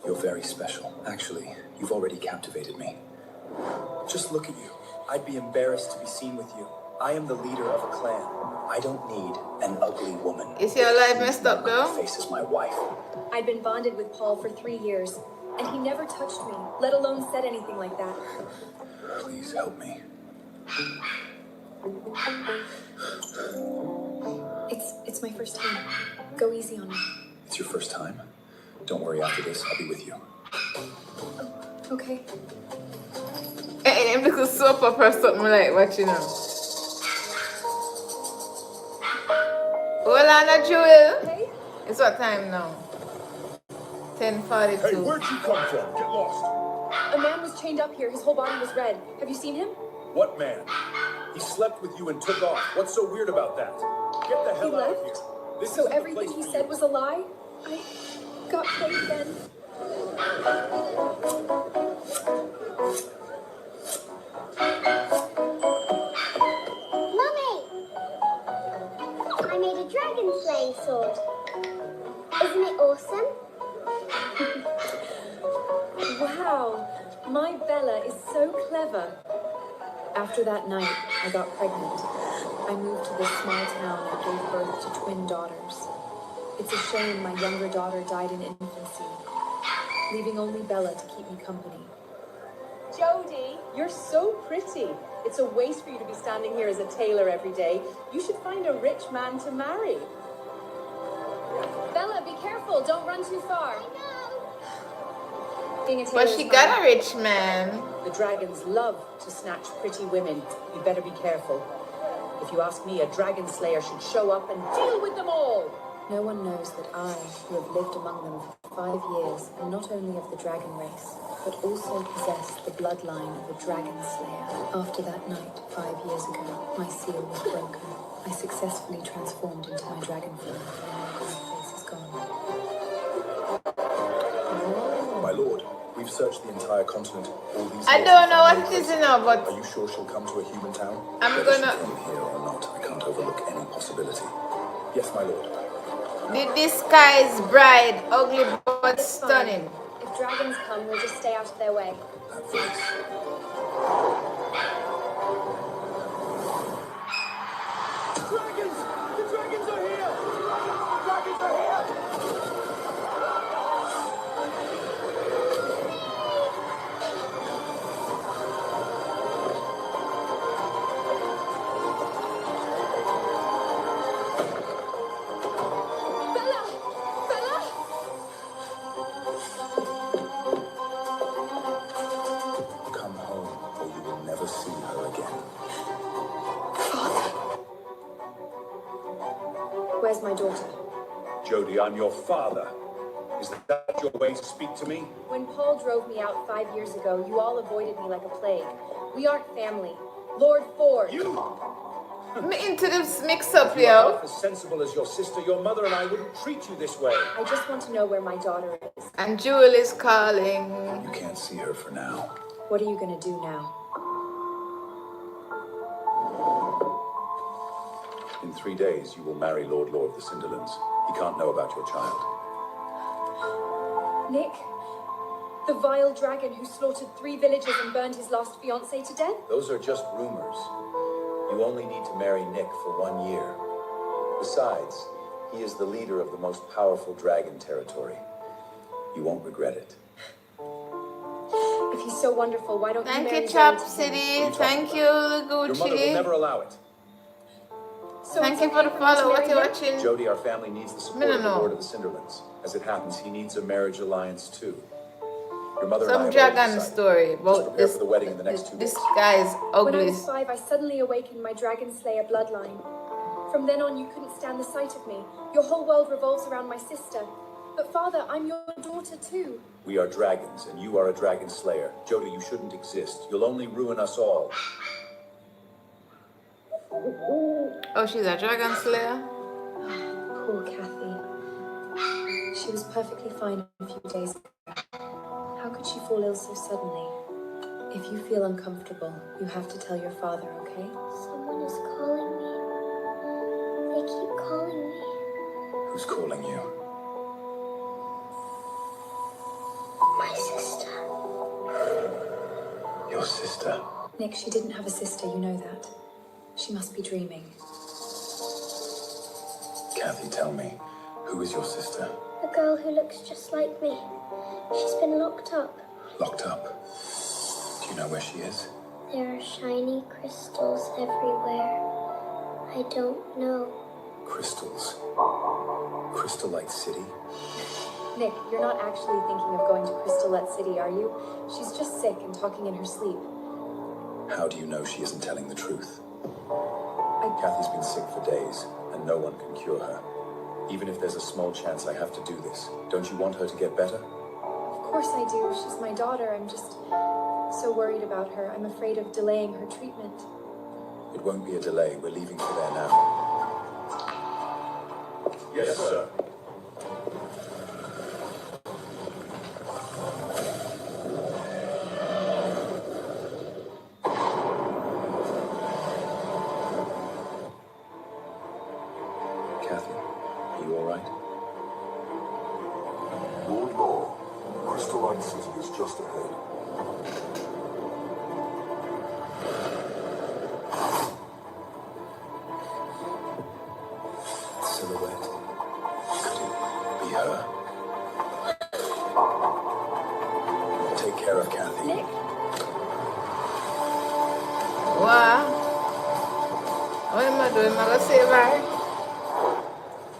you're very special. Actually, you've already captivated me. Just look at you. I'd be embarrassed to be seen with you. I am the leader of a clan. I don't need an ugly woman. Is your life messed up though? Face is my wife. I'd been bonded with Paul for 3 years, and he never touched me, let alone said anything like that. Please help me. It's my first time. Go easy on me. It's your first time? Don't worry, after this, I'll be with you. Okay. And because soap opera something like what you know. Hola, Jewel. Hey? It's what time now? 10:42. Hey, where'd you come from? Get lost. A man was chained up here. His whole body was red. Have you seen him? What man? He slept with you and took off. What's so weird about that? Get the hell out of here. This So isn't the everything place he for said you. was a lie? I got played again. Mummy! I made a dragon slaying sword. Isn't it awesome? Wow, my Bella is so clever. After that night, I got pregnant. I moved to this small town and gave birth to twin daughters. It's a shame my younger daughter died in infancy, leaving only Bella to keep me company. Jody, you're so pretty. It's a waste for you to be standing here as a tailor every day. You should find a rich man to marry. Bella, be careful. Don't run too far. Being a tailor But she is got hard. a rich man. The dragons love to snatch pretty women. You better be careful. If you ask me, a dragon slayer should show up and deal with them all. No one knows that I, who have lived among them for 5 years, am not only of the dragon race, but also possess the bloodline of a dragon slayer. After that night, 5 years ago, my seal was broken. I successfully transformed into my dragon form, and now my face is gone. My lord, we've searched the entire continent. All these I don't know what it is, you know, but are you sure she'll come to a human town? I'm Whether gonna. she came here or not, I can't overlook any possibility. Yes, my lord. The disguised bride, ugly but stunning. If dragons come, we'll just stay out of their way. That voice. Dragons! The dragons are here! Dragons are here! Come home, or you will never see her again. Where's my daughter? Jodie, I'm your father. Is that your way to speak to me? When Paul drove me out 5 years ago, you all avoided me like a plague. We aren't family. Lord Ford. I'm into this mix-up, If you are yo. half as sensible as your sister, your mother and I wouldn't treat you this way. I just want to know where my daughter is. And Jewel is calling. You can't see her for now. What are you going to do now? In 3 days, you will marry Lord Law of the Cinderlands. He can't know about your child. Nick? The vile dragon who slaughtered 3 villages and burned his last fiancée to death? Those are just rumors. You only need to marry Nick for 1 year. Besides, he is the leader of the most powerful dragon territory. You won't regret it. If he's so wonderful, why don't you Thank marry you, Zoe Chop to him? City. Thank you, Your mother will Gucci. never allow it. So Thank it's you for the okay follow. me What to you marry watching? Jodie, our family needs the support No, of the no. Lord of the Cinderlands. As it happens, he needs a marriage alliance too. Your mother and I Some have dragon already decided. story Just about prepare this. for the wedding in the next 2 This days. guy is When I ugly. was 5, I suddenly awakened my dragon slayer bloodline. From then on, you couldn't stand the sight of me. Your whole world revolves around my sister. But father, I'm your daughter too. We are dragons, and you are a dragon slayer. Jodie, you shouldn't exist. You'll only ruin us all. Oh, she's a dragon slayer. Poor Kathy. She was perfectly fine a few days ago. How could she fall ill so suddenly? If you feel uncomfortable, you have to tell your father, okay? Someone is calling me. They keep calling me. Who's calling you? My sister. Your sister. Nick, she didn't have a sister, you know that. She must be dreaming. Kathy, tell me, who is your sister? A girl who looks just like me. She's been locked up. Locked up. Do you know where she is? There are shiny crystals everywhere. I don't know. Crystals. Crystal Light City? Nick, you're not actually thinking of going to Crystalette City, are you? She's just sick and talking in her sleep. How do you know she isn't telling the truth? Kathy's been sick for days, and no one can cure her. Even if there's a small chance I have to do this, don't you want her to get better? Of course I do. She's my daughter. I'm just so worried about her. I'm afraid of delaying her treatment. It won't be a delay. We're leaving for there now. Yes, sir. Kathy, are you all right? Lord Law, Crystal Light City is just ahead. Silhouette. Could it be her? Take care of Kathy. Nick? Wow. What am I doing? Am I gonna save her?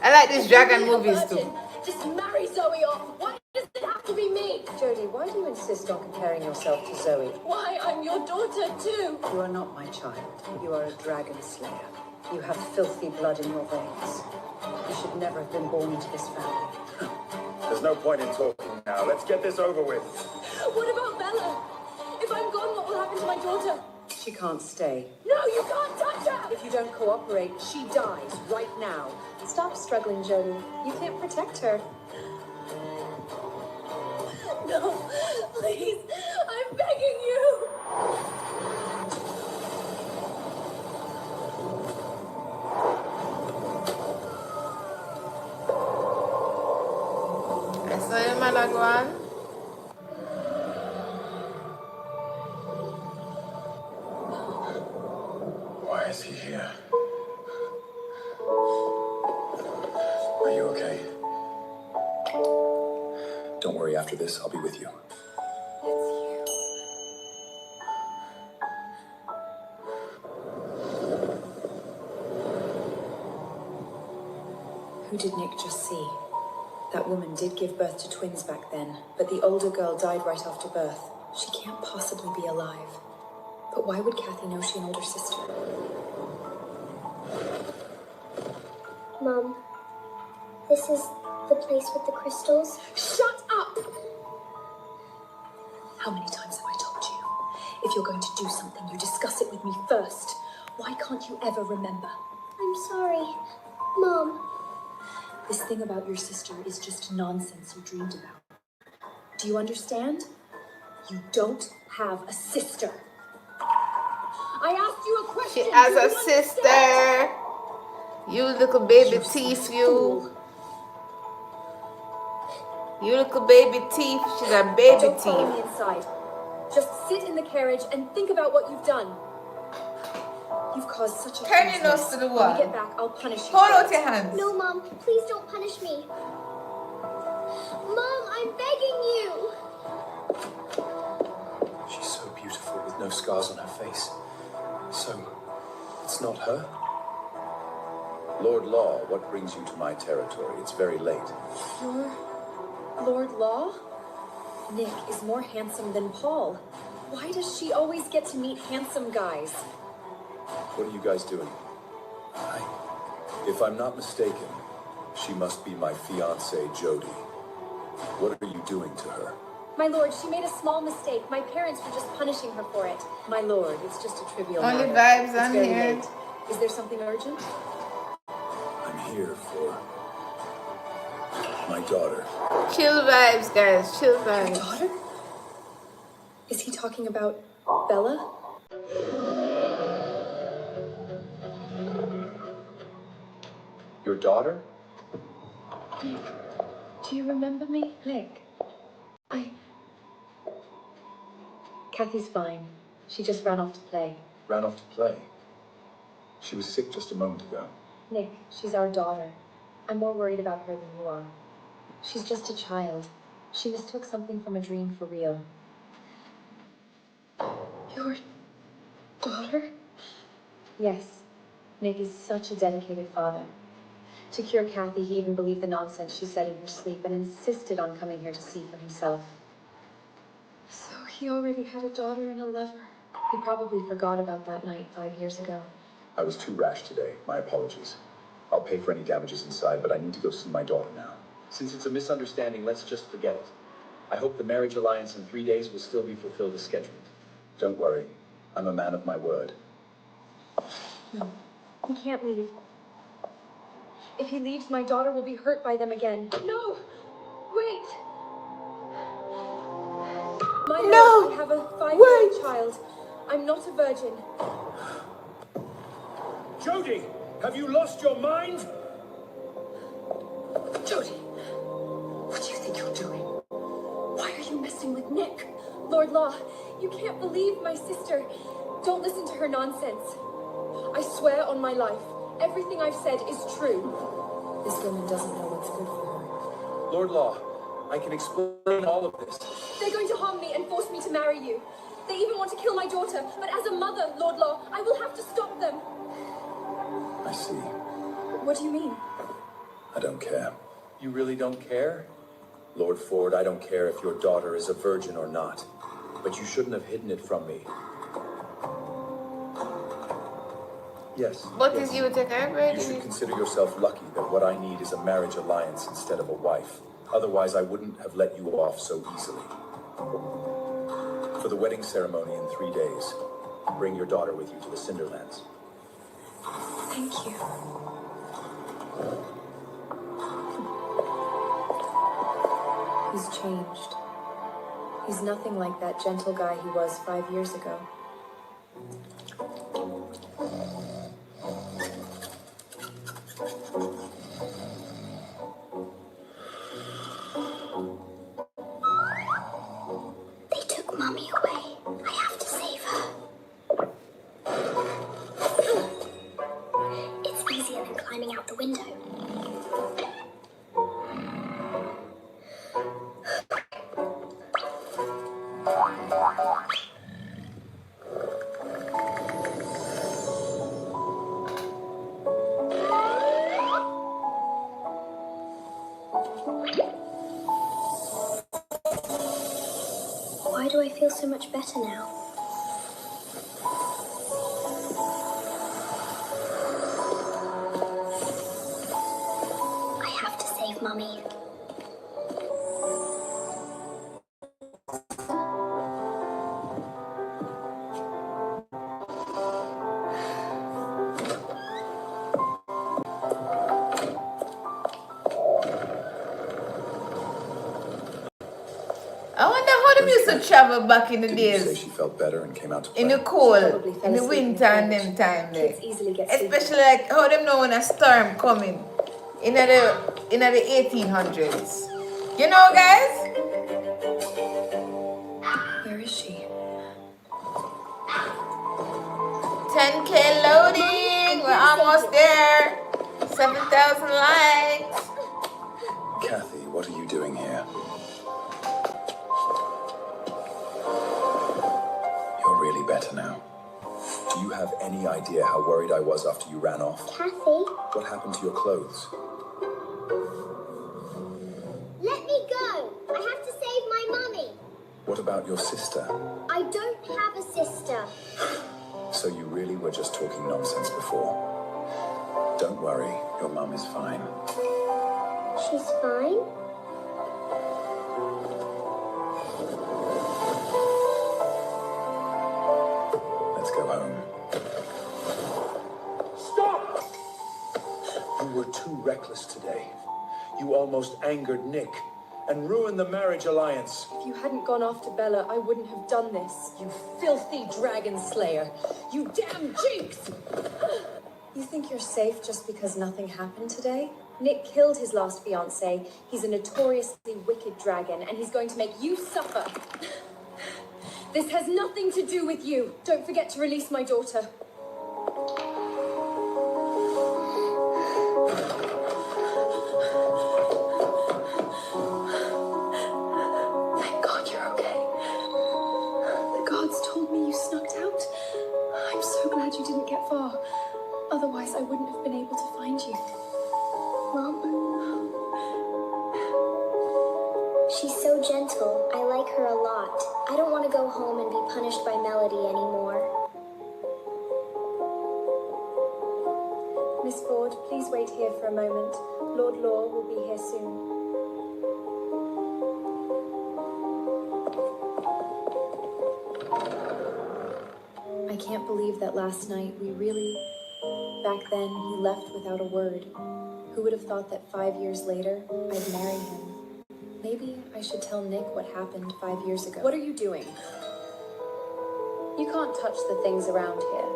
I like these dragon movies too. Just marry Zoe off. Why does it have to be me? Jodie, why do you insist on comparing yourself to Zoe? Why? I'm your daughter too. You are not my child. You are a dragon slayer. You have filthy blood in your veins. You should never have been born into this family. There's no point in talking now. Let's get this over with. What about Bella? If I'm gone, what will happen to my daughter? She can't stay. No, you can't touch her! If you don't cooperate, she dies right now. Stop struggling, Jody. You can't protect her. No, please, I'm begging you. I saw your mother go on. Why is he here? Are you okay? Don't worry, after this, I'll be with you. Who did Nick just see? That woman did give birth to twins back then, but the older girl died right after birth. She can't possibly be alive. But why would Kathy know she an older sister? Mom, this is the place with the crystals. Shut up! How many times have I told you? If you're going to do something, you discuss it with me first. Why can't you ever remember? I'm sorry. Mom. This thing about your sister is just nonsense you dreamed about. Do you understand? You don't have a sister. I asked you a question. She has a sister. You little baby thief, you. You little baby thief. She's a baby Don't follow thief. me inside. Just sit in the carriage and think about what you've done. You've caused such a Turn huge your nose mess. to the When wall. we get back, I'll punish you. Hold out your hands. No, Mom, please don't punish me. Mom, I'm begging you. She's so beautiful with no scars on her face. So, it's not her? Lord Law, what brings you to my territory? It's very late. You're Lord Law? Nick is more handsome than Paul. Why does she always get to meet handsome guys? What are you guys doing? If I'm not mistaken, she must be my fiancée, Jody. What are you doing to her? My lord, she made a small mistake. My parents were just punishing her for it. My lord, it's just a trivial Only matter. vibes It's on very here. late. Is there something urgent? I'm here for my daughter. Chill vibes, guys. Chill vibes. Your daughter? Is he talking about Bella? Your daughter? Nick, do you remember me? Nick, Kathy's fine. She just ran off to play. Ran off to play. She was sick just a moment ago. Nick, she's our daughter. I'm more worried about her than you are. She's just a child. She mistook something from a dream for real. Your daughter? Yes. Nick is such a dedicated father. To cure Kathy, he even believed the nonsense she said in her sleep and insisted on coming here to see for himself. So he already had a daughter and a lover. He probably forgot about that night 5 years ago. I was too rash today. My apologies. I'll pay for any damages inside, but I need to go see my daughter now. Since it's a misunderstanding, let's just forget it. I hope the marriage alliance in 3 days will still be fulfilled as scheduled. Don't worry. I'm a man of my word. No, he can't leave. If he leaves, my daughter will be hurt by them again. No! Wait! My lord, I have a 5-year-old child. I'm not a virgin. Jody, have you lost your mind? Jody, what do you think you're doing? Why are you messing with Nick? Lord Law, you can't believe my sister. Don't listen to her nonsense. I swear on my life, everything I've said is true. This woman doesn't know what's good for her. Lord Law, I can explain all of this. They're going to harm me and force me to marry you. They even want to kill my daughter, but as a mother, Lord Law, I will have to stop them. I see. What do you mean? I don't care. You really don't care? Lord Ford, I don't care if your daughter is a virgin or not, but you shouldn't have hidden it from me. Yes. But yes. is you take a break? You should consider yourself lucky that what I need is a marriage alliance instead of a wife. Otherwise, I wouldn't have let you off so easily. For the wedding ceremony in 3 days, bring your daughter with you to the Cinderlands. Thank you. He's changed. He's nothing like that gentle guy he was 5 years ago. They took Mommy away. I have to save her. It's easier than climbing out the window. Why do I feel so much better now? I have to save Mummy. I wonder how them used to travel back in the Didn't you say days. she felt better and came out to play? In the cold, Probably fell in the asleep in winter the and carriage. them time there. Kids easily get sleepy. Especially like how them know when a storm coming in the 1800s. You know, guys? Where is she? 10K loading. We're almost there. 7,000 likes. Kathy, what are you doing here? You're really better now. Do you have any idea how worried I was after you ran off? Kathy, What happened to your clothes? let me go. I have to save my Mummy. What about your sister? I don't have a sister. So you really were just talking nonsense before. Don't worry, your mum is fine. She's fine. Let's go home. Stop! You were too reckless today. You almost angered Nick and ruined the marriage alliance. If you hadn't gone after Bella, I wouldn't have done this. You filthy dragon slayer. You damn jinx! You think you're safe just because nothing happened today? Nick killed his last fiancée. He's a notoriously wicked dragon, and he's going to make you suffer. This has nothing to do with you. Don't forget to release my daughter. Thank God you're okay. The gods told me you snuck out. I'm so glad you didn't get far. Otherwise, I wouldn't have been able to find you. Mom? She's so gentle. I like her a lot. I don't want to go home and be punished by Melody anymore. Miss Ford, please wait here for a moment. Lord Law will be here soon. I can't believe that last night we really... Back then, he left without a word. Who would have thought that 5 years later, I'd marry him? Maybe I should tell Nick what happened 5 years ago. What are you doing? You can't touch the things around here.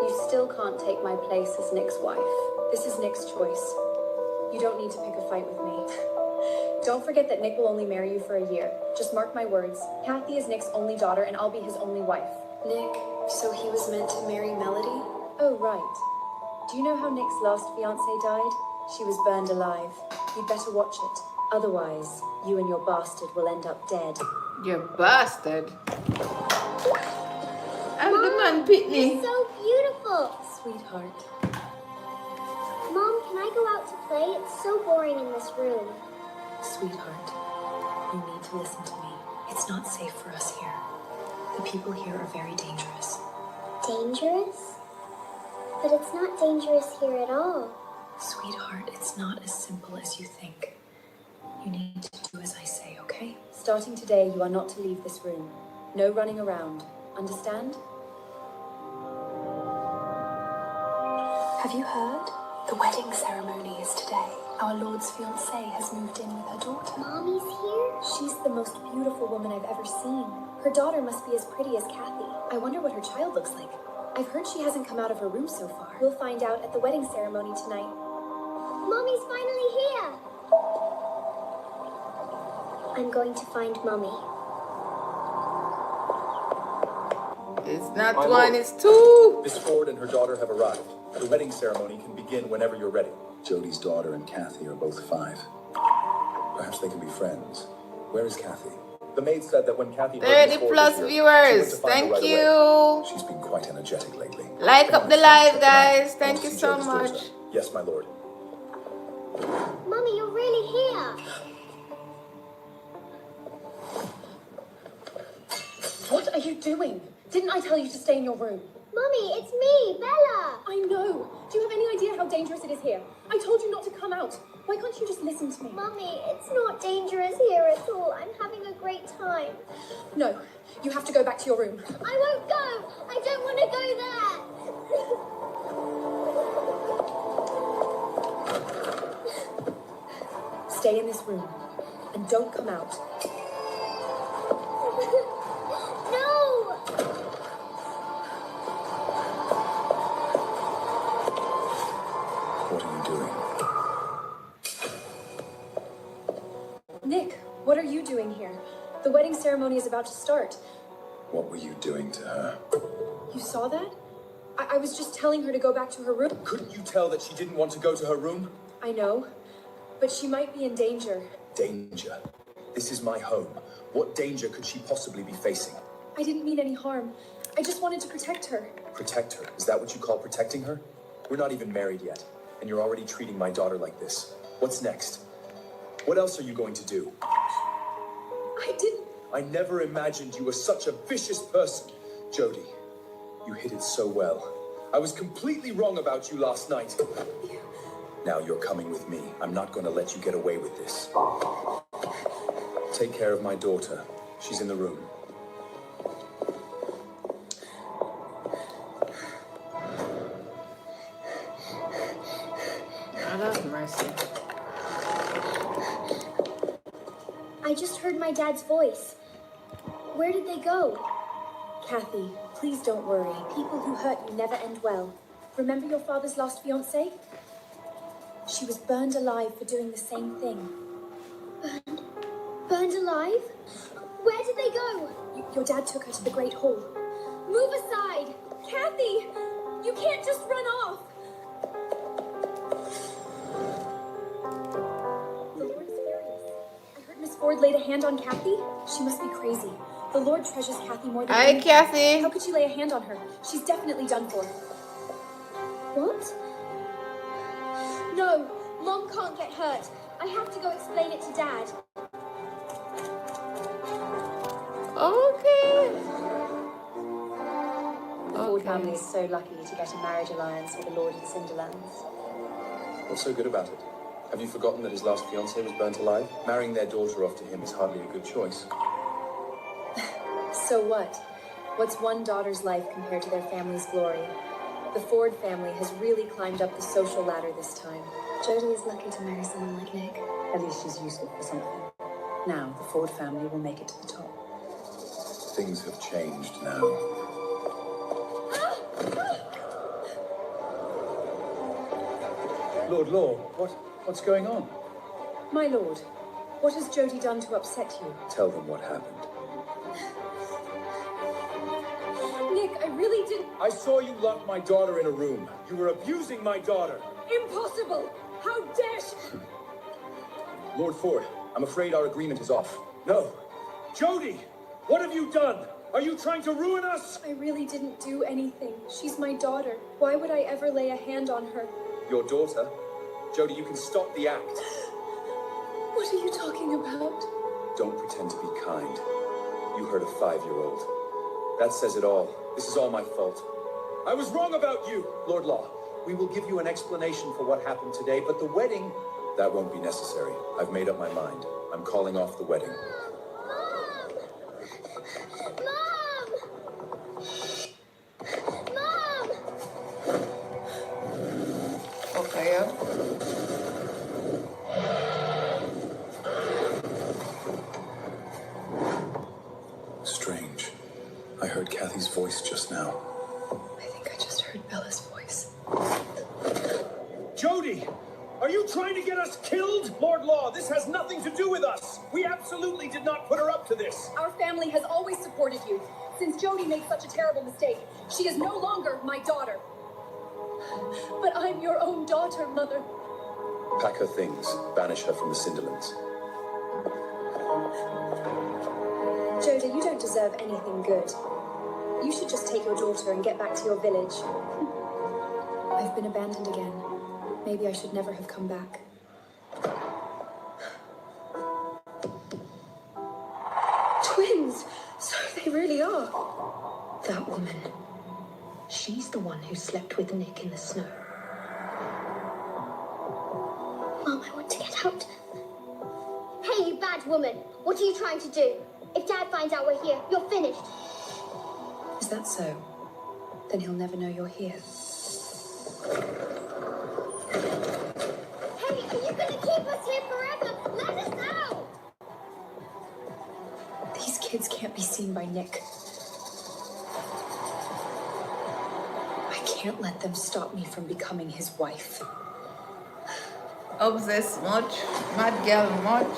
You still can't take my place as Nick's wife. This is Nick's choice. You don't need to pick a fight with me. Don't forget that Nick will only marry you for a year. Just mark my words. Kathy is Nick's only daughter, and I'll be his only wife. Nick, so he was meant to marry Melody? Oh, right. Do you know how Nick's last fiancée died? She was burned alive. You'd better watch it. Otherwise, you and your bastard will end up dead. You bastard. I'm the man, Pitney. You're so beautiful. Sweetheart. Mom, can I go out to play? It's so boring in this room. Sweetheart, you need to listen to me. It's not safe for us here. The people here are very dangerous. Dangerous? But it's not dangerous here at all. Sweetheart, it's not as simple as you think. You need to do as I say, okay? Starting today, you are not to leave this room. No running around. Understand? Have you heard? The wedding ceremony is today. Our Lord's fiancée has moved in with her daughter. Mommy's here? She's the most beautiful woman I've ever seen. Her daughter must be as pretty as Kathy. I wonder what her child looks like. I've heard she hasn't come out of her room so far. We'll find out at the wedding ceremony tonight. Mommy's finally here! I'm going to find Mommy. It's not My one, lord. it's two. Miss Ford and her daughter have arrived. The wedding ceremony can begin whenever you're ready. Jody's daughter and Kathy are both 5. Perhaps they can be friends. Where is Kathy? The maid said that when Kathy heard 30 Miss Ford plus was here, she went viewers. to find her Thank right you. away. She's been quite energetic lately. Like up the live, guys. Thank you See so Jody's much. daughter. Yes, my lord. Mommy, you're really here! What are you doing? Didn't I tell you to stay in your room? Mommy, it's me, Bella! I know. Do you have any idea how dangerous it is here? I told you not to come out. Why can't you just listen to me? Mommy, it's not dangerous here at all. I'm having a great time. No, you have to go back to your room. I won't go! I don't want to go there! Stay in this room and don't come out. No! What are you doing? Nick, what are you doing here? The wedding ceremony is about to start. What were you doing to her? You saw that? I was just telling her to go back to her room. Couldn't you tell that she didn't want to go to her room? I know, but she might be in danger. Danger. This is my home. What danger could she possibly be facing? I didn't mean any harm. I just wanted to protect her. Protect her? Is that what you call protecting her? We're not even married yet, and you're already treating my daughter like this. What's next? What else are you going to do? I didn't. I never imagined you were such a vicious person. Jody, you hid it so well. I was completely wrong about you last night. Now you're coming with me. I'm not going to let you get away with this. Take care of my daughter. She's in the room. God have mercy. I just heard my dad's voice. Where did they go? Kathy, please don't worry. People who hurt you never end well. Remember your father's last fiancée? She was burned alive for doing the same thing. Burned alive? Where did they go? Your dad took her to the Great Hall. Move aside! Kathy! You can't just run off! The Lord is furious. I heard Miss Ford laid a hand on Kathy. She must be crazy. The Lord treasures Kathy more than Hi, anything. Kathy. How could she lay a hand on her? She's definitely done for. What? No, Mom can't get hurt. I have to go explain it to Dad. Okay. The Ford family is so lucky to get a marriage alliance with the Lord of the Cinderlands. What's so good about it? Have you forgotten that his last fiancée was burnt alive? Marrying their daughter off to him is hardly a good choice. So what? What's one daughter's life compared to their family's glory? The Ford family has really climbed up the social ladder this time. Jodie is lucky to marry someone like Nick. At least she's useful for something. Now, the Ford family will make it to the top. Things have changed now. Lord Law, what's going on? My lord, what has Jodie done to upset you? Tell them what happened. Nick, I really didn't... I saw you lock my daughter in a room. You were abusing my daughter. Impossible! How dare she... Lord Ford, I'm afraid our agreement is off. No. Jody, what have you done? Are you trying to ruin us? I really didn't do anything. She's my daughter. Why would I ever lay a hand on her? Your daughter? Jody, you can stop the act. What are you talking about? Don't pretend to be kind. You hurt a 5-year-old. That says it all. This is all my fault. I was wrong about you. Lord Law, we will give you an explanation for what happened today, but the wedding... That won't be necessary. I've made up my mind. I'm calling off the wedding. Mom! Okay, yeah. Strange. I heard Kathy's voice just now. I think I just heard Bella's voice. Jody! Are you trying to get us killed? Lord Law, this has nothing to do with us. We absolutely did not put her up to this. Our family has always supported you. Since Jody made such a terrible mistake, she is no longer my daughter. But I'm your own daughter, Mother. Pack her things. Banish her from the Cinderlands. Jodie, you don't deserve anything good. You should just take your daughter and get back to your village. I've been abandoned again. Maybe I should never have come back. Twins! So they really are. That woman. She's the one who slept with Nick in the snow. Mom, I want to get out. Hey, you bad woman. What are you trying to do? If Dad finds out we're here, you're finished. Is that so? Then he'll never know you're here. Hey, are you going to keep us here forever? Let us out! These kids can't be seen by Nick. I can't let them stop me from becoming his wife. Obsessed much, mad girl much.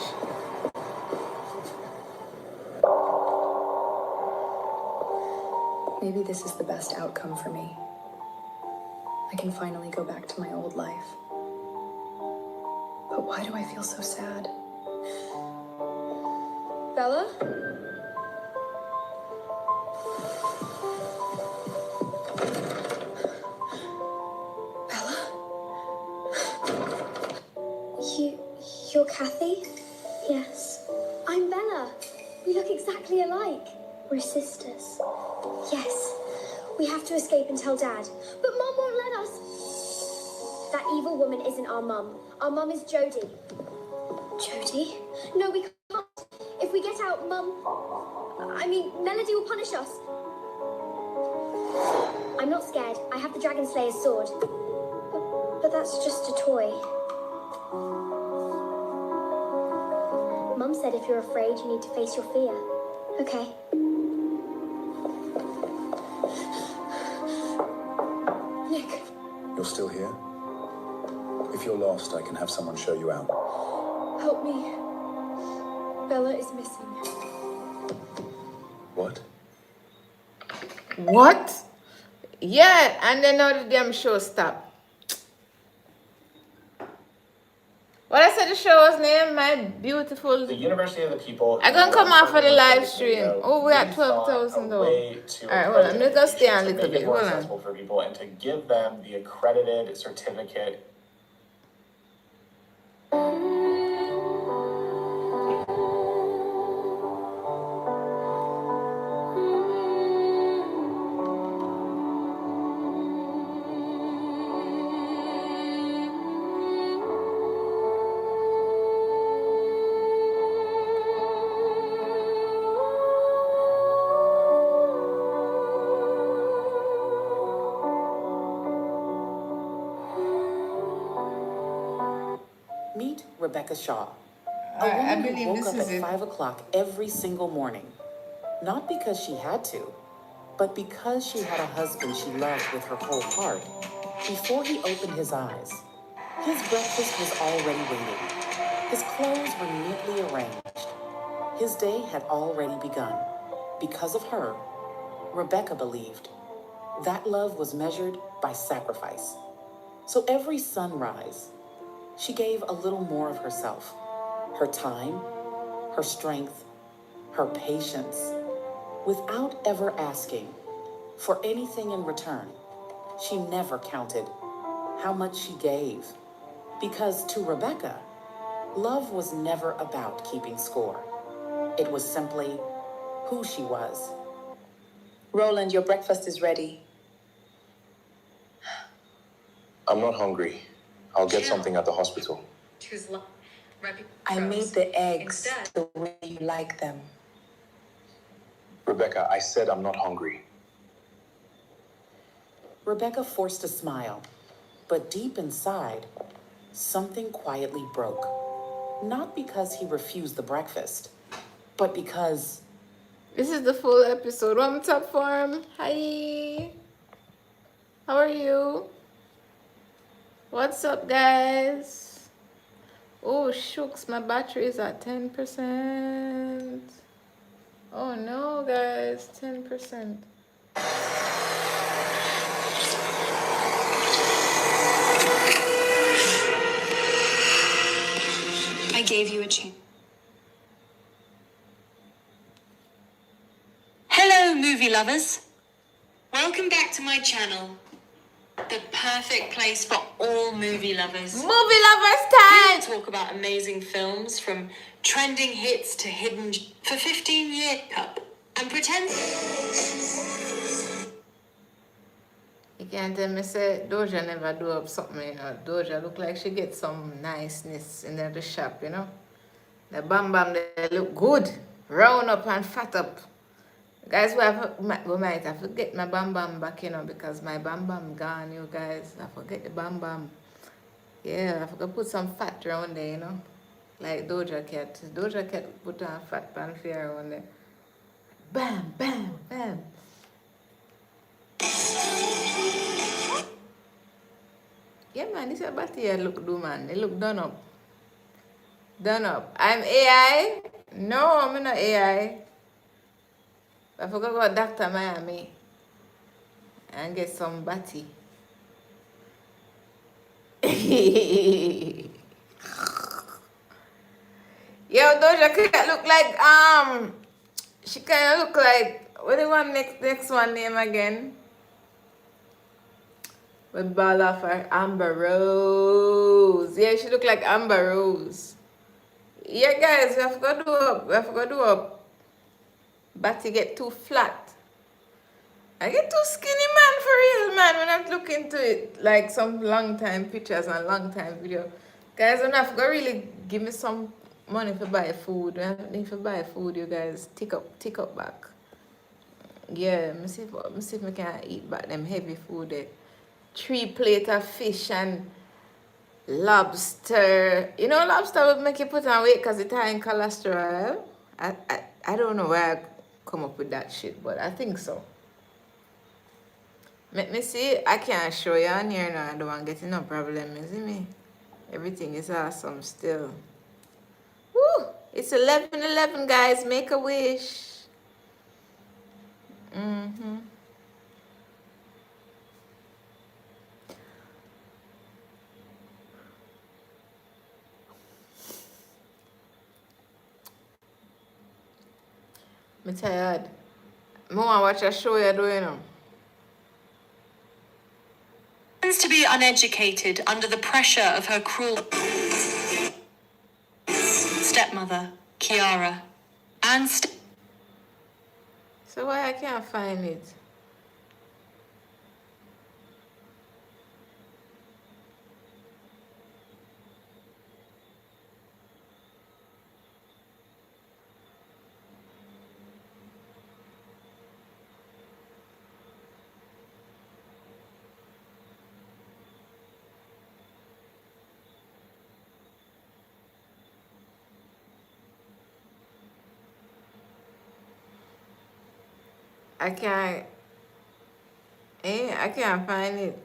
Maybe this is the best outcome for me. I can finally go back to my old life. But why do I feel so sad? Bella? You're Kathy? Yes. I'm Bella. We look exactly alike. We're sisters. Yes. We have to escape and tell Dad. But Mom won't let us. That evil woman isn't our mum. Our mum is Jodie. Jodie? No, we can't. If we get out, Melody will punish us. I'm not scared. I have the Dragon Slayer's sword. But that's just a toy. Mum said if you're afraid, you need to face your fear. Okay. Nick. You're still here? If you're lost, I can have someone show you out. Help me. Bella is missing. What? What? Yeah, and then now the damn show stop. What I said the show was name, my beautiful. The University of the People. I'm gonna come off for the live stream. Oh, we're at 12,000 though. Alright, hold on. Let's go stay on a little bit. Hold on. Accessible for people and to give them the accredited certificate. Meet Rebecca Shaw, a I woman believe who woke this up is at it. 5 o'clock every single morning. Not because she had to, but because she had a husband she loved with her whole heart. Before he opened his eyes, his breakfast was already waiting. His clothes were neatly arranged. His day had already begun. Because of her, Rebecca believed that love was measured by sacrifice. So every sunrise, she gave a little more of herself, her time, her strength, her patience, without ever asking for anything in return. She never counted how much she gave, because to Rebecca, love was never about keeping score. It was simply who she was. Roland, your breakfast is ready. I'm not hungry. I'll get something at the hospital. I made the eggs the way you like them. Rebecca, I said I'm not hungry. Rebecca forced a smile, but deep inside, something quietly broke. Not because he refused the breakfast, but because... This is the full episode. What's up, form? Hi. How are you? What's up, guys? Oh, shooks, my battery is at 10%. Oh no, guys, 10%. I gave you a chance. Hello, movie lovers. Welcome back to my channel. The perfect place for all movie lovers. Movie lovers We time! talk about amazing films from trending hits to hidden for 15 years cup and pretend. You can't tell me say Doja never do up something, you know. Doja look like she get some niceness in the shop, you know. The bam bam they look good, round up and fat up. Guys, we might have to get my bam bam back, you know, because my bam bam gone, you guys. I forget the bam bam. Yeah, I forgot put some fat around there, you know. Like Doja Cat. Doja Cat put on fat pan fair around there. Bam, bam, bam. Yeah, man, this body here look do, man. It look done up. Done up. I'm AI? No, I'm not AI. I forgot about Dr. Miami and get some batty. Yo, Doja Cat look like she kind of look like, what do you want next one name again? With ball off her Amber Rose. Yeah, she look like Amber Rose. Yeah, guys, we have to do up. We have to do up. Batty get too flat. I get too skinny, man, for real, man. When I look into it, like some long time pictures and long time video. Guys, when I have to really give me some money for buy food. When I need to buy food, you guys tick up back. Yeah, me see if I can eat back them heavy food there. 3 plate of fish and lobster. You know, lobster would make you put on weight because it's high in cholesterol. I don't know where I come up with that shit, but I think so. Let me see. I can't show you on here now. I don't want getting no problem. You see me? Everything is awesome still. Woo! It's 11:11, guys. Make a wish. I'm tired. I want to watch a show you're doing now. Tends to be uneducated under the pressure of her cruel stepmother, Kiara, and So why I can't find it? I can't find it.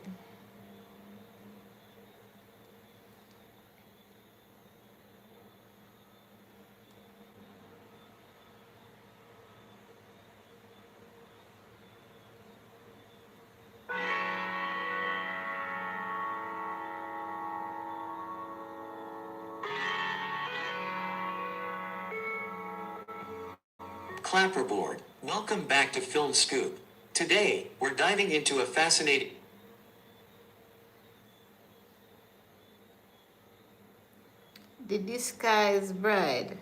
Clapperboard, welcome back to Film Scoop. Today, we're diving into a fascinating... The Disguised Bride.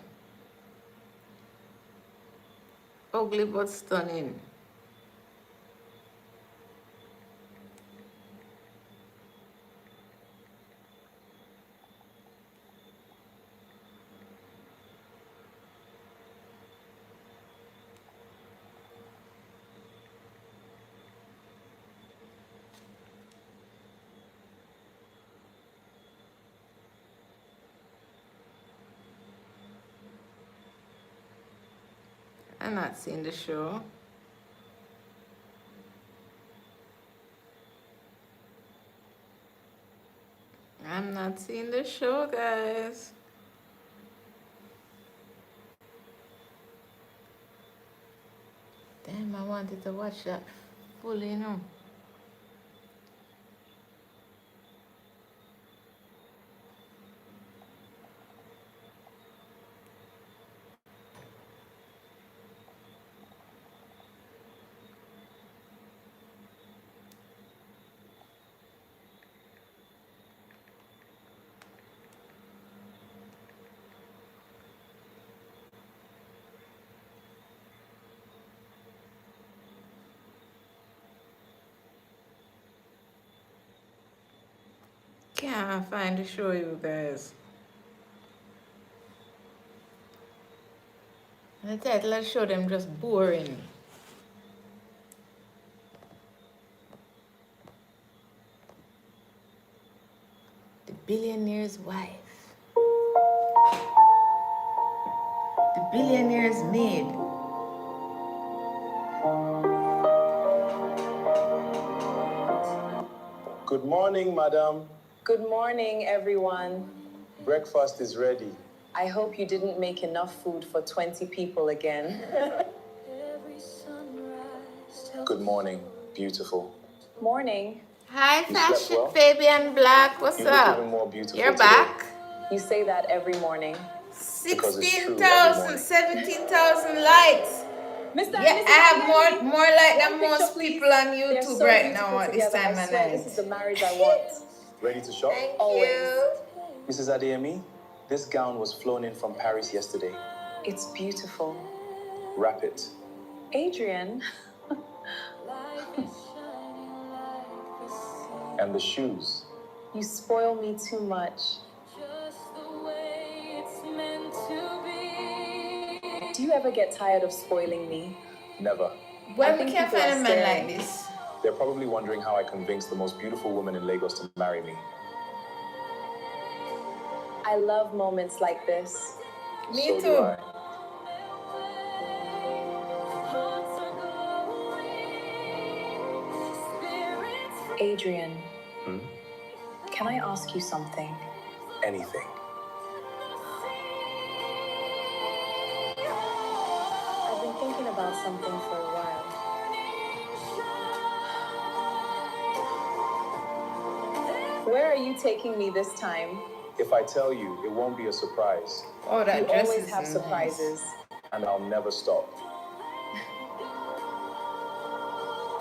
Ugly but stunning. I'm not seeing the show. I'm not seeing the show, guys. Damn, I wanted to watch that fully, you know. Can't find the show, you guys. The title of the show them just boring. The Billionaire's Wife. The Billionaire's Maid. Good morning, madam. Good morning, everyone. Breakfast is ready. I hope you didn't make enough food for 20 people again. Good morning, beautiful. Morning. Hi, You slept Fashion well? Fabian Black. What's You look up? even more beautiful You're today. back? You say that every morning. Because it's true every 16,000, morning. 17,000 likes. Mr. Yeah, and Mrs. I have Adiemi, more like one than picture, most please. people on They're YouTube so right beautiful now at this together. time I of swear night. this is the marriage I want. Ready to shop? Thank Always. you. Mrs. Adiemi, this gown was flown in from Paris yesterday. It's beautiful. Wrap it. Adrian. And the shoes. You spoil me too much. Do you ever get tired of spoiling me? Never. When we think can people find are a man staring. like this? They're probably wondering how I convinced the most beautiful woman in Lagos to marry me. I love moments like this. Me So too. do I. Adrian, can I ask you something? Anything. I've been thinking about something for a while. Where are you taking me this time? If I tell you, it won't be a surprise. Oh, that You dress always is have nice. surprises. And I'll never stop.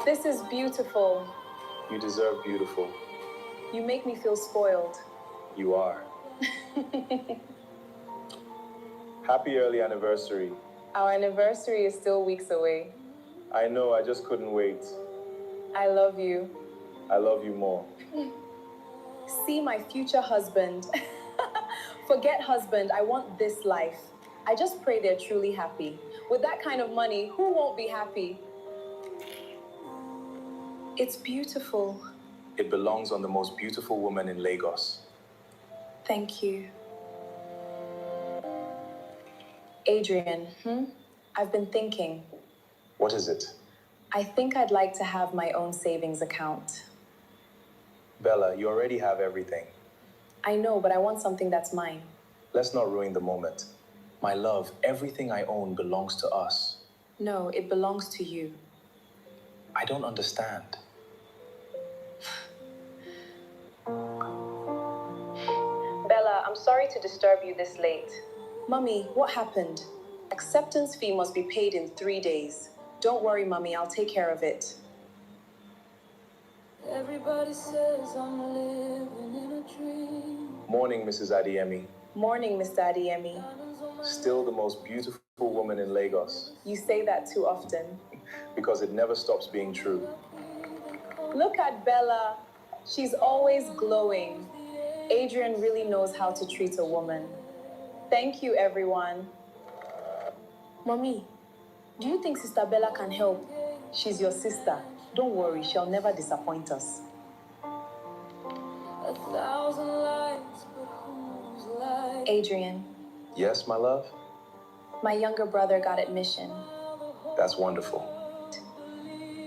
This is beautiful. You deserve beautiful. You make me feel spoiled. You are. Happy early anniversary. Our anniversary is still weeks away. I know, I just couldn't wait. I love you. I love you more. See my future husband. Forget husband, I want this life. I just pray they're truly happy. With that kind of money, who won't be happy? It's beautiful. It belongs on the most beautiful woman in Lagos. Thank you. Adrian, I've been thinking. What is it? I think I'd like to have my own savings account. Bella, you already have everything. I know, but I want something that's mine. Let's not ruin the moment. My love, everything I own belongs to us. No, it belongs to you. I don't understand. Bella, I'm sorry to disturb you this late. Mummy, what happened? Acceptance fee must be paid in 3 days. Don't worry, Mummy, I'll take care of it. Everybody says I'm living in a dream. Morning, Mrs. Adiemi. Morning, Mr. Adiemi. Still the most beautiful woman in Lagos. You say that too often. Because it never stops being true. Look at Bella. She's always glowing. Adrian really knows how to treat a woman. Thank you, everyone. Mommy, do you think Sister Bella can help? She's your sister. Don't worry, she'll never disappoint us. 1,000 lights, but whose light? Adrian, Yes, my love? my younger brother got admission. That's wonderful.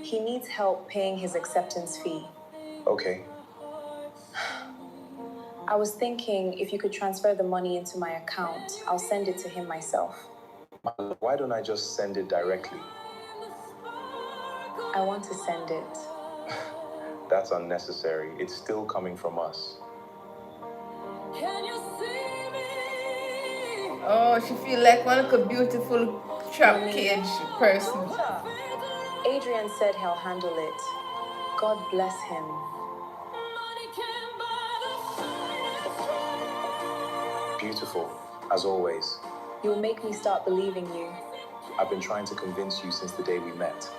He needs help paying his acceptance fee. Okay. I was thinking if you could transfer the money into my account, I'll send it to him myself. Why don't I just send it directly? I want to send it. That's unnecessary. It's still coming from us. Oh, she feel like one like a beautiful trap cage person. Adrian said he'll handle it. God bless him. Beautiful, as always. You'll make me start believing you. I've been trying to convince you since the day we met.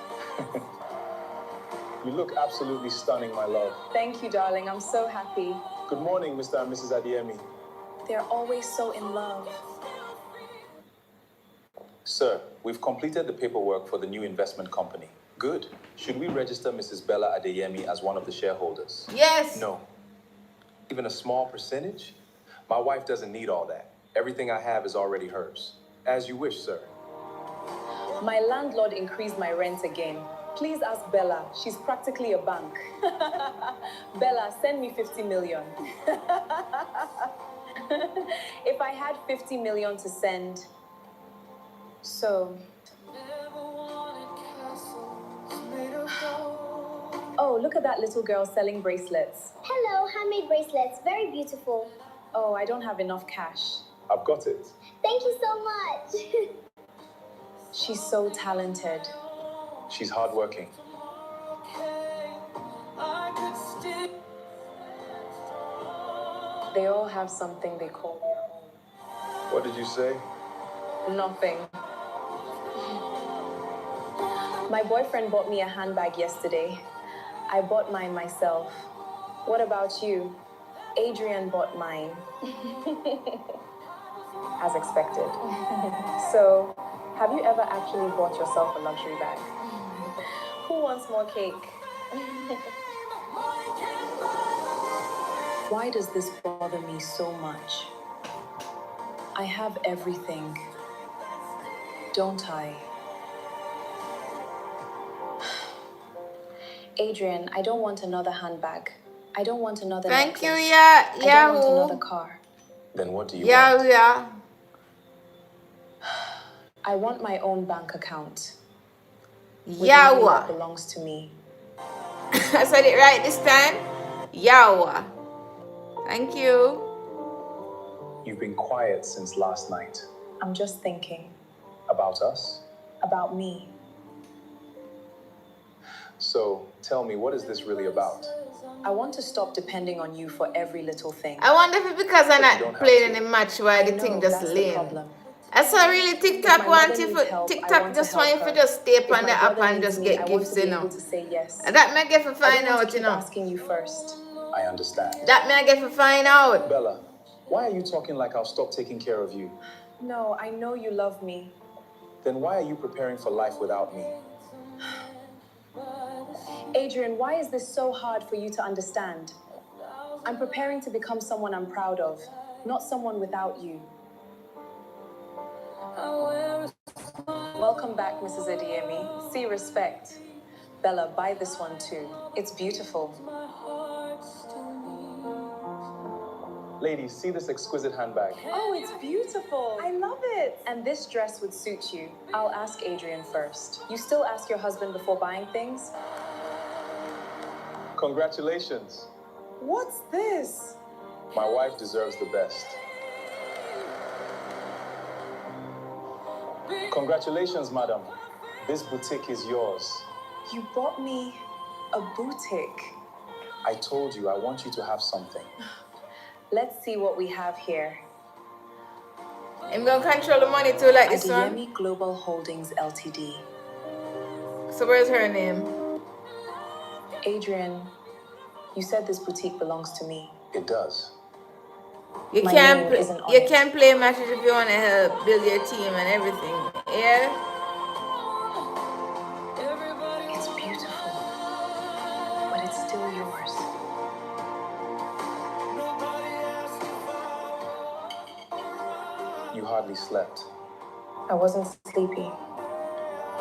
You look absolutely stunning, my love. Thank you, darling. I'm so happy. Good morning, Mr. and Mrs. Adeyemi. They're always so in love. Sir, we've completed the paperwork for the new investment company. Good. Should we register Mrs. Bella Adeyemi as one of the shareholders? Yes. No. Even a small percentage? My wife doesn't need all that. Everything I have is already hers. As you wish, sir. My landlord increased my rent again. Please ask Bella. She's practically a bank. Bella, send me 50 million. If I had 50 million to send, so... Oh, look at that little girl selling bracelets. Hello, handmade bracelets. Very beautiful. Oh, I don't have enough cash. I've got it. Thank you so much. She's so talented. She's hardworking. They all have something they call their own. What did you say? Nothing. My boyfriend bought me a handbag yesterday. I bought mine myself. What about you? Adrian bought mine. As expected. So, have you ever actually bought yourself a luxury bag? Who wants more cake? Why does this bother me so much? I have everything. Don't I? Adrian, I don't want another handbag. I don't want another Thank you, necklace. yeah, I don't want another car. Then what do you want? Yeah. I want my own bank account. With money Yawa. that belongs to me. I said it right this time. Yawa. Thank you. You've been quiet since last night. I'm just thinking. About us? About me. So, tell me, what is this really about? I want to stop depending on you for every little thing. I wonder if it's because I'm not playing any match why the thing just lame. That's why really TikTok want you for TikTok just want you to just stay up on the app and just get gifts, you know. And that may get to find out, you know. Asking you first. I understand. That may get to find out. Bella, why are you talking like I'll stop taking care of you? No, I know you love me. Then why are you preparing for life without me? Adrian, why is this so hard for you to understand? I'm preparing to become someone I'm proud of, not someone without you. Welcome back, Mrs. Adeyemi. See respect. Bella, buy this one too. It's beautiful. Ladies, see this exquisite handbag. Oh, it's beautiful. I love it. And this dress would suit you. I'll ask Adrian first. You still ask your husband before buying things? Congratulations. What's this? My wife deserves the best. Congratulations, madam. This boutique is yours. You bought me a boutique. I told you, I want you to have something. Let's see what we have here. I'm going to control the money too, like this one. Adeyemi Global Holdings Ltd. So where's her name? Adrian, you said this boutique belongs to me. It does. You can't play matches if you want to help build your team and everything. Yeah? It's beautiful, but it's still yours. You hardly slept. I wasn't sleepy.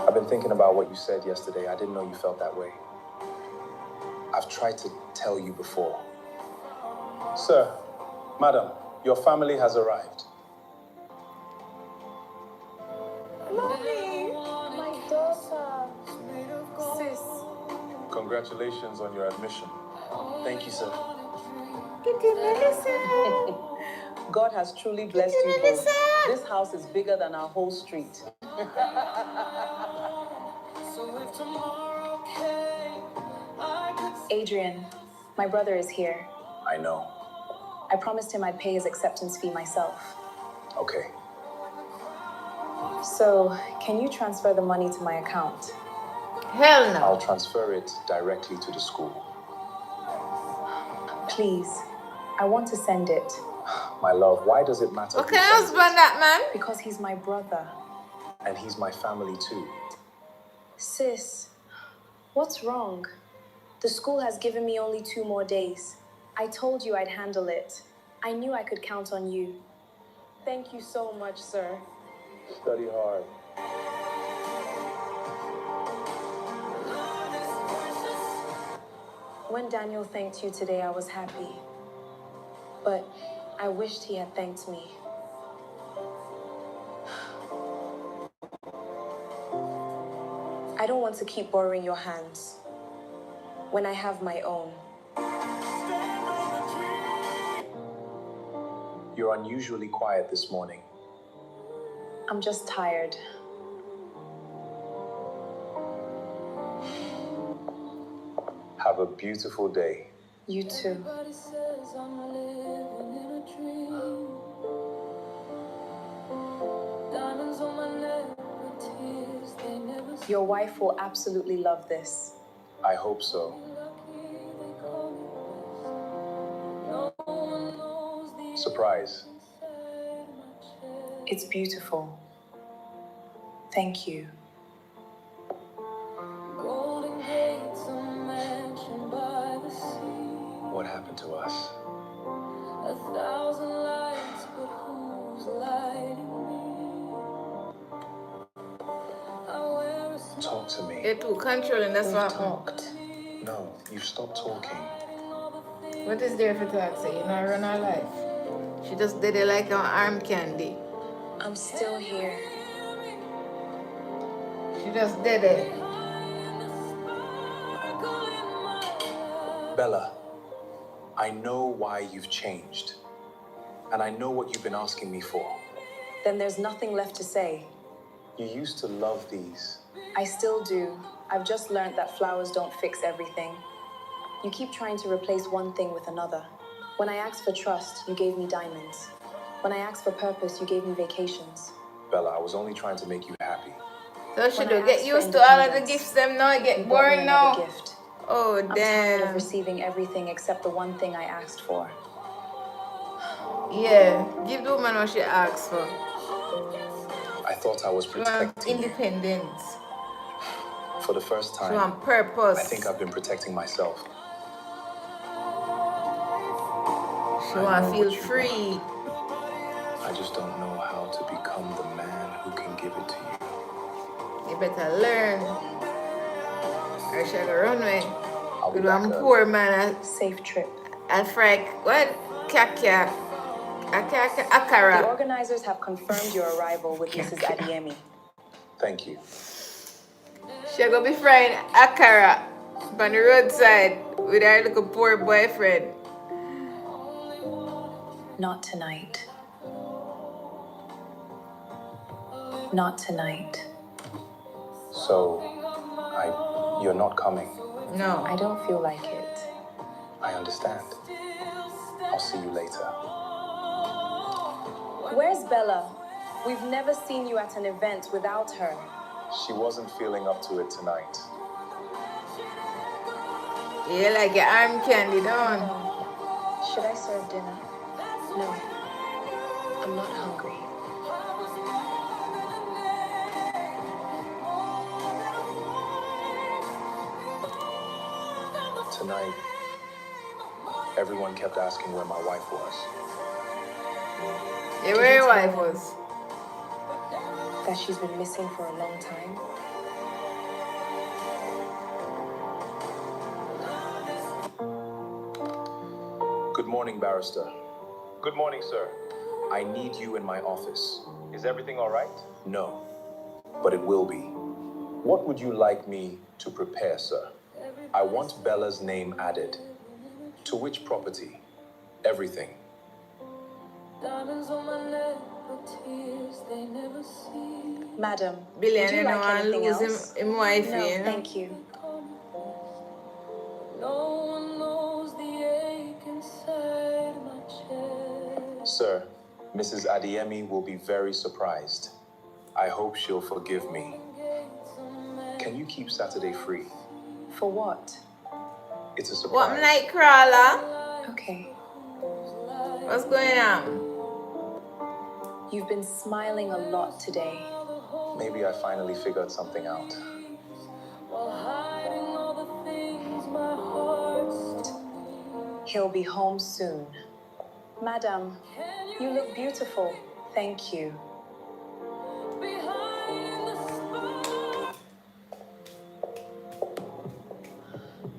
I've been thinking about what you said yesterday. I didn't know you felt that way. I've tried to tell you before. Sir, madam, your family has arrived. Mommy, my daughter. Sis. Congratulations on your admission. Thank you, sir. God has truly blessed you both. This house is bigger than our whole street. Adrian, my brother is here. I know. I promised him I'd pay his acceptance fee myself. Okay. So, can you transfer the money to my account? Hell no. I'll transfer it directly to the school. Please, I want to send it. My love, why does it matter? Okay, husband that man. Because he's my brother. And he's my family too. Sis, what's wrong? The school has given me only 2 more days. I told you I'd handle it. I knew I could count on you. Thank you so much, sir. Study hard. When Daniel thanked you today, I was happy. But I wished he had thanked me. I don't want to keep borrowing your hands when I have my own. You're unusually quiet this morning. I'm just tired. Have a beautiful day. You too. Your wife will absolutely love this. I hope so. Surprise. It's beautiful. Thank you. What happened to us? Talk to me. You're too controlling, that's We've what talked. No, you've stopped talking. What is there for talk? Say, you know, run her life. She just did it like an arm candy. I'm still here. She just did it. Bella, I know why you've changed. And I know what you've been asking me for. Then there's nothing left to say. You used to love these. I still do. I've just learned that flowers don't fix everything. You keep trying to replace one thing with another. When I asked for trust, you gave me diamonds. When I asked for purpose, you gave me vacations. Bella, I was only trying to make you happy. So she When do I get asked used for to all of the independence, gifts them now, it you get bought me boring another now. gift. Oh, I'm tired of damn. receiving everything except the one thing I asked for. Yeah, give the woman what she asks for. I thought I was She want protecting you. independence. For the first She time, want purpose. I think I've been protecting myself. She want to feel free. I just don't know how to become the man who can give it to you. You better learn. Or she go run away. I'll be With back one early. poor man Safe trip. at Frank. What? Kaka. The Akara. organizers have confirmed your arrival with Mrs. Adiemi. Thank you. She go be frying Akara on the roadside with her little poor boyfriend. Not tonight. Not tonight. So, you're not coming. No. I don't feel like it. I understand. I'll see you later. Where's Bella? We've never seen you at an event without her. She wasn't feeling up to it tonight. You like your arm candy, don't you? Should I serve dinner? No, I'm not hungry. Tonight, everyone kept asking where my wife was. Yeah, where your wife was? That she's been missing for a long time. Good morning, barrister. Good morning, sir. I need you in my office. Is everything all right? No, but it will be. What would you like me to prepare, sir? I want Bella's name added. To which property? Everything. Madam, would Billionaire you no like one anything lose else? him wife, No, you know? thank you. No one knows the ache inside my chest. Sir, Mrs. Adiemi will be very surprised. I hope she'll forgive me. Can you keep Saturday free? For what? It's a surprise. What night crawler? Okay. What's going on? You've been smiling a lot today. Maybe I finally figured something out. He'll be home soon. Madam, you look beautiful. Thank you.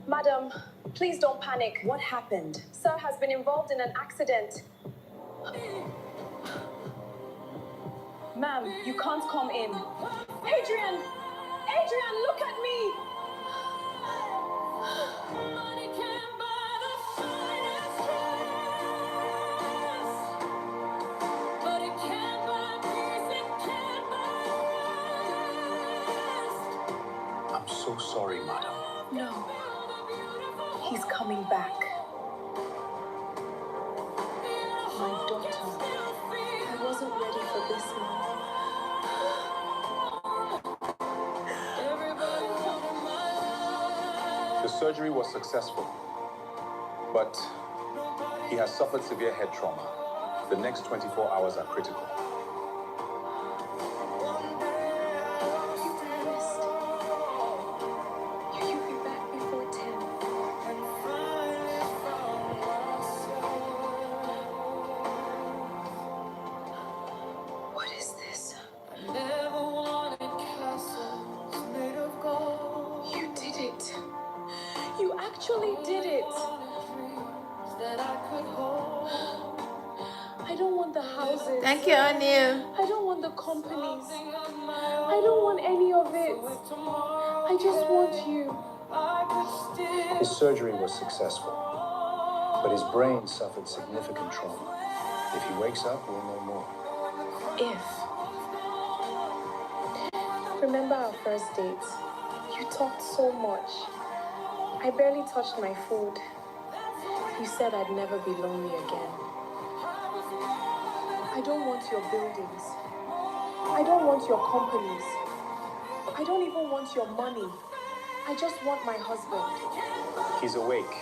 Madam, please don't panic. What happened? Sir has been involved in an accident. Ma'am, you can't come in. Adrian! Adrian, look at me! I'm so sorry, madam. No. He's coming back. My daughter. I wasn't ready for this, Mom. The surgery was successful, but he has suffered severe head trauma. The next 24 hours are critical. You'll be back before 10. What is this? You did it. You actually did it. I don't want the houses. Thank you, O'Neill. I don't want the companies. I don't want any of it. I just want you. His surgery was successful, but his brain suffered significant trauma. If he wakes up, we'll know more. If. Remember our first date? You talked so much. I barely touched my food. You said I'd never be lonely again. I don't want your buildings. I don't want your companies. I don't even want your money. I just want my husband. He's awake,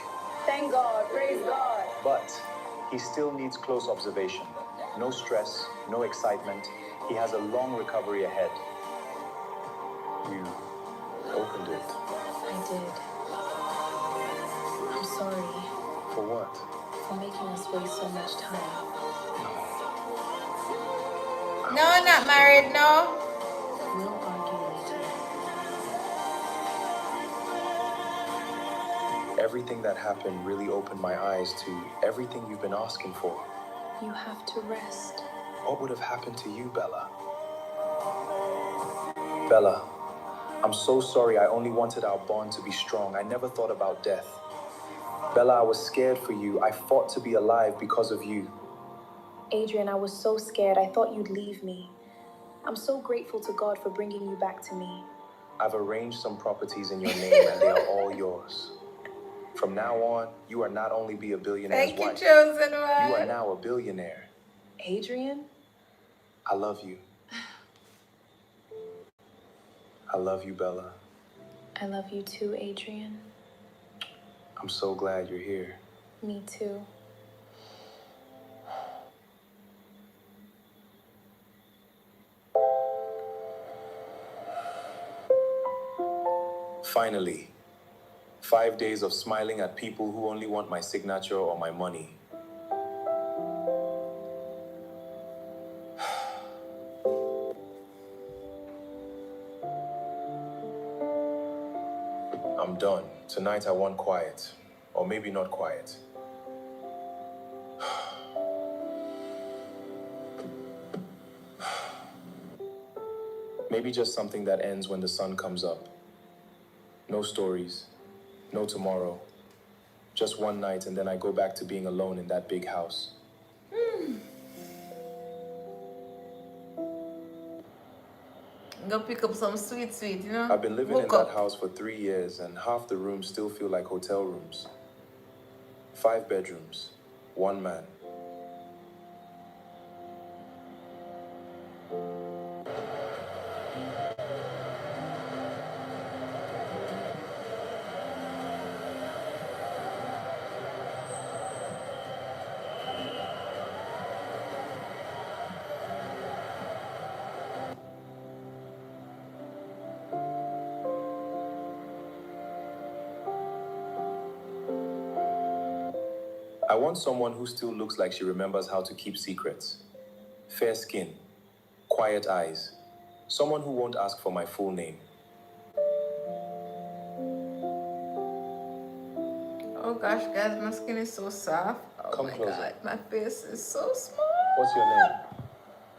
Thank God. Praise God. but he still needs close observation. No stress, no excitement. He has a long recovery ahead. You opened it. I did. I'm sorry For what? for making us waste so much time. No, not married, no. We'll argue later. Everything that happened really opened my eyes to everything you've been asking for. You have to rest. What would have happened to you, Bella? Bella, I'm so sorry. I only wanted our bond to be strong. I never thought about death. Bella, I was scared for you. I fought to be alive because of you. Adrian, I was so scared. I thought you'd leave me. I'm so grateful to God for bringing you back to me. I've arranged some properties in your name and they are all yours. From now on, you are not only be a billionaire's Thank you, wife, chosen you one. are now a billionaire. Adrian? I love you. I love you, Bella. I love you too, Adrian. I'm so glad you're here. Me too. Finally, 5 days of smiling at people who only want my signature or my money. I'm done. Tonight I want quiet. Or maybe not quiet. Maybe just something that ends when the sun comes up. No stories, no tomorrow. Just one night, and then I go back to being alone in that big house. Go pick up some sweet, you know? I've been living in Hook that up. house for 3 years, and half the rooms still feel like hotel rooms. 5 bedrooms, 1 man. I want someone who still looks like she remembers how to keep secrets. Fair skin, quiet eyes. Someone who won't ask for my full name. Oh gosh, guys, my skin is so soft. Oh Come my closer. god, my face is so small. What's your name?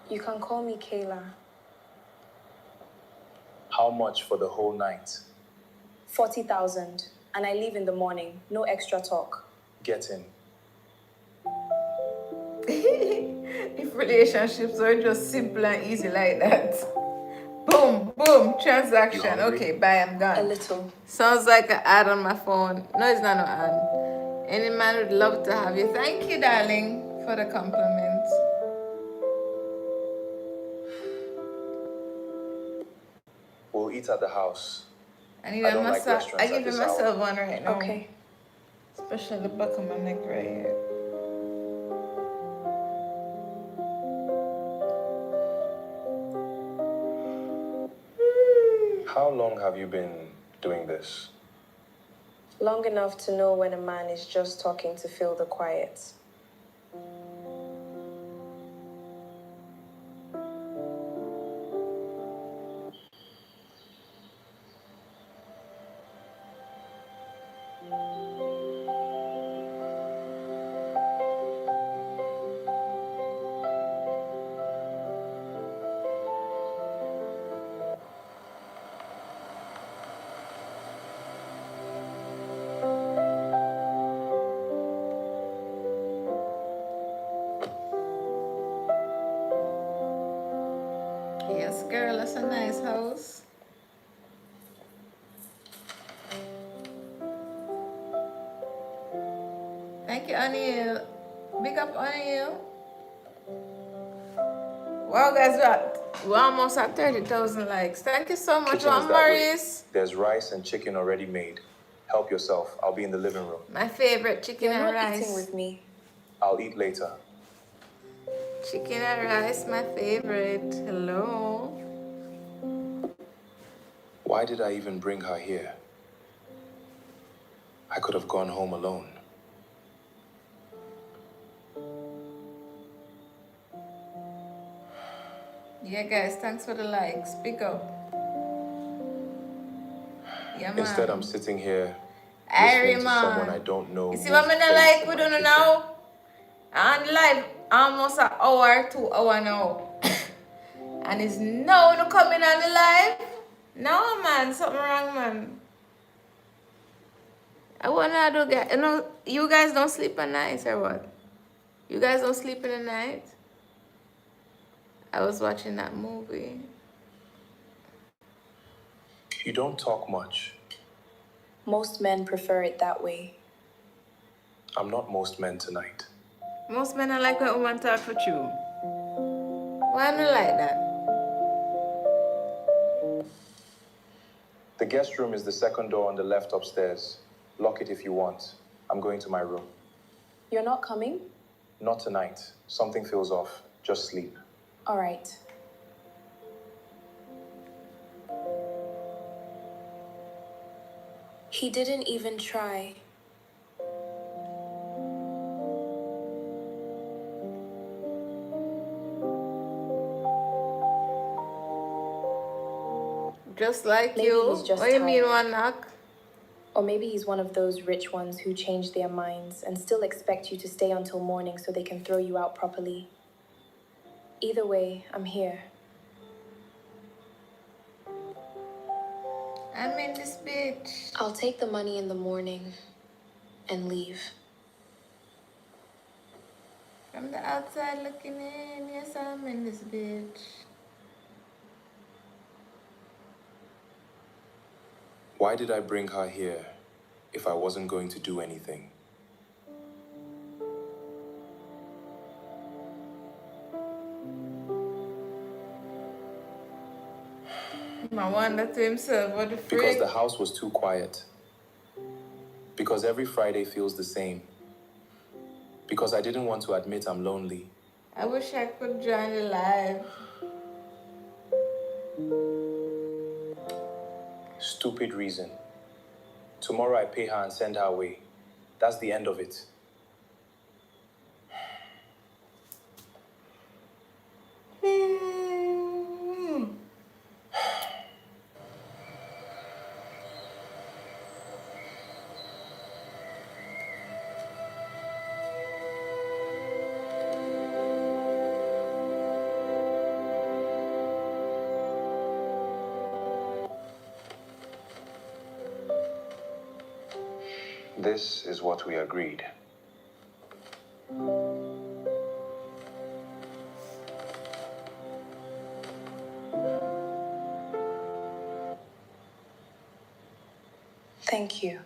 You can call me Kayla. How much for the whole night? 40,000. And I leave in the morning. No extra talk. Get in. If relationships were just simple and easy like that. Boom, boom, transaction. Okay, bye, I'm gone. A little. Sounds like an ad on my phone. No, it's not an ad. Any man would love to have you. Thank you, darling, for the compliment. We'll eat at the house. I need I a don't like massage. restaurants I at give this myself hour. one right now. Okay. Especially the back of my neck right here. How long have you been doing this? Long enough to know when a man is just talking to fill the quiet. Yes, girl, that's a nice house. Thank you, Anil. Big up Anil. Wow, guys, we're almost at 30,000 likes. Thank you so much, Kitchen is Juan that way. Morris. There's rice and chicken already made. Help yourself. I'll be in the living room. My favorite, chicken You're and not rice. eating with me. I'll eat later. Chicken and rice, my favorite. Hello. Why did I even bring her here? I could have gone home alone. Yeah, guys, thanks for the likes. Pick up. Yeah, man. Instead, I'm sitting here Irie, listening to someone I don't know. You see what I like? We don't know. On live almost an hour, 2 hours now. And it's now no coming on the live. No, man, something wrong, man. I wanna do that. You know, you guys don't sleep at night or what? You guys don't sleep in the night? I was watching that movie. You don't talk much. Most men prefer it that way. I'm not most men tonight. Most men are like when a woman talk with you. Why not like that? The guest room is the second door on the left upstairs. Lock it if you want. I'm going to my room. You're not coming? Not tonight. Something feels off. Just sleep. All right. He didn't even try. Just like Maybe you? he's just What do you mean tired. one knock? Or maybe he's one of those rich ones who change their minds and still expect you to stay until morning so they can throw you out properly. Either way, I'm here. I'm in this bitch. I'll take the money in the morning and leave. From the outside looking in, yes, I'm in this bitch. Why did I bring her here if I wasn't going to do anything? I wonder to himself, what the frick? Because the house was too quiet. Because every Friday feels the same. Because I didn't want to admit I'm lonely. I wish I could join the live. Stupid reason. Tomorrow I pay her and send her away. That's the end of it. This is what we agreed. Thank you.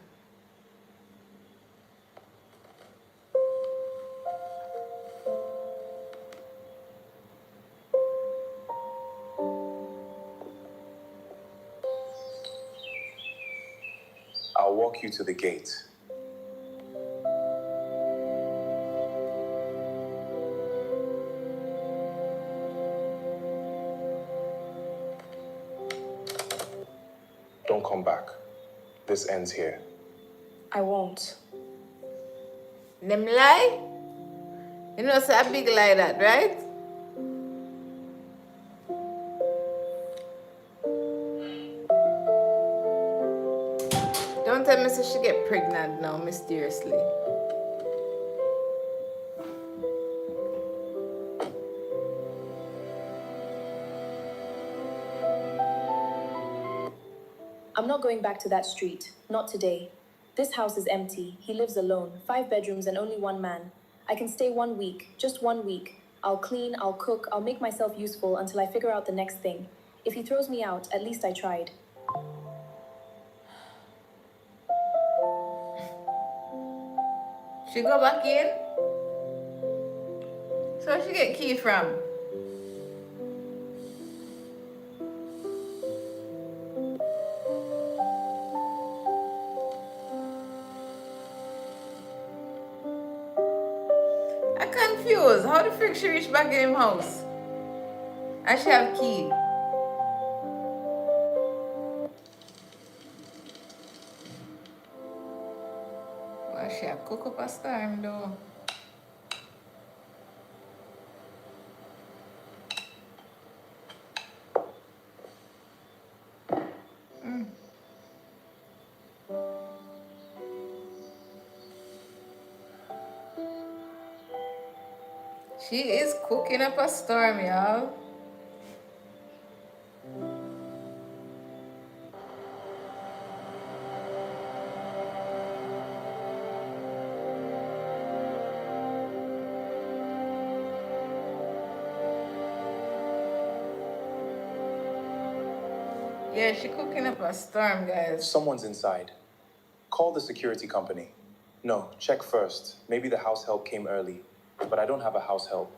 I'll walk you to the gate. Don't come back. This ends here. I won't. Them lie? You know, it's a big lie that, right? Don't tell me so she get pregnant now, mysteriously. I'm not going back to that street. Not today. This house is empty. He lives alone. 5 bedrooms and only one man. I can stay 1 week. Just 1 week. I'll clean, I'll cook, I'll make myself useful until I figure out the next thing. If he throws me out, at least I tried. She go back in? So where she get key from? I'm confused. How the frick she reach back in him house? And she have key. Well, she a cook up a storm though. She is cooking up a storm, y'all. Yeah, she cooking up a storm, guys. Someone's inside. Call the security company. No, check first. Maybe the house help came early. But I don't have a house help.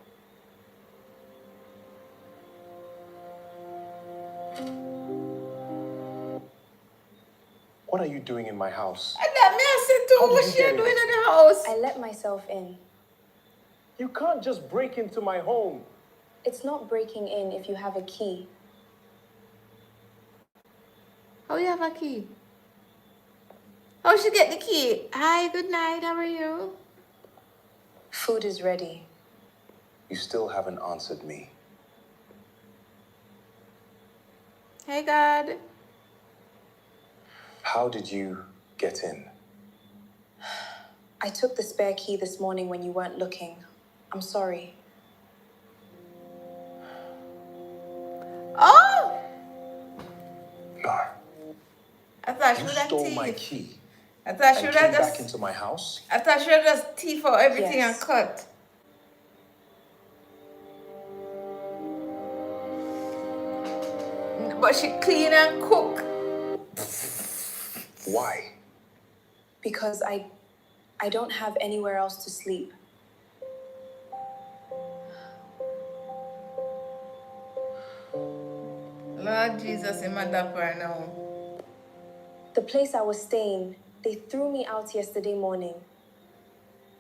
What are you doing in my house? And that me I said too, what she doing in the house? I let myself in. You can't just break into my home. It's not breaking in if you have a key. How you have a key? How she get the key? Hi, good night, how are you? Food is ready. You still haven't answered me. Hey, God. How did you get in? I took the spare key this morning when you weren't looking. I'm sorry. Oh! Nar, I thought she You would have stole my teeth. key I thought she and would have came back just. into my house? I thought she would have just teeth out everything Yes. and cut. But she clean and cook. Why? Because I don't have anywhere else to sleep. Lord Jesus, in my dapper now. The place I was staying, they threw me out yesterday morning.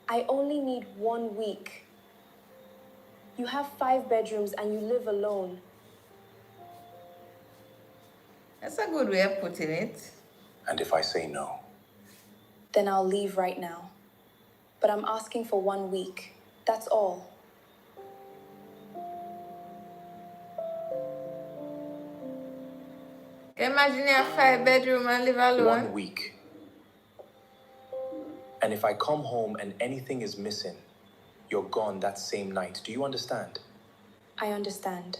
I only need 1 week. You have 5 bedrooms and you live alone. That's a good way of putting it. And if I say no? Then I'll leave right now. But I'm asking for 1 week. That's all. Imagine you have 5 bedroom and live alone. 1 week. And if I come home and anything is missing, you're gone that same night. Do you understand? I understand.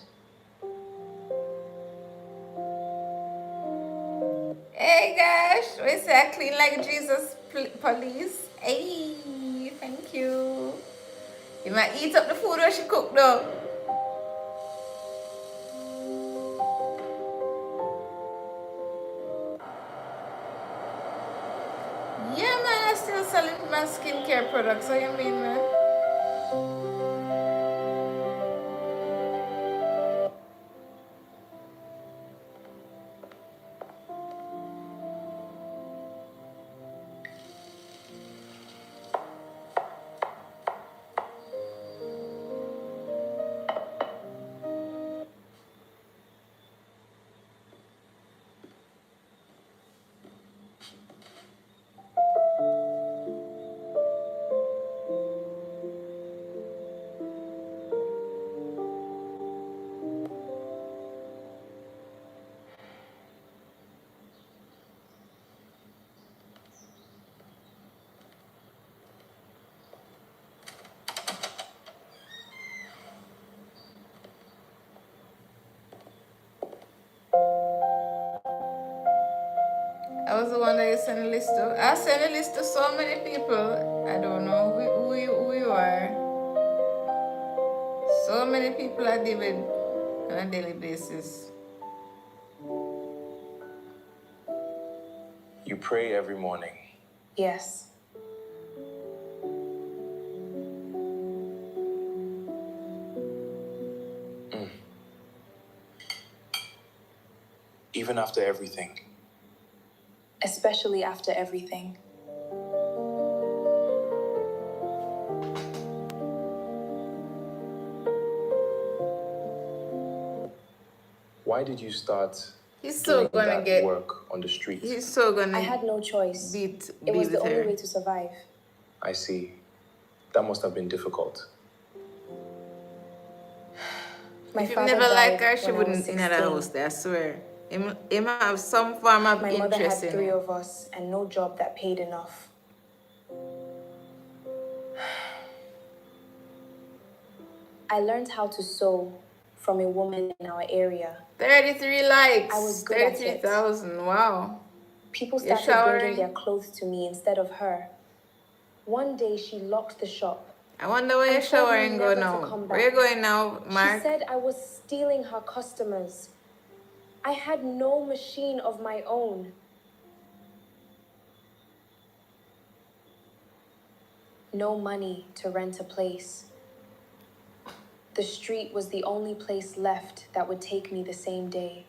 Hey gosh, we say I clean like Jesus, police. Hey, thank you. You might eat up the food when she cook though. Yeah man, I still selling my skincare products. What you mean man? I was the one that you sent a list to. I sent a list to so many people. I don't know who you are. So many people I deal with on a daily basis. You pray every morning. Yes. Even after everything. Especially after everything. Why did you start He's so doing gonna that get. work on the streets? He's so gonna. I had no choice. It It was the only way to survive. I see. That must have been difficult. My If you father never died liked her, she when I was wouldn't in the 16. house there, I swear. Him have some form of My mother had interest in 3 it. of us and no job that paid enough. I learned how to sew from a woman in our area. 33 likes. I was good at it. 33,000. Wow. People You're started bringing showering? their clothes to me instead of her. One day she locked the shop. I wonder where you're and told me showering go never to now. come Where you back. going now, Mark? She said I was stealing her customers. I had no machine of my own. No money to rent a place. The street was the only place left that would take me the same day.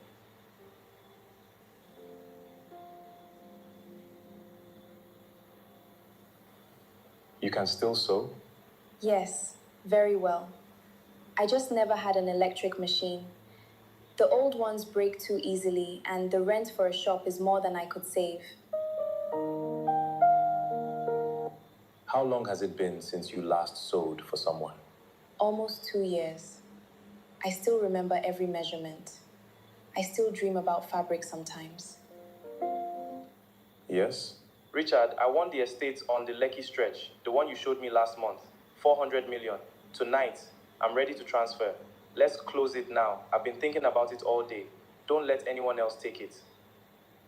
You can still sew? Yes, very well. I just never had an electric machine. The old ones break too easily, and the rent for a shop is more than I could save. How long has it been since you last sewed for someone? Almost 2 years. I still remember every measurement. I still dream about fabric sometimes. Yes? Richard, I won the estates on the Lekki stretch, the one you showed me last month. 400 million. Tonight, I'm ready to transfer. Let's close it now. I've been thinking about it all day. Don't let anyone else take it.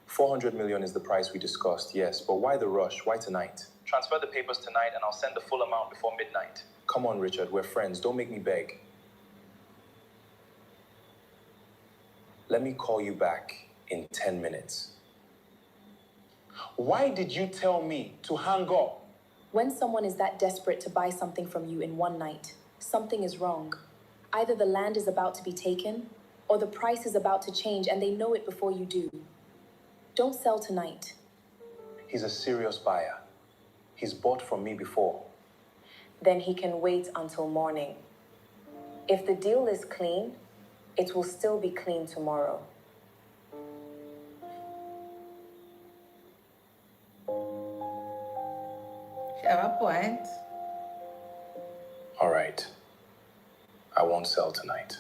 400 million is the price we discussed, yes, but why the rush? Why tonight? Transfer the papers tonight and I'll send the full amount before midnight. Come on, Richard, we're friends. Don't make me beg. Let me call you back in 10 minutes. Why did you tell me to hang up? When someone is that desperate to buy something from you in one night, something is wrong. Either the land is about to be taken, or the price is about to change and they know it before you do. Don't sell tonight. He's a serious buyer. He's bought from me before. Then he can wait until morning. If the deal is clean, it will still be clean tomorrow. She have a point. All right. I won't sell tonight.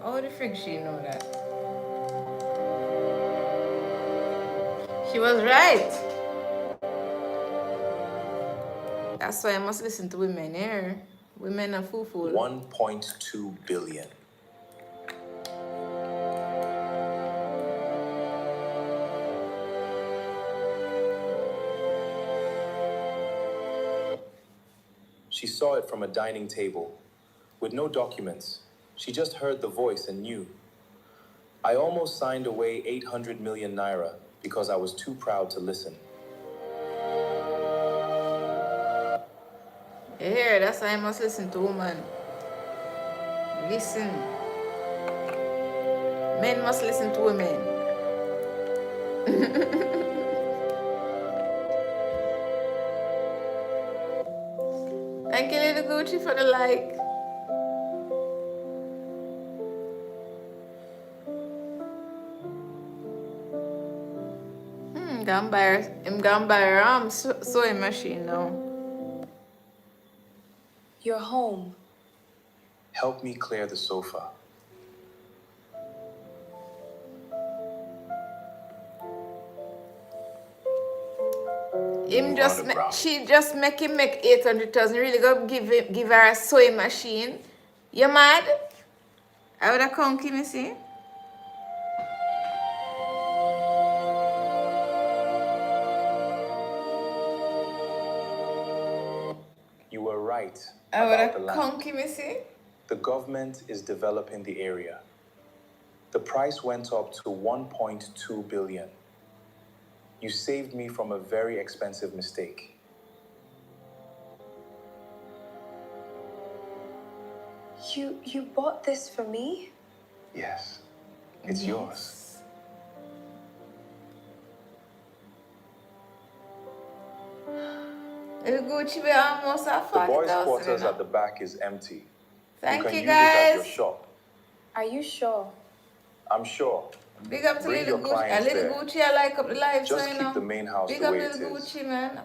How the frick she know that? She was right. That's why I must listen to women here. Women are fool. 1.2 billion. She saw it from a dining table, with no documents. She just heard the voice and knew. I almost signed away 800 million naira because I was too proud to listen. You hear? That's why I must listen to women. Listen. Men must listen to women. Thank you, Little Gucci, for the like. I'm gonna buy her sewing machine now. You're home. Help me clear the sofa. She just make him make 800,000. Really go give her a sewing machine. You mad? I would have come, Kimmy, see? You were right I would about the have land. come, Kimmy, see? The government is developing the area. The price went up to 1.2 billion. You saved me from a very expensive mistake. You bought this for me? Yes, it's yours. Little Gucci, we almost at 40,000. The boys' quarters at the back is empty. Thank you, can use guys. it as your shop. Are you sure? I'm sure. Big up to Bring Little your Gucci. clients Little there. Gucci, I like up the live, Just so you keep know. the main house Big the up way it Little is. Gucci, man.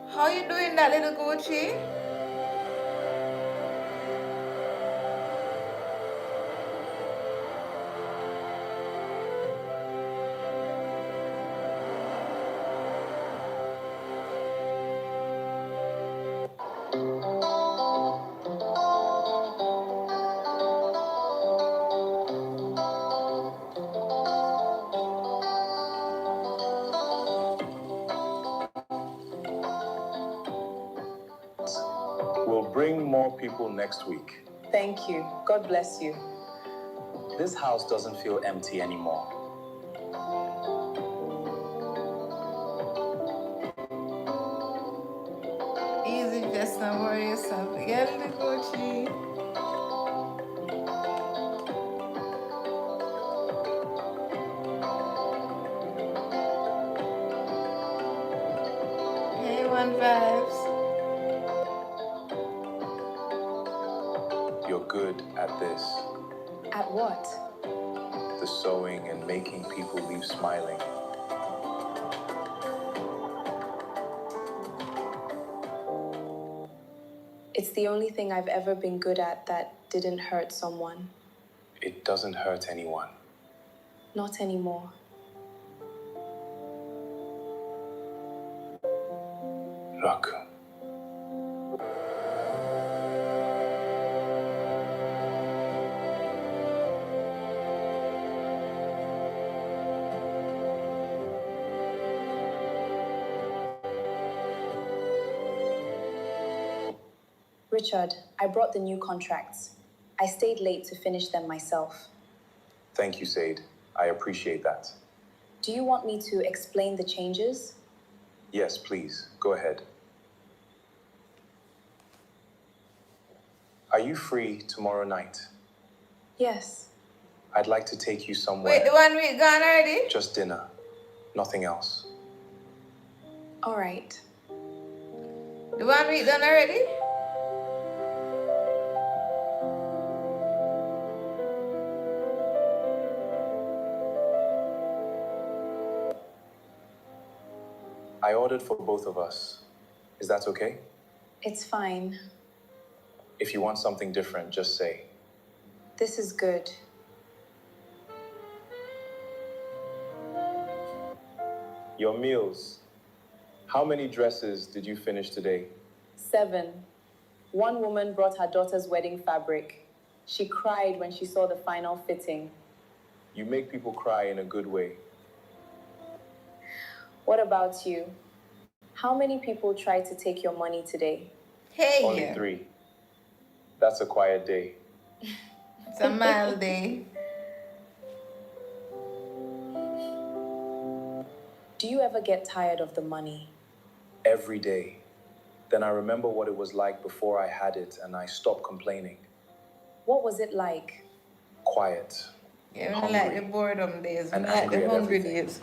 How you doing that, Little Gucci? We'll bring more people next week. Thank you. God bless you. This house doesn't feel empty anymore. Easy, just don't worry yourself. Yeah, Little Gucci. Hey, vibes. You're good at this. At what? The sewing and making people leave smiling. It's the only thing I've ever been good at that didn't hurt someone. It doesn't hurt anyone. Not anymore. Look. Richard, I brought the new contracts. I stayed late to finish them myself. Thank you, Said. I appreciate that. Do you want me to explain the changes? Yes, please. Go ahead. Are you free tomorrow night? Yes. I'd like to take you somewhere. Wait, the 1 week gone already? Just dinner. Nothing else. All right. The 1 week done already? I ordered for both of us. Is that okay? It's fine. If you want something different, just say. This is good. Your meals. How many dresses did you finish today? 7. One woman brought her daughter's wedding fabric. She cried when she saw the final fitting. You make people cry in a good way. What about you? How many people tried to take your money today? Hey. Only 3. That's a quiet day. It's a mild day. Do you ever get tired of the money? Every day. Then I remember what it was like before I had it and I stopped complaining. What was it like? Quiet. Yeah, I like the boredom days. I And like angry the at hungry everything. days.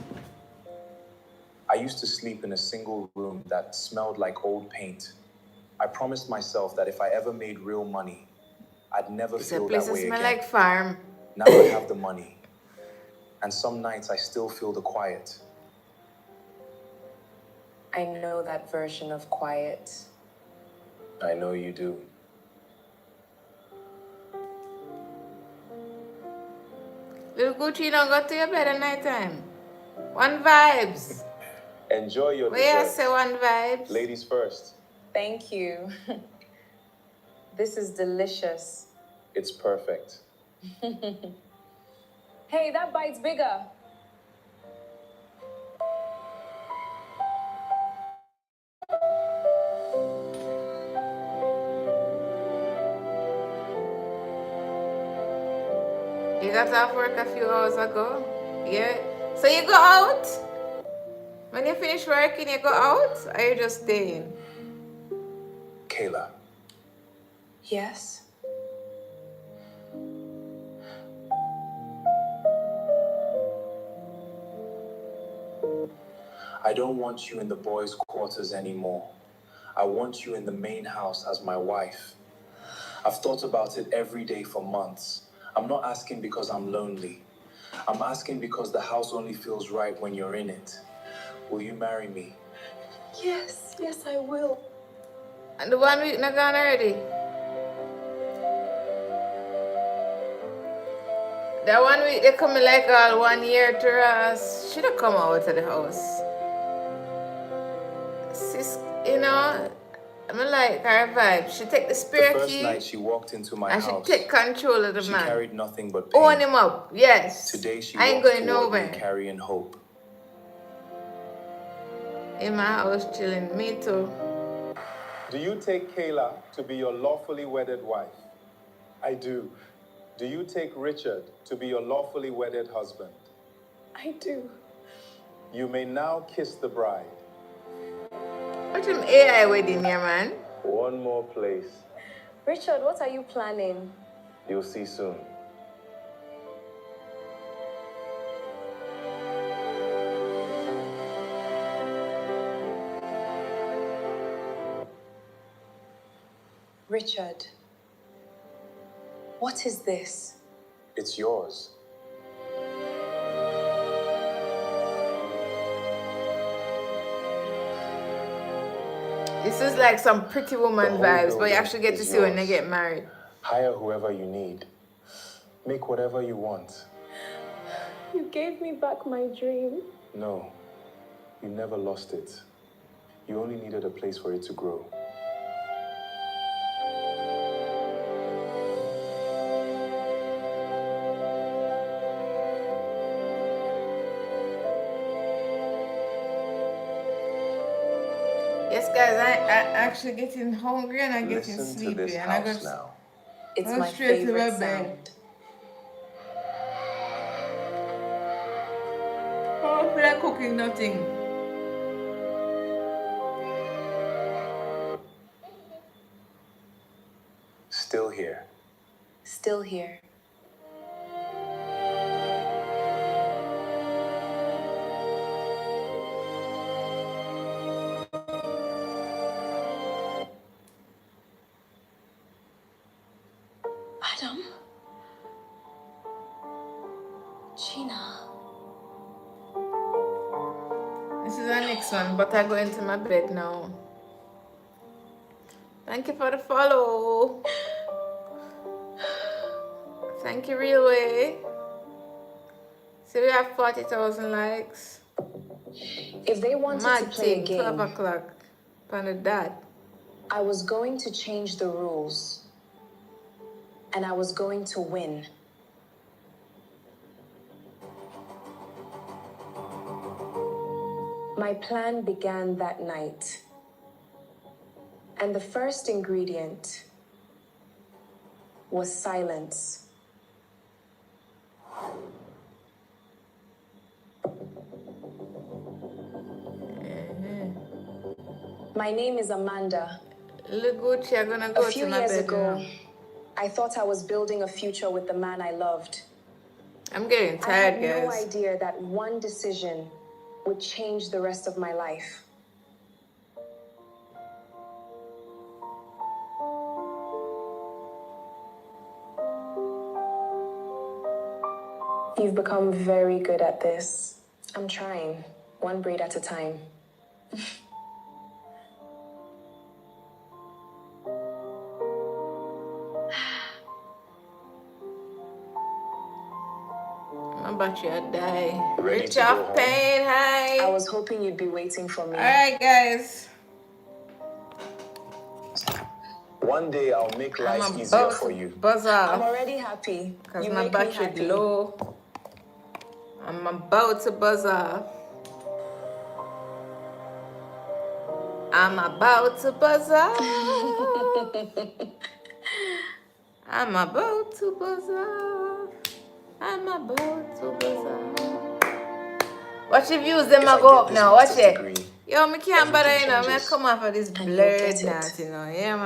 I used to sleep in a single room that smelled like old paint. I promised myself that if I ever made real money, I'd never It's a feel place that that way smell again. like farm. Now I have the money. And some nights I still feel the quiet. I know that version of quiet. I know you do. Little Gucci don't go to your bed at night time. One vibes. Enjoy your Where I dessert. say one vibes. Ladies first. Thank you. This is delicious. It's perfect. Hey, that bite's bigger. You got off work a few hours ago? Yeah. So you go out? When you finish working, you go out? Or you just staying? Kayla, Yes? I don't want you in the boys' quarters anymore. I want you in the main house as my wife. I've thought about it every day for months. I'm not asking because I'm lonely. I'm asking because the house only feels right when you're in it. Will you marry me? Yes, yes, I will. And the 1 week not gone already? That 1 week they come like all 1 year to us. Should have come out of the house. Sis, you know, I'm like her vibe. She take the spare The first key night she walked into my and house, she take control of the she man. carried nothing but pain. Own him up, yes. Today she I ain't walks going toward me nowhere. carrying hope. In my house chilling. Me too. Do you take Kayla to be your lawfully wedded wife? I do. Do you take Richard to be your lawfully wedded husband? I do. You may now kiss the bride. What's an AI wedding here, man? One more place. Richard, what are you planning? You'll see soon. Richard, what is this? It's yours. This is like some Pretty Woman vibes, but you actually get to see when they get married. Hire whoever you need. Make whatever you want. You gave me back my dream. No, you never lost it. You only needed a place for it to grow. Yes, guys, I actually getting hungry and I'm getting Listen sleepy, to this and I house go now. It's go my straight to favorite my bed. sound. Oh, I feel like cooking nothing. Still here. Still here. Adam? Gina? This is our next one, but I go into my bed now. Thank you for the follow. Thank you, Realway. See, we have 40,000 likes. If they wanted to play a Mad thing, 12 game, o'clock. On the dot. I was going to change the rules. And I was going to win. My plan began that night. And the first ingredient was silence. My name is Amanda. Look, Gucci, I'm gonna go A few to my years bed ago, now. I thought I was building a future with the man I loved. I'm getting I tired, had no guys. idea that one decision would change the rest of my life. You've become very good at this. I'm trying, one braid at a time. My battery will die. Ready Rich to go of home? pain, hi. I was hoping you'd be waiting for me. Alright, guys. One day I'll make life I'm easier about for to you. buzz off. I'm already happy. Because You my make me battery happy. low. I'm about to buzz off. I'm about to buzz off. I'm about to buzz off. I'm about to buzz off. Watch the views, them a go up now. Watch it. Yo, me can't bother, you know. Me come off of this blurred get it. night, you know. Yeah, man.